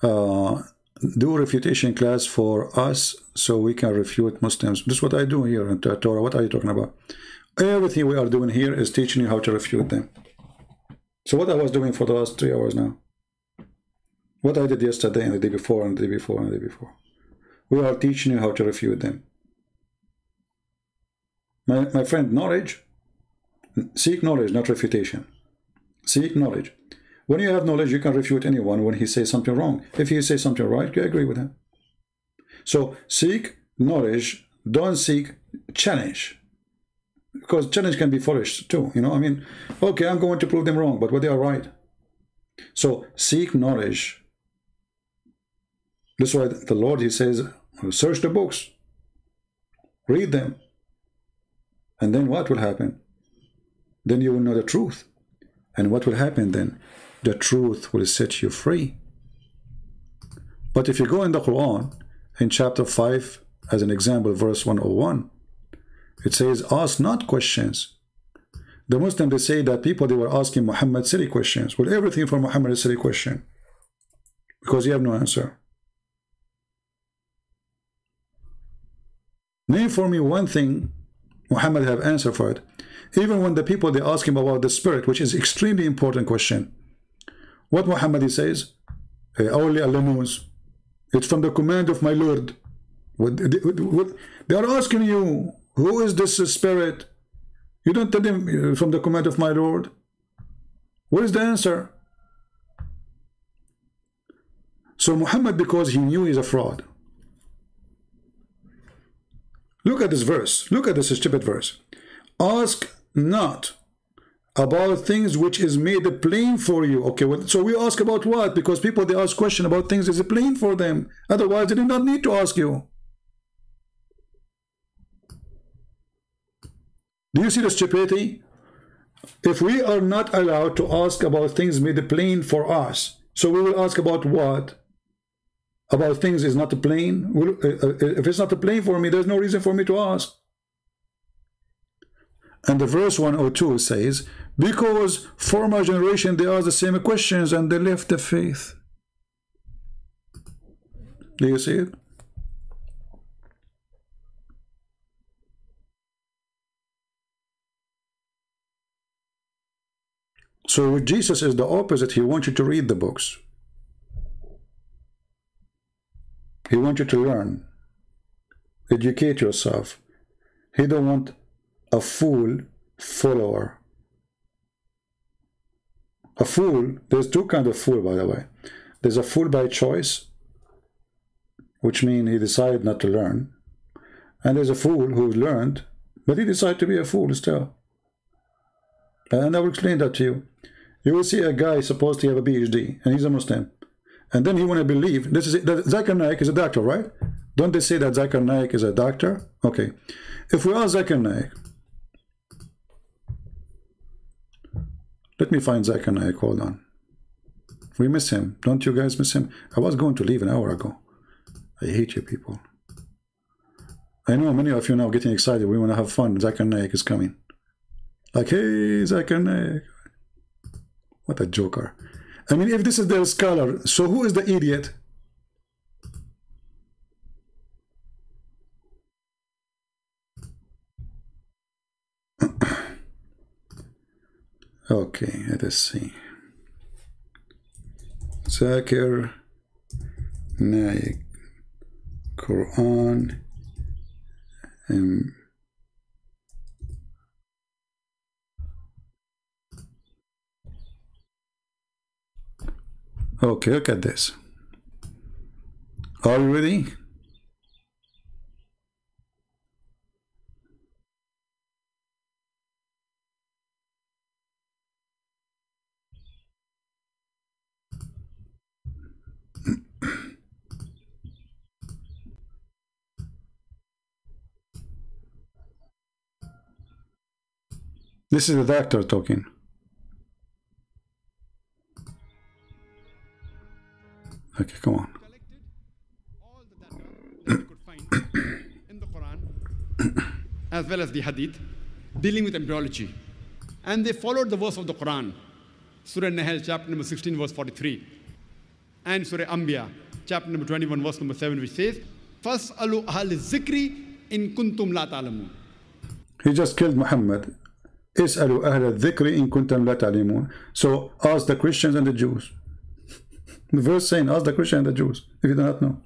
Do a refutation class for us so we can refute Muslims. This is what I do here in Torah. What are you talking about? Everything we are doing here is teaching you how to refute them. So what I was doing for the last 3 hours now, what I did yesterday and the day before and the day before and the day before, we are teaching you how to refute them. My friend, knowledge, seek knowledge, not refutation. Seek knowledge. When you have knowledge, you can refute anyone when he says something wrong. If he says something right, you agree with him. So seek knowledge, don't seek challenge. Because challenge can be foolish too, you know. I mean, okay, I'm going to prove them wrong, but what they are right. So seek knowledge. That's why the Lord, He says, search the books, read them, and then what will happen? Then you will know the truth. And what will happen then? The truth will set you free. But if you go in the Quran, in chapter 5, as an example, verse 101, it says, ask not questions. The Muslims, they say that people, they were asking Muhammad silly questions. Well, everything for Muhammad is a silly question, because you have no answer. Name for me one thing Muhammad have answer for it. Even when the people, they ask him about the spirit, which is extremely important question, what Muhammad, he says, only Allah knows. It's from the command of my Lord. They are asking you, who is this spirit? You don't tell them from the command of my Lord. What is the answer? So Muhammad, because he knew he's a fraud. Look at this verse. Look at this stupid verse. Ask not about things which is made plain for you. Okay, well, so we ask about what? Because people, they ask question about things is plain for them. Otherwise, they do not need to ask you. Do you see the stupidity? If we are not allowed to ask about things made plain for us, so we will ask about what? About things is not plain? If it's not plain for me, there's no reason for me to ask. And the verse 102 says, because former generation, they asked the same questions and they left the faith. Do you see it? So with Jesus is the opposite. He wants you to read the books. He wants you to learn. Educate yourself. He don't want a fool follower. A fool, there's two kinds of fool, by the way. There's a fool by choice, which means he decided not to learn. And there's a fool who learned, but he decided to be a fool still. And I will explain that to you. You will see a guy supposed to have a PhD, and he's a Muslim. And then he want to believe, this is it, that Zakir Naik is a doctor, right? Don't they say that Zakir Naik is a doctor? Okay. If we ask Zakir Naik, let me find Zakir Naik, hold on. We miss him. Don't you guys miss him? I was going to leave an hour ago. I hate you people. I know many of you now getting excited. We want to have fun. Zakir Naik is coming. Like, hey, Zakir Naik. What a joker. I mean, if this is their scholar, so who is the idiot? Okay, let us see. Zakir Naik, Quran, okay, look at this. Are you ready? This is the doctor talking. Okay, come on. Collected all the data that we could find in the Quran, as well as the Hadith, dealing with embryology. And they followed the verse of the Quran, Surah Nahl, chapter number 16, verse 43, and Surah Anbiya, chapter number 21, verse number 7, which says, "Fas'alu ahla zikri in kuntum la ta'lamun." He just killed Muhammad. Is'alu ahla dhikri in kuntum la ta'lamun. So ask the Christians and the Jews. The verse saying, ask the Christians and the Jews, if you do not know.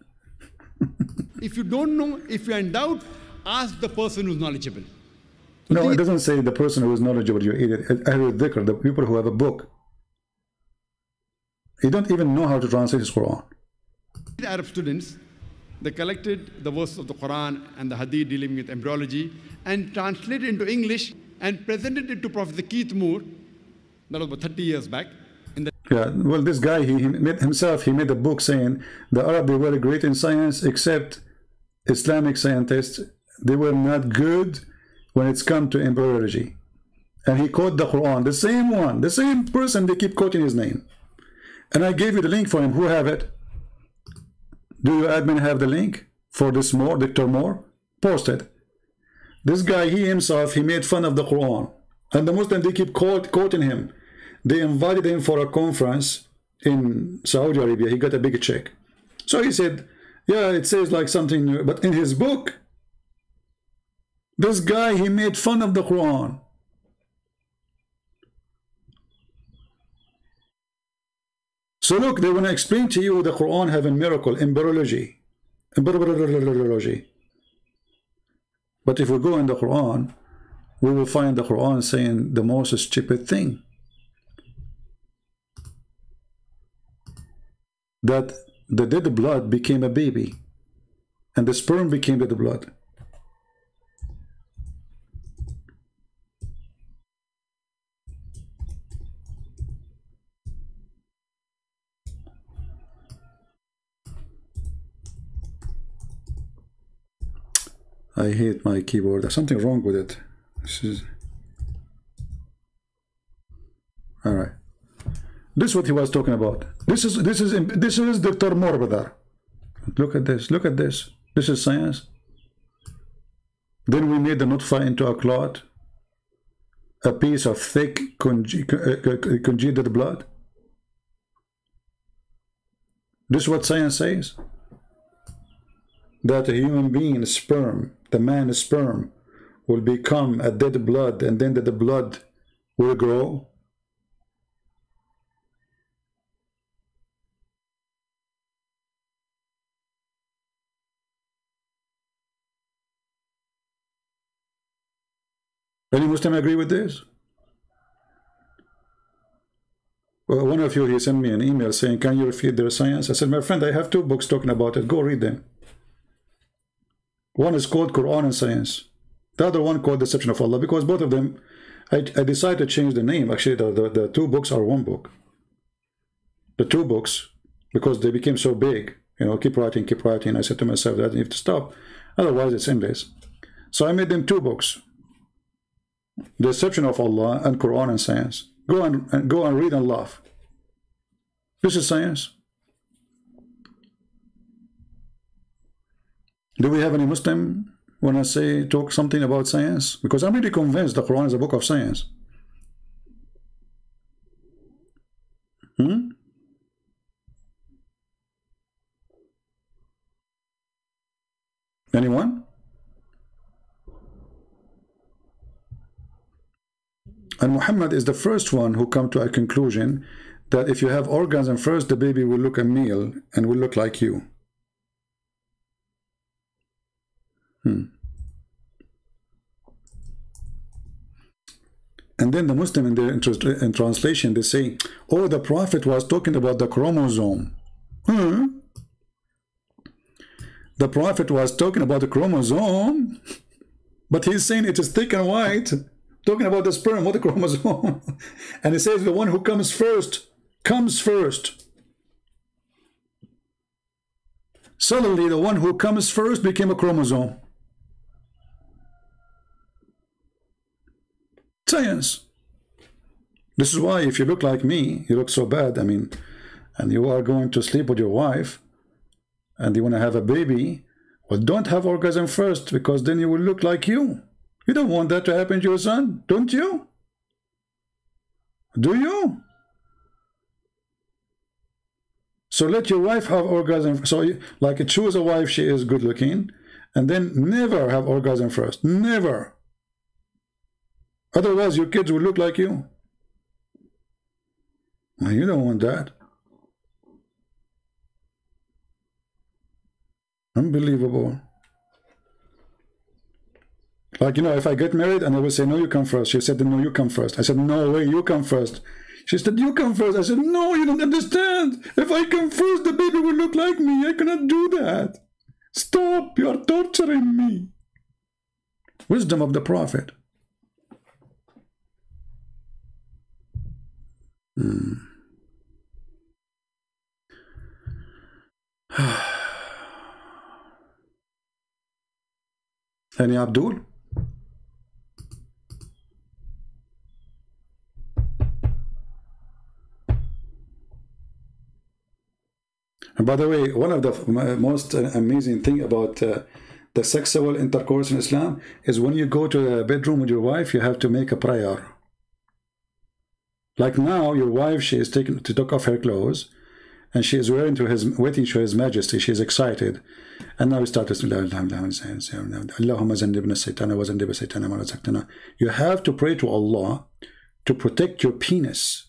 If you don't know, if you are in doubt, ask the person who's knowledgeable. So no, it doesn't say the person who is knowledgeable, you idiot. Ahlul dhikr, the people who have a book. You don't even know how to translate his Quran. The Arab students, they collected the verse of the Quran and the Hadith dealing with embryology and translated it into English and presented it to Professor Keith Moore, that was about 30 years back. Yeah, well, this guy, he made himself, he made a book saying the Arab, they were great in science, except Islamic scientists, they were not good when it's come to embryology. And he quoted the Quran, the same one, the same person, they keep quoting his name. And I gave you the link for him. Who have it? Do you admin have the link for this Moore, Dr. Moore? Post it. This guy, he himself, he made fun of the Quran. And the Muslims, they keep quoting him. They invited him for a conference in Saudi Arabia. He got a big check. So he said, yeah, it says like something, but in his book, this guy, he made fun of the Quran. So look, they want to explain to you the Quran having miracle, embryology. But if we go in the Quran, we will find the Quran saying the most stupid thing. That the dead blood became a baby and the sperm became dead blood. I hate my keyboard. There's something wrong with it. This is all right. This is what he was talking about. This is Dr. Morbadar. Look at this. Look at this. This is science. Then we made the nutfa into a clot, a piece of thick congealed blood. This is what science says. That a human being sperm, the man's sperm, will become a dead blood, and then the blood will grow. Any Muslim agree with this? Well, one of you, he sent me an email saying, can you refute their science? I said, my friend, I have 2 books talking about it. Go read them. One is called Quran and Science. The other one called Deception of Allah, because both of them, I decided to change the name. Actually, the 2 books are one book. The 2 books, because they became so big, you know, keep writing, keep writing. I said to myself that I have to stop. Otherwise, it's endless. So I made them 2 books. Deception of Allah and Quran and Science. Go and read and laugh. This is science. Do we have any Muslim when I say talk something about science? Because I'm really convinced the Quran is a book of science. Anyone? And Muhammad is the first one who come to a conclusion that if you have orgasm first, the baby will look a male and will look like you. And then the Muslim in their in translation, they say, oh, the Prophet was talking about the chromosome. The Prophet was talking about the chromosome, but he's saying it is thick and white, talking about the sperm, not the chromosome. And he says the one who comes first. Suddenly, the one who comes first became a chromosome. Science. This is why if you look like me, you look so bad, I mean, and you are going to sleep with your wife, and you want to have a baby, well, don't have orgasm first, because then you will look like you. You don't want that to happen to your son, don't you? Do you? So let your wife have orgasm. So like choose a wife, she is good looking, and then never have orgasm first. Never. Otherwise your kids will look like you. You don't want that. Unbelievable. Like, you know, if I get married and I will say, no, you come first. She said, no, you come first. I said, no way, you come first. She said, you come first. I said, no, you don't understand. If I come first, the baby will look like me. I cannot do that. Stop, you are torturing me. Wisdom of the Prophet. Any Abdul? And by the way, one of the most amazing thing about the sexual intercourse in Islam is when you go to the bedroom with your wife, you have to make a prayer. Like now, your wife, she is taken to take off her clothes, and she is waiting to His Majesty. She is excited, and now we start to you have to pray to Allah to protect your penis.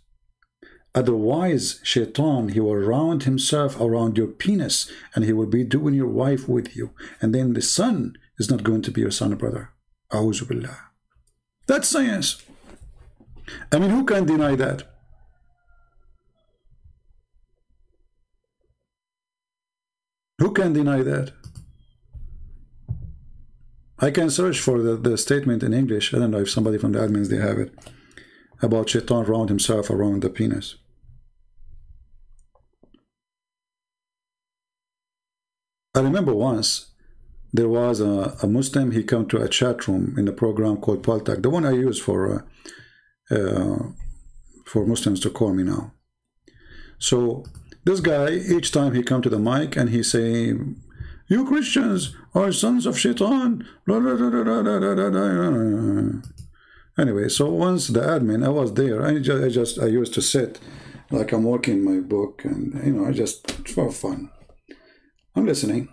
Otherwise, Shaitan, he will round himself around your penis, and he will be doing your wife with you, and then the son is not going to be your son or brother. A'udhu billah. That's science. I mean, who can deny that? Who can deny that? I can search for the statement in English. I don't know if somebody from the admins, they have it, about Shaitan round himself around the penis. I remember once there was a Muslim, he came to a chat room in a program called Paltak, the one I use for Muslims to call me now. So this guy, each time he come to the mic and he say, you Christians are sons of Shaitan. Anyway, so once the admin, I was there, I used to sit like I'm working my book, and you know, I just for fun, I'm listening.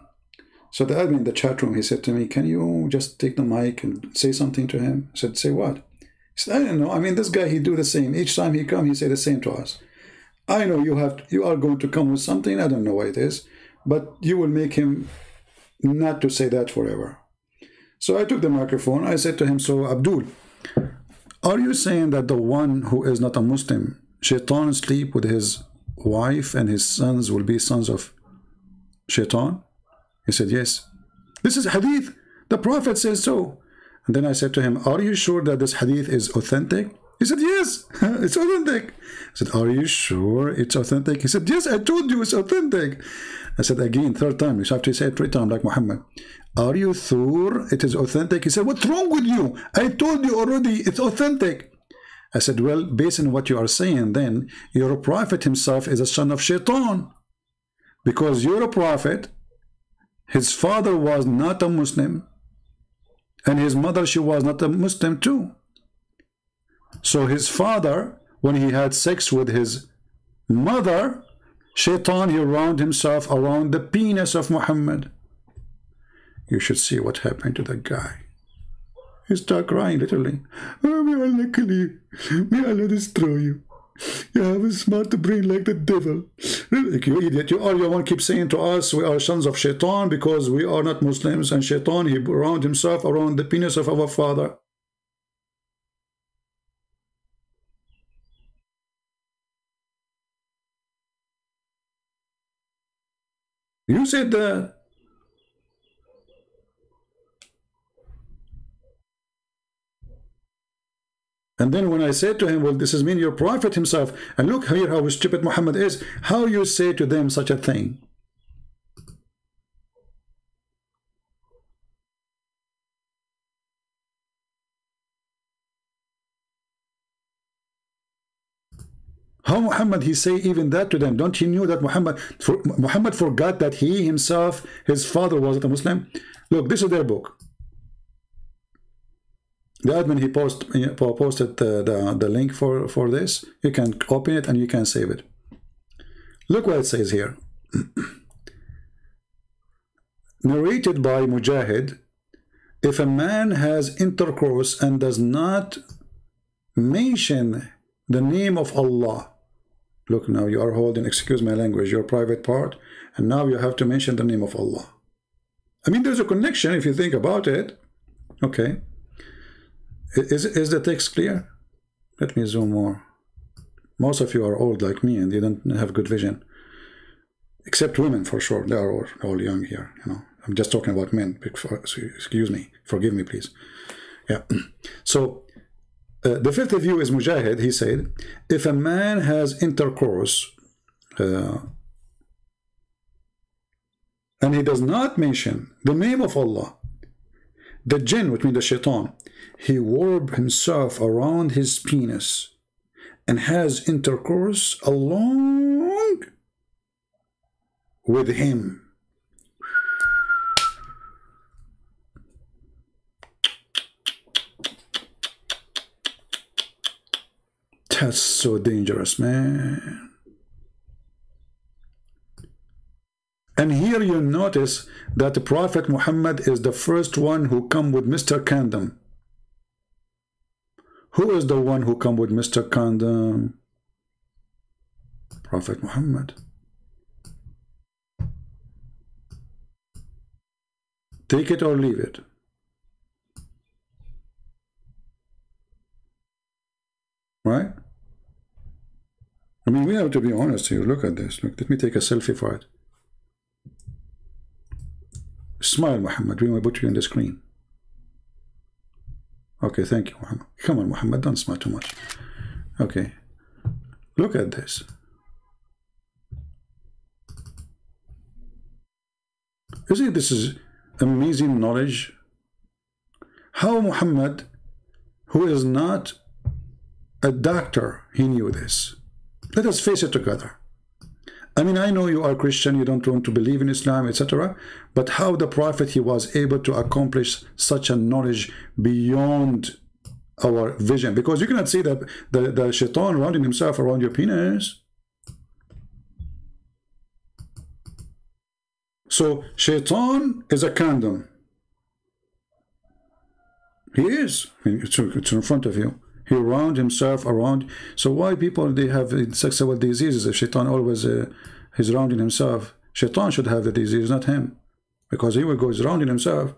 So the admin in the chat room, he said to me, can you just take the mic and say something to him? I said, say what? He said, I don't know. I mean, this guy, he do the same. Each time he come, he say the same to us. I know you are going to come with something. I don't know what it is, but you will make him not to say that forever. So I took the microphone. I said to him, so Abdul, are you saying that the one who is not a Muslim, Shaitan sleep with his wife and his sons will be sons of Shaitan? He said, yes. This is hadith. The Prophet says so. And then I said to him, are you sure that this hadith is authentic? He said, yes, it's authentic. I said, are you sure it's authentic? He said, yes, I told you it's authentic. I said, again, third time. You have to say it 3 times like Muhammad. Are you sure it is authentic? He said, what's wrong with you? I told you already it's authentic. I said, well, based on what you are saying, then your prophet himself is a son of Shaitan. Because your prophet, his father was not a Muslim, and his mother, she was not a Muslim too. So his father, when he had sex with his mother, Shaitan, he wound himself around the penis of Muhammad. You should see what happened to that guy. He started crying literally. Oh, may Allah kill you. May Allah destroy you. You have a smart brain like the devil. Like, you idiot. You are the one keep saying to us we are sons of Shaitan because we are not Muslims, and Shaitan, he wound himself around the penis of our father. You said that. And then when I said to him, well, this is mean your prophet himself, and look here how stupid Muhammad is, how you say to them such a thing? How Muhammad he say even that to them? Don't he knew that Muhammad forgot that he himself, his father wasn't a Muslim? Look, this is their book. The admin, he posted the link for this. You can open it and you can save it. Look what it says here. Narrated by Mujahid, if a man has intercourse and does not mention the name of Allah, look, now you are holding, excuse my language, your private part, and now you have to mention the name of Allah. I mean, there's a connection if you think about it. Okay. Is the text clear? Let me zoom more. Most of you are old like me and you don't have good vision. Except women, for sure. They are all young here. You know, I'm just talking about men. Excuse me. Forgive me, please. Yeah. So, the fifth view is Mujahid. He said, if a man has intercourse and he does not mention the name of Allah, the jinn, which means the shaitan, he warp himself around his penis and has intercourse along with him. That's so dangerous, man. And here you notice that the Prophet Muhammad is the first one who come with Mr. Condom. Who is the one who come with Mr. Condom? Prophet Muhammad. Take it or leave it. Right? I mean, we have to be honest here. Look at this. Look, let me take a selfie for it. Smile, Muhammad. We will put you on the screen. Okay, thank you, Muhammad. Come on, Muhammad. Don't smile too much. Okay. Look at this. Isn't this is amazing knowledge? How Muhammad, who is not a doctor, he knew this. Let us face it together. I mean, I know you are Christian, you don't want to believe in Islam, etc. But how the Prophet, he was able to accomplish such a knowledge beyond our vision? Because you cannot see the shaitan rounding himself around your penis. So, shaitan is a condom. He is. I mean, it's in front of you. He round himself around. So why people, they have sexual diseases if shaitan always is rounding himself? Shaitan should have the disease, not him. Because he will go rounding himself.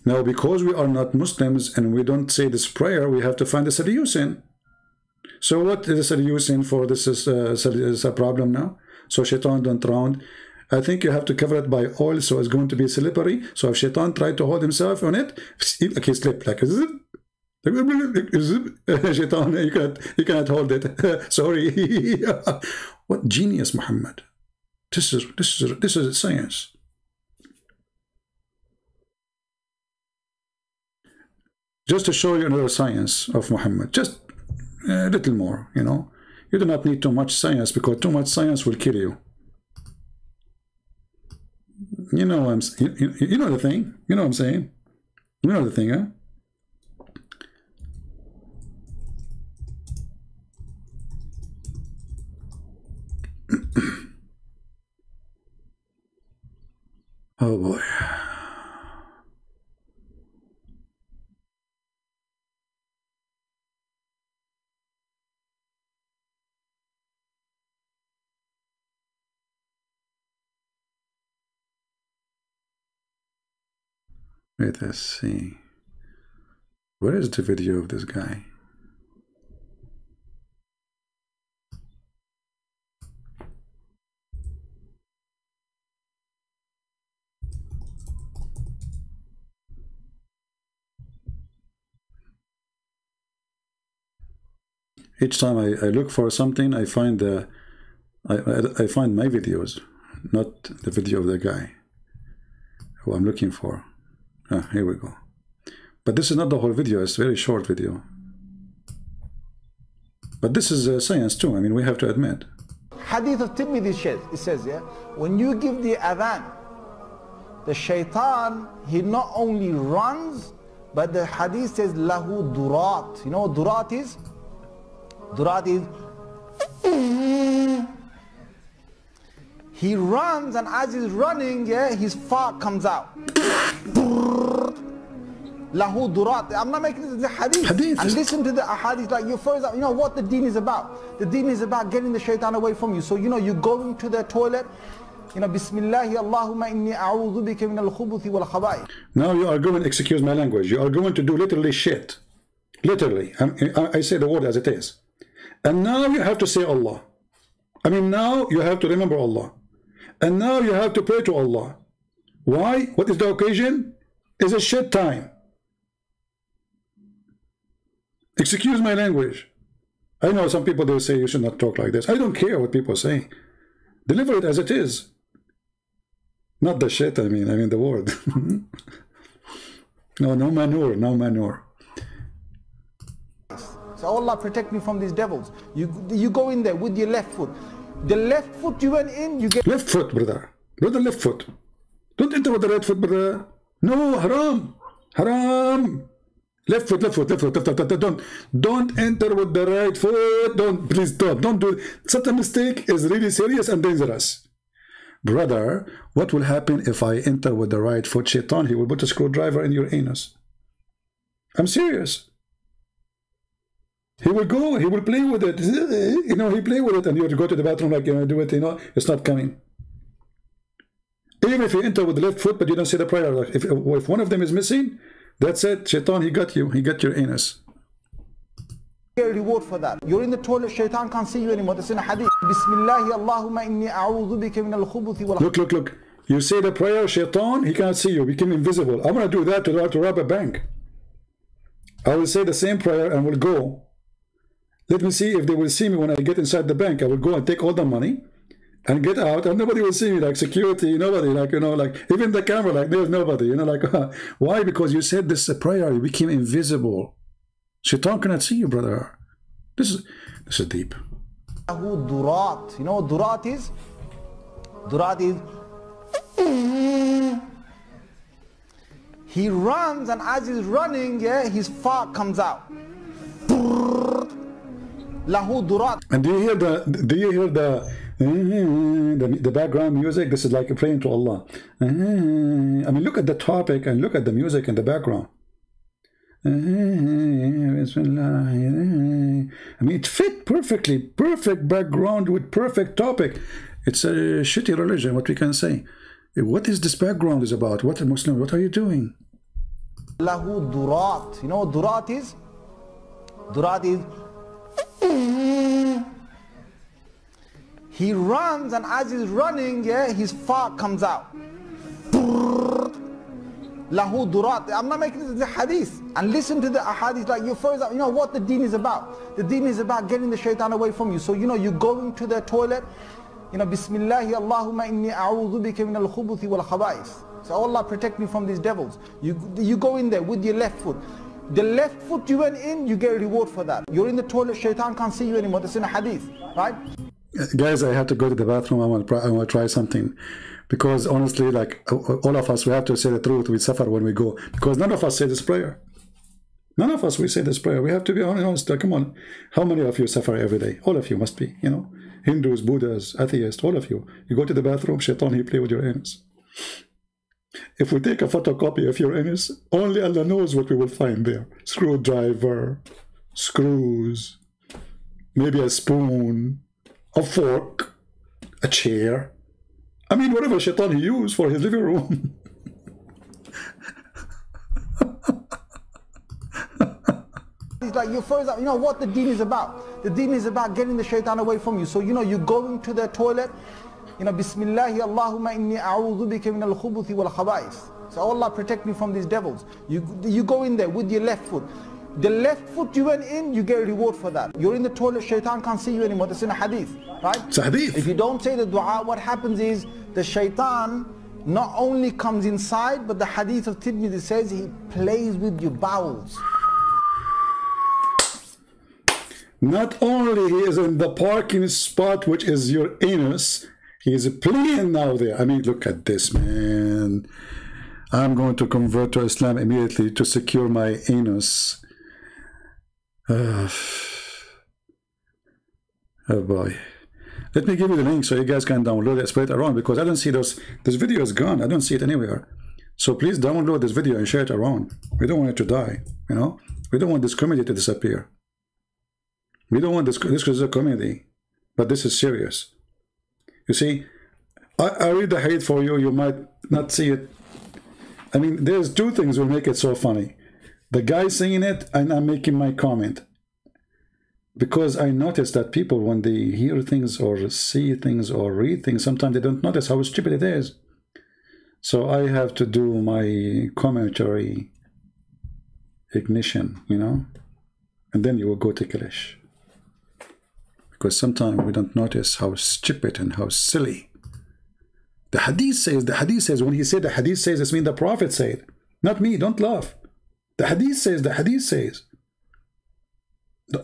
Now, because we are not Muslims and we don't say this prayer, we have to find the solution. So what is the solution for this? Is a problem now. So shaitan don't round. I think you have to cover it by oil, so it's going to be slippery. So if shaitan tried to hold himself on it, like he slipped like zip. Shaitan, you cannot hold it. Sorry. What genius, Muhammad! This is science. Just to show you another science of Muhammad, just a little more, you know. You do not need too much science, because too much science will kill you. You know you know the thing. You know what I'm saying? You know the thing, huh? Let us see. Where is the video of this guy? Each time I look for something, I find I find my videos, not the video of the guy who I'm looking for. Ah, here we go. But this is not the whole video, it's a very short video. But this is science too, I mean, we have to admit. Hadith of Tirmidhi it says, yeah, when you give the adhan, the shaitan, he not only runs, but the hadith says, lahu durat. You know what durat is? Durat is, he runs, and as he's running, yeah, his fart comes out. Lahu durat. I'm not making this the hadith. And listen to the hadith, like you first, you know what the deen is about. The deen is about getting the shaitan away from you. So you know, you go into the toilet, you know, Bismillahi Allahumma inni a'udhu bika min al-khubuthi wal khaba'ith. Now you are going, excuse my language, you are going to do literally shit. Literally. I say the word as it is. And now you have to say Allah. I mean, now you have to remember Allah. And now you have to pray to Allah. Why? What is the occasion? It's a shit time. Excuse my language. I know some people, they will say you should not talk like this. I don't care what people say. Deliver it as it is. Not the shit, I mean the word. No manure, no manure. So Allah protect me from these devils. You go in there with your left foot. The left foot you went in, you get... Left foot, brother. Brother, left foot. Don't enter with the right foot, brother. No, haram. Haram. Left foot, left foot, left foot, left foot. Don't enter with the right foot. Please don't do it. Such a mistake is really serious and dangerous. Brother, what will happen if I enter with the right foot? Shaitan, he will put a screwdriver in your anus. I'm serious. He will go, he will play with it. You know, he play with it, and you have to go to the bathroom like, you know, do it, you know, it's not coming. Even if you enter with the left foot, but you don't say the prayer, like if one of them is missing, that's it. Shaitan, he got you. He got your anus. Get a reward for that. You're in the toilet, shaitan can't see you anymore. That's in a hadith. Bismillahi Allahumma inni a'udhu bika min al-khubuthi wal... Look. You say the prayer, shaitan, he can't see you. Become invisible. I'm going to do that to rob a bank. I will say the same prayer and will go. Let me see if they will see me when I get inside the bank. I will go and take all the money and get out, and nobody will see me, like security, nobody, like, you know, like even the camera, like there's nobody, you know, like why? Because you said this prayer, you became invisible. Shaitan cannot see you, brother. This is deep. Durat. You know what durat is? Durat is, he runs, and as he's running, yeah, his fart comes out. Lahu durat. And do you hear the background music? This is like praying to Allah. I mean, look at the topic and look at the music in the background. I mean, it fit perfectly. Perfect background with perfect topic. It's a shitty religion, what we can say. What is this background is about? What a Muslim, what are you doing? Lahu durat. You know what durat is? Durat is, he runs, and as he's running, yeah, his fart comes out. Lahu durat. I'm not making this the hadith. And listen to the hadith, like you first, you know what the deen is about. The deen is about getting the shaitan away from you. So you know, you go into the toilet, you know, Bismillahi Allahumma inni a'udhu bika min al-khubuthi wal khaba'ith. So Allah protect me from these devils. You go in there with your left foot. The left foot you went in, you get a reward for that. You're in the toilet, shaitan can't see you anymore. That's in a hadith, right? Guys, I have to go to the bathroom. I want to try something. Because honestly, like all of us, we have to say the truth. We suffer when we go. Because none of us say this prayer. None of us, we say this prayer. We have to be honest. Come on. How many of you suffer every day? All of you must be, you know. Hindus, Buddhas, atheists, all of you. You go to the bathroom, shaitan, he play with your anus. If we take a photocopy of your anus, only Allah knows what we will find there. Screwdriver, screws, maybe a spoon, a fork, a chair. I mean, whatever shaitan he used for his living room. It's like, for example, you know what the deen is about? The deen is about getting the shaitan away from you. So, you know, you're going to the toilet, you know, Bismillahi Allahumma inni a'udhu bika min al-khubuthi wal khaba'ith. So Allah protect me from these devils. You go in there with your left foot. The left foot you went in, you get a reward for that. You're in the toilet, shaitan can't see you anymore. That's in a hadith, right? It's a hadith. If you don't say the dua, what happens is the shaitan not only comes inside, but the hadith of Tirmidhi says he plays with your bowels. Not only he is in the parking spot, which is your anus, he is playing now there. I mean, look at this, man. I'm going to convert to Islam immediately to secure my anus. Oh boy. Let me give you the link so you guys can download it, spread it around, because I don't see this video is gone. I don't see it anywhere. So please download this video and share it around. We don't want it to die, you know. We don't want this comedy to disappear. We don't want this is a comedy, but this is serious. You see, I read the hadith for you. You might not see it. I mean, there's two things will make it so funny. The guy saying it, and I'm making my comment. Because I notice that people, when they hear things or see things or read things, sometimes they don't notice how stupid it is. So I have to do my commentary ignition, you know, and then you will go ticklish. Because sometimes we don't notice how stupid and how silly. The hadith says, when he said the hadith says, this means the Prophet said, not me, don't laugh. The hadith says.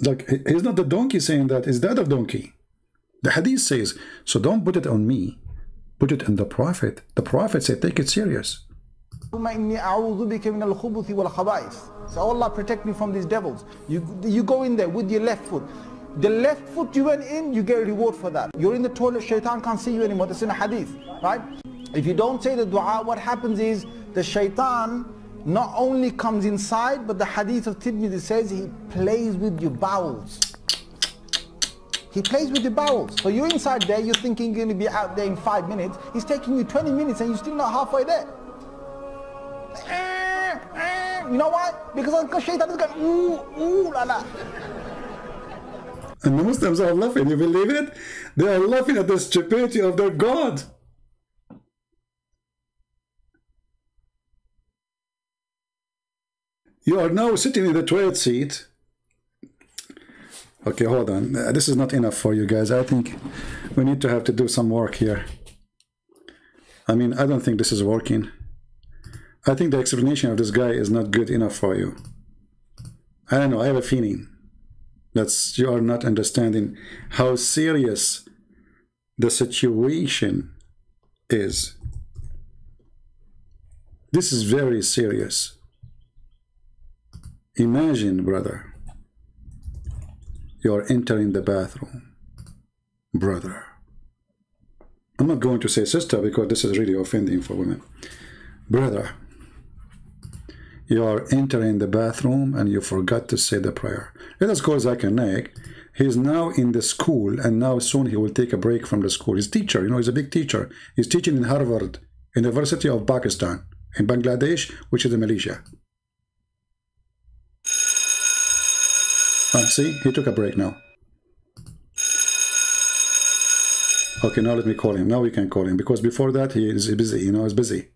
Like, he's not the donkey saying that, it's that of donkey. The hadith says, so don't put it on me, put it on the Prophet. The Prophet said, take it serious. So Allah protect me from these devils. You go in there with your left foot. The left foot you went in, you get a reward for that. You're in the toilet, shaitan can't see you anymore. That's in a hadith, right? If you don't say the dua, what happens is the shaitan not only comes inside, but the hadith of Tirmidhi says he plays with your bowels. He plays with your bowels. So you're inside there, you're thinking you're going to be out there in 5 minutes. He's taking you 20 minutes and you're still not halfway there. You know why? Because shaitan is going, ooh, la la. And the Muslims are laughing, you believe it? They are laughing at the stupidity of their God. You are now sitting in the toilet seat. Okay, hold on. This is not enough for you guys. I think we need to have to do some work here. I mean, I don't think this is working. I think the explanation of this guy is not good enough for you. I don't know, I have a feeling that you are not understanding how serious the situation is. This is very serious. Imagine, brother, you're entering the bathroom. Brother. I'm not going to say sister because this is really offending for women. Brother, you are entering the bathroom and you forgot to say the prayer. Let us call Zakir Naik. He's now in the school, and now soon he will take a break from the school. He's teacher, you know, he's a big teacher. He's teaching in Harvard, University of Pakistan, in Bangladesh, which is in Malaysia. See, he took a break now. Okay, now let me call him. Now we can call him, because before that he is busy, you know, he's busy.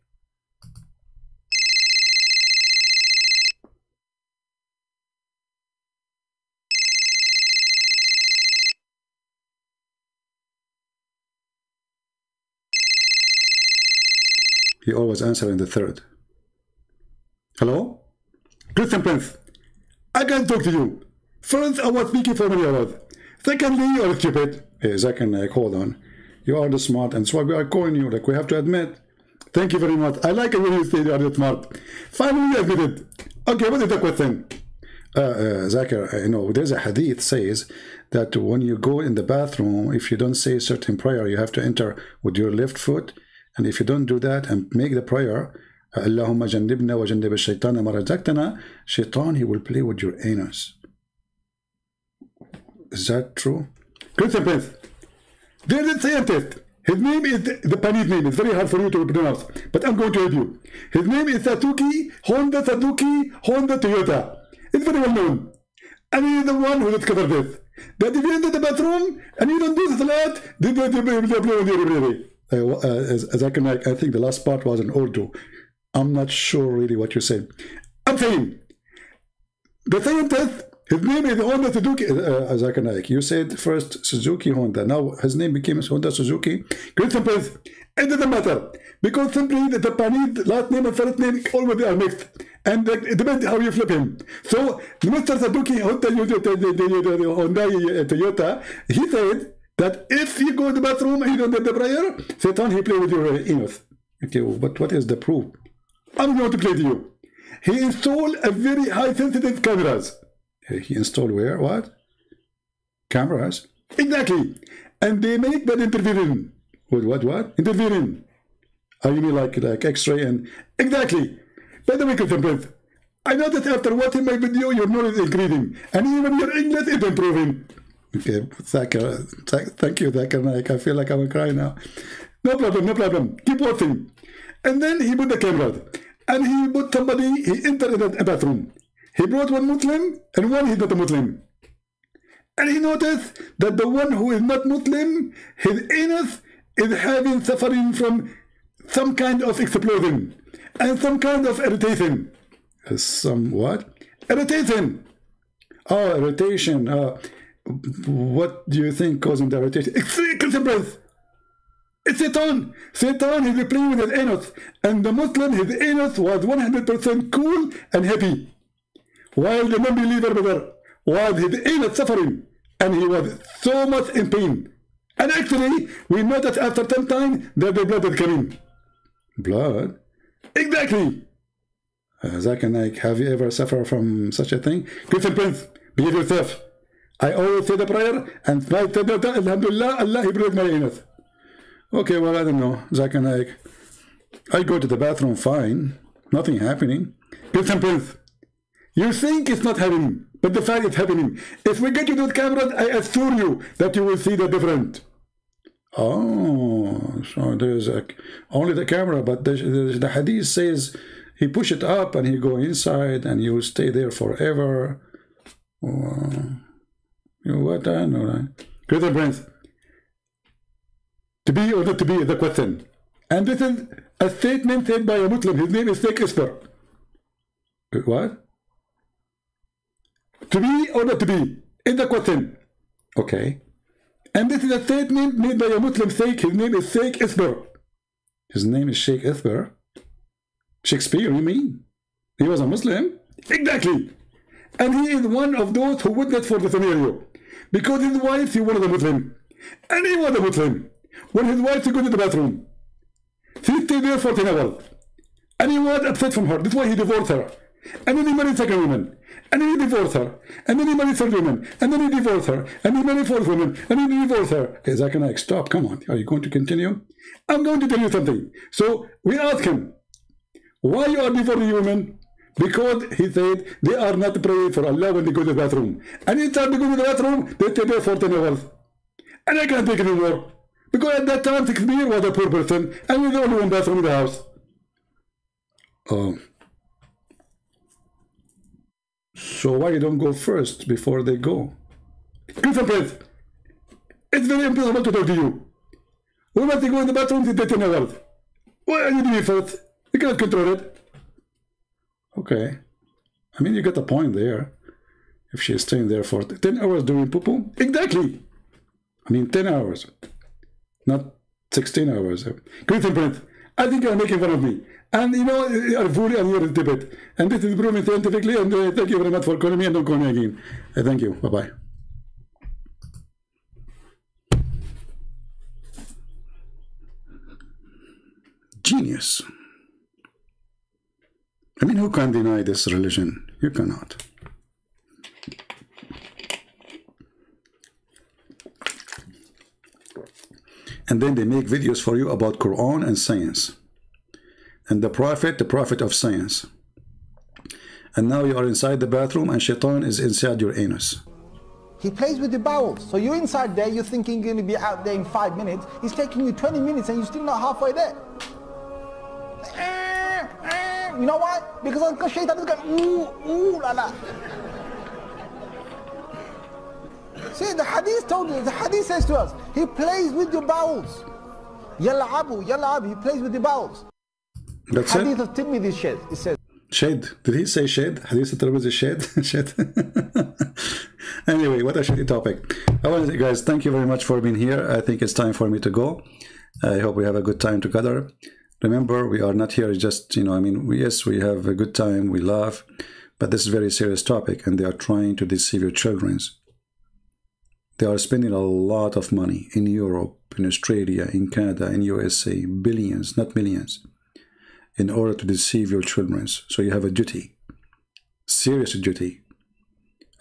He always answers in the third. Hello? Christian Prince, I can't talk to you. First, I was speaking for many hours. Secondly, you are stupid. Hey, Zakir Naik, hold on. You are the smart, and that's why we are calling you. Like, we have to admit. Thank you very much. I like it when you say you are the smart. Finally, admit it. Okay, what is the question? Zakir, you know, there's a hadith says that when you go in the bathroom, if you don't say a certain prayer, you have to enter with your left foot. And if you don't do that and make the prayer, Allahumma jannibna wa jannib ash-shaytana ma razaqtana, shaitan, he will play with your anus. Is that true? Christian Prince, there is a scientist. His name is, the Chinese name is very hard for you to pronounce, but I'm going to help you. His name is Honda Toyota. It's very well known. and he's the one who discovered this. That if you enter the bathroom and you don't do the salat, they blow on your baby. Zakir Naik, I think the last part was in Urdu. I'm not sure really what you said. I'm saying, the scientist, his name is Honda Suzuki. Zakir Naik, you said first Suzuki Honda. Now his name became Honda Suzuki. Great simple. It doesn't matter. Because simply the Japanese last name and first name always are mixed. And it depends how you flip him. So Mr. Suzuki Honda Toyota, he said that if you go to the bathroom and you don't get the prayer, Satan, he play with your anus. Okay, but what is the proof? I'm going to play to you. He installed a very high sensitive cameras. He installed where? What? Cameras? Exactly. And they make that interfering. What? Interfering. You mean like X-ray and... Exactly. By the way, Christian, I noticed after watching my video, your knowledge is increasing. And even your English is improving. Okay, Zakir, thank you, Zakir Naik. I feel like I'm crying now. No problem. Keep watching. And then he put the camera. And he put somebody, he entered a bathroom. He brought one Muslim and one he's not a Muslim. And he noticed that the one who is not Muslim, his anus is having suffering from some kind of explosion and some kind of irritation. Some what? Irritation. Oh, irritation. What do you think causing the irritation? It's Satan. Satan is playing with his anus. And the Muslim, his anus was 100% cool and happy. While the non-believer brother was his anus suffering. And he was so much in pain. And actually, we noticed after some time that the blood is coming. Blood? Exactly. Zakir Naik, have you ever suffered from such a thing? Christian Prince, behave yourself. I always say the prayer, and I said that, Alhamdulillah, Allah, he broke my anus. Okay, well, I don't know, Zakir Naik. I go to the bathroom fine, nothing happening. Christian Prince, you think it's not happening, but the fact it's happening. If we get you those cameras, I assure you that you will see the difference. Oh, so there's only the camera, but the hadith says he push it up and he go inside and you will stay there forever. What I know, right? Christian Prince, to be or not to be is the question. And this is a statement said by a Muslim. His name is Sheikh Isper. What? To be or not to be is the question. Okay. And this is a statement made by a Muslim Sheikh. His name is Sheikh Isper. His name is Sheikh Isper. Shakespeare, you mean? He was a Muslim? Exactly. And he is one of those who witnessed for the scenario. Because his wife, he was a Muslim. And he was a Muslim. When his wife goes to the bathroom, he stayed there for 10 hours. And he was upset from her. That's why he divorced her. And then he married second woman. And then he divorced her. And then he married third woman. And then he divorced her. And he married fourth woman. And then he divorced her. Hey, Zakir Naik, stop. Come on. Are you going to continue? I'm going to tell you something. So we asked him, why you are divorcing women? Because he said they are not praying for Allah when they go to the bathroom. And inside they go to the bathroom, they stay there for 10 hours. And I can't take it anymore. Because at that time, Shakespeare was a poor person. And we the only one bathroom in the house. So why you don't go first before they go? Christian Prince, it's very impossible to talk to you. We must go in the bathroom to 10 hours. Why are you doing first? You cannot control it. Okay. I mean, you get the point there. If she's staying there for 10 hours doing poo-poo. Exactly. I mean, 10 hours. Not 16 hours. Christian Prince, I think you're making fun of me. And you know, you're fully on your debate. And this is proven scientifically. And thank you very much for calling me and don't call me again. Thank you. Bye-bye. Genius. I mean, who can deny this religion? You cannot. And then they make videos for you about Quran and science. And the prophet of science. And now you are inside the bathroom and Shaitan is inside your anus. He plays with the bowels. So you're inside there, you're thinking you're going to be out there in 5 minutes. He's taking you 20 minutes and you're still not halfway there. You know why? Because Shaitan is going, ooh, la la. it. The hadith told you. The hadith says to us, he plays with your bowels. Yal'abu, yal'abu. He plays with your bowels. That's hadith it. of Tirmidhi shed. It says. Shade. Did he say shade? Hadith al-Tirmidhi shade? Shade. Anyway, what a shitty topic. I want to say, guys, thank you very much for being here. I think it's time for me to go. I hope we have a good time together. Remember, we are not here just, you know, I mean, yes, we have a good time, we laugh, but this is a very serious topic, and they are trying to deceive your children. They are spending a lot of money in Europe, in Australia, in Canada, in USA, billions, not millions, in order to deceive your children. So you have a duty, serious duty.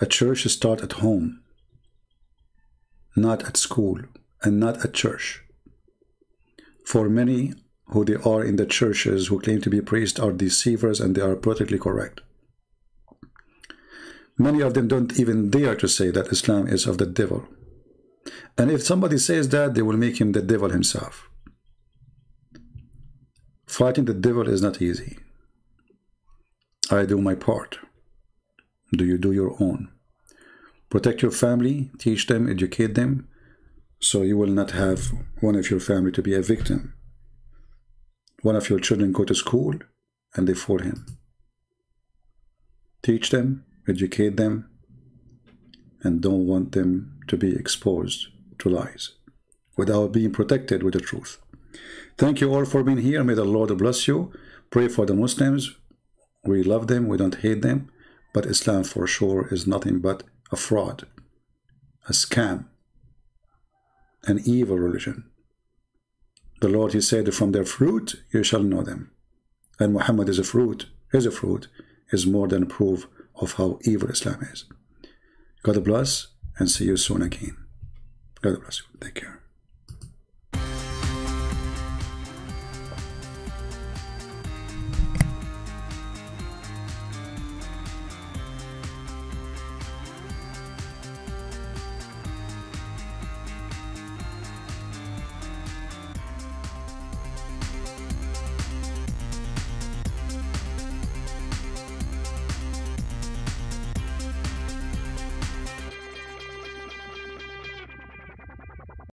A church starts at home, not at school, and not at church. For many who they are in the churches who claim to be priests are deceivers, and they are politically correct. Many of them don't even dare to say that Islam is of the devil. And if somebody says that, they will make him the devil himself. Fighting the devil is not easy. I do my part. Do you do your own? Protect your family, teach them, educate them, so you will not have one of your family to be a victim. One of your children go to school and they fall him. Teach them, educate them, and don't want them to be exposed to lies without being protected with the truth. Thank you all for being here. May the Lord bless you. Pray for the Muslims. We love them. We don't hate them. But Islam for sure is nothing but a fraud, a scam, an evil religion. The Lord, he said, from their fruit you shall know them. And Muhammad is a fruit, is more than a proof of how evil Islam is. God bless, and see you soon again. God bless you. Take care.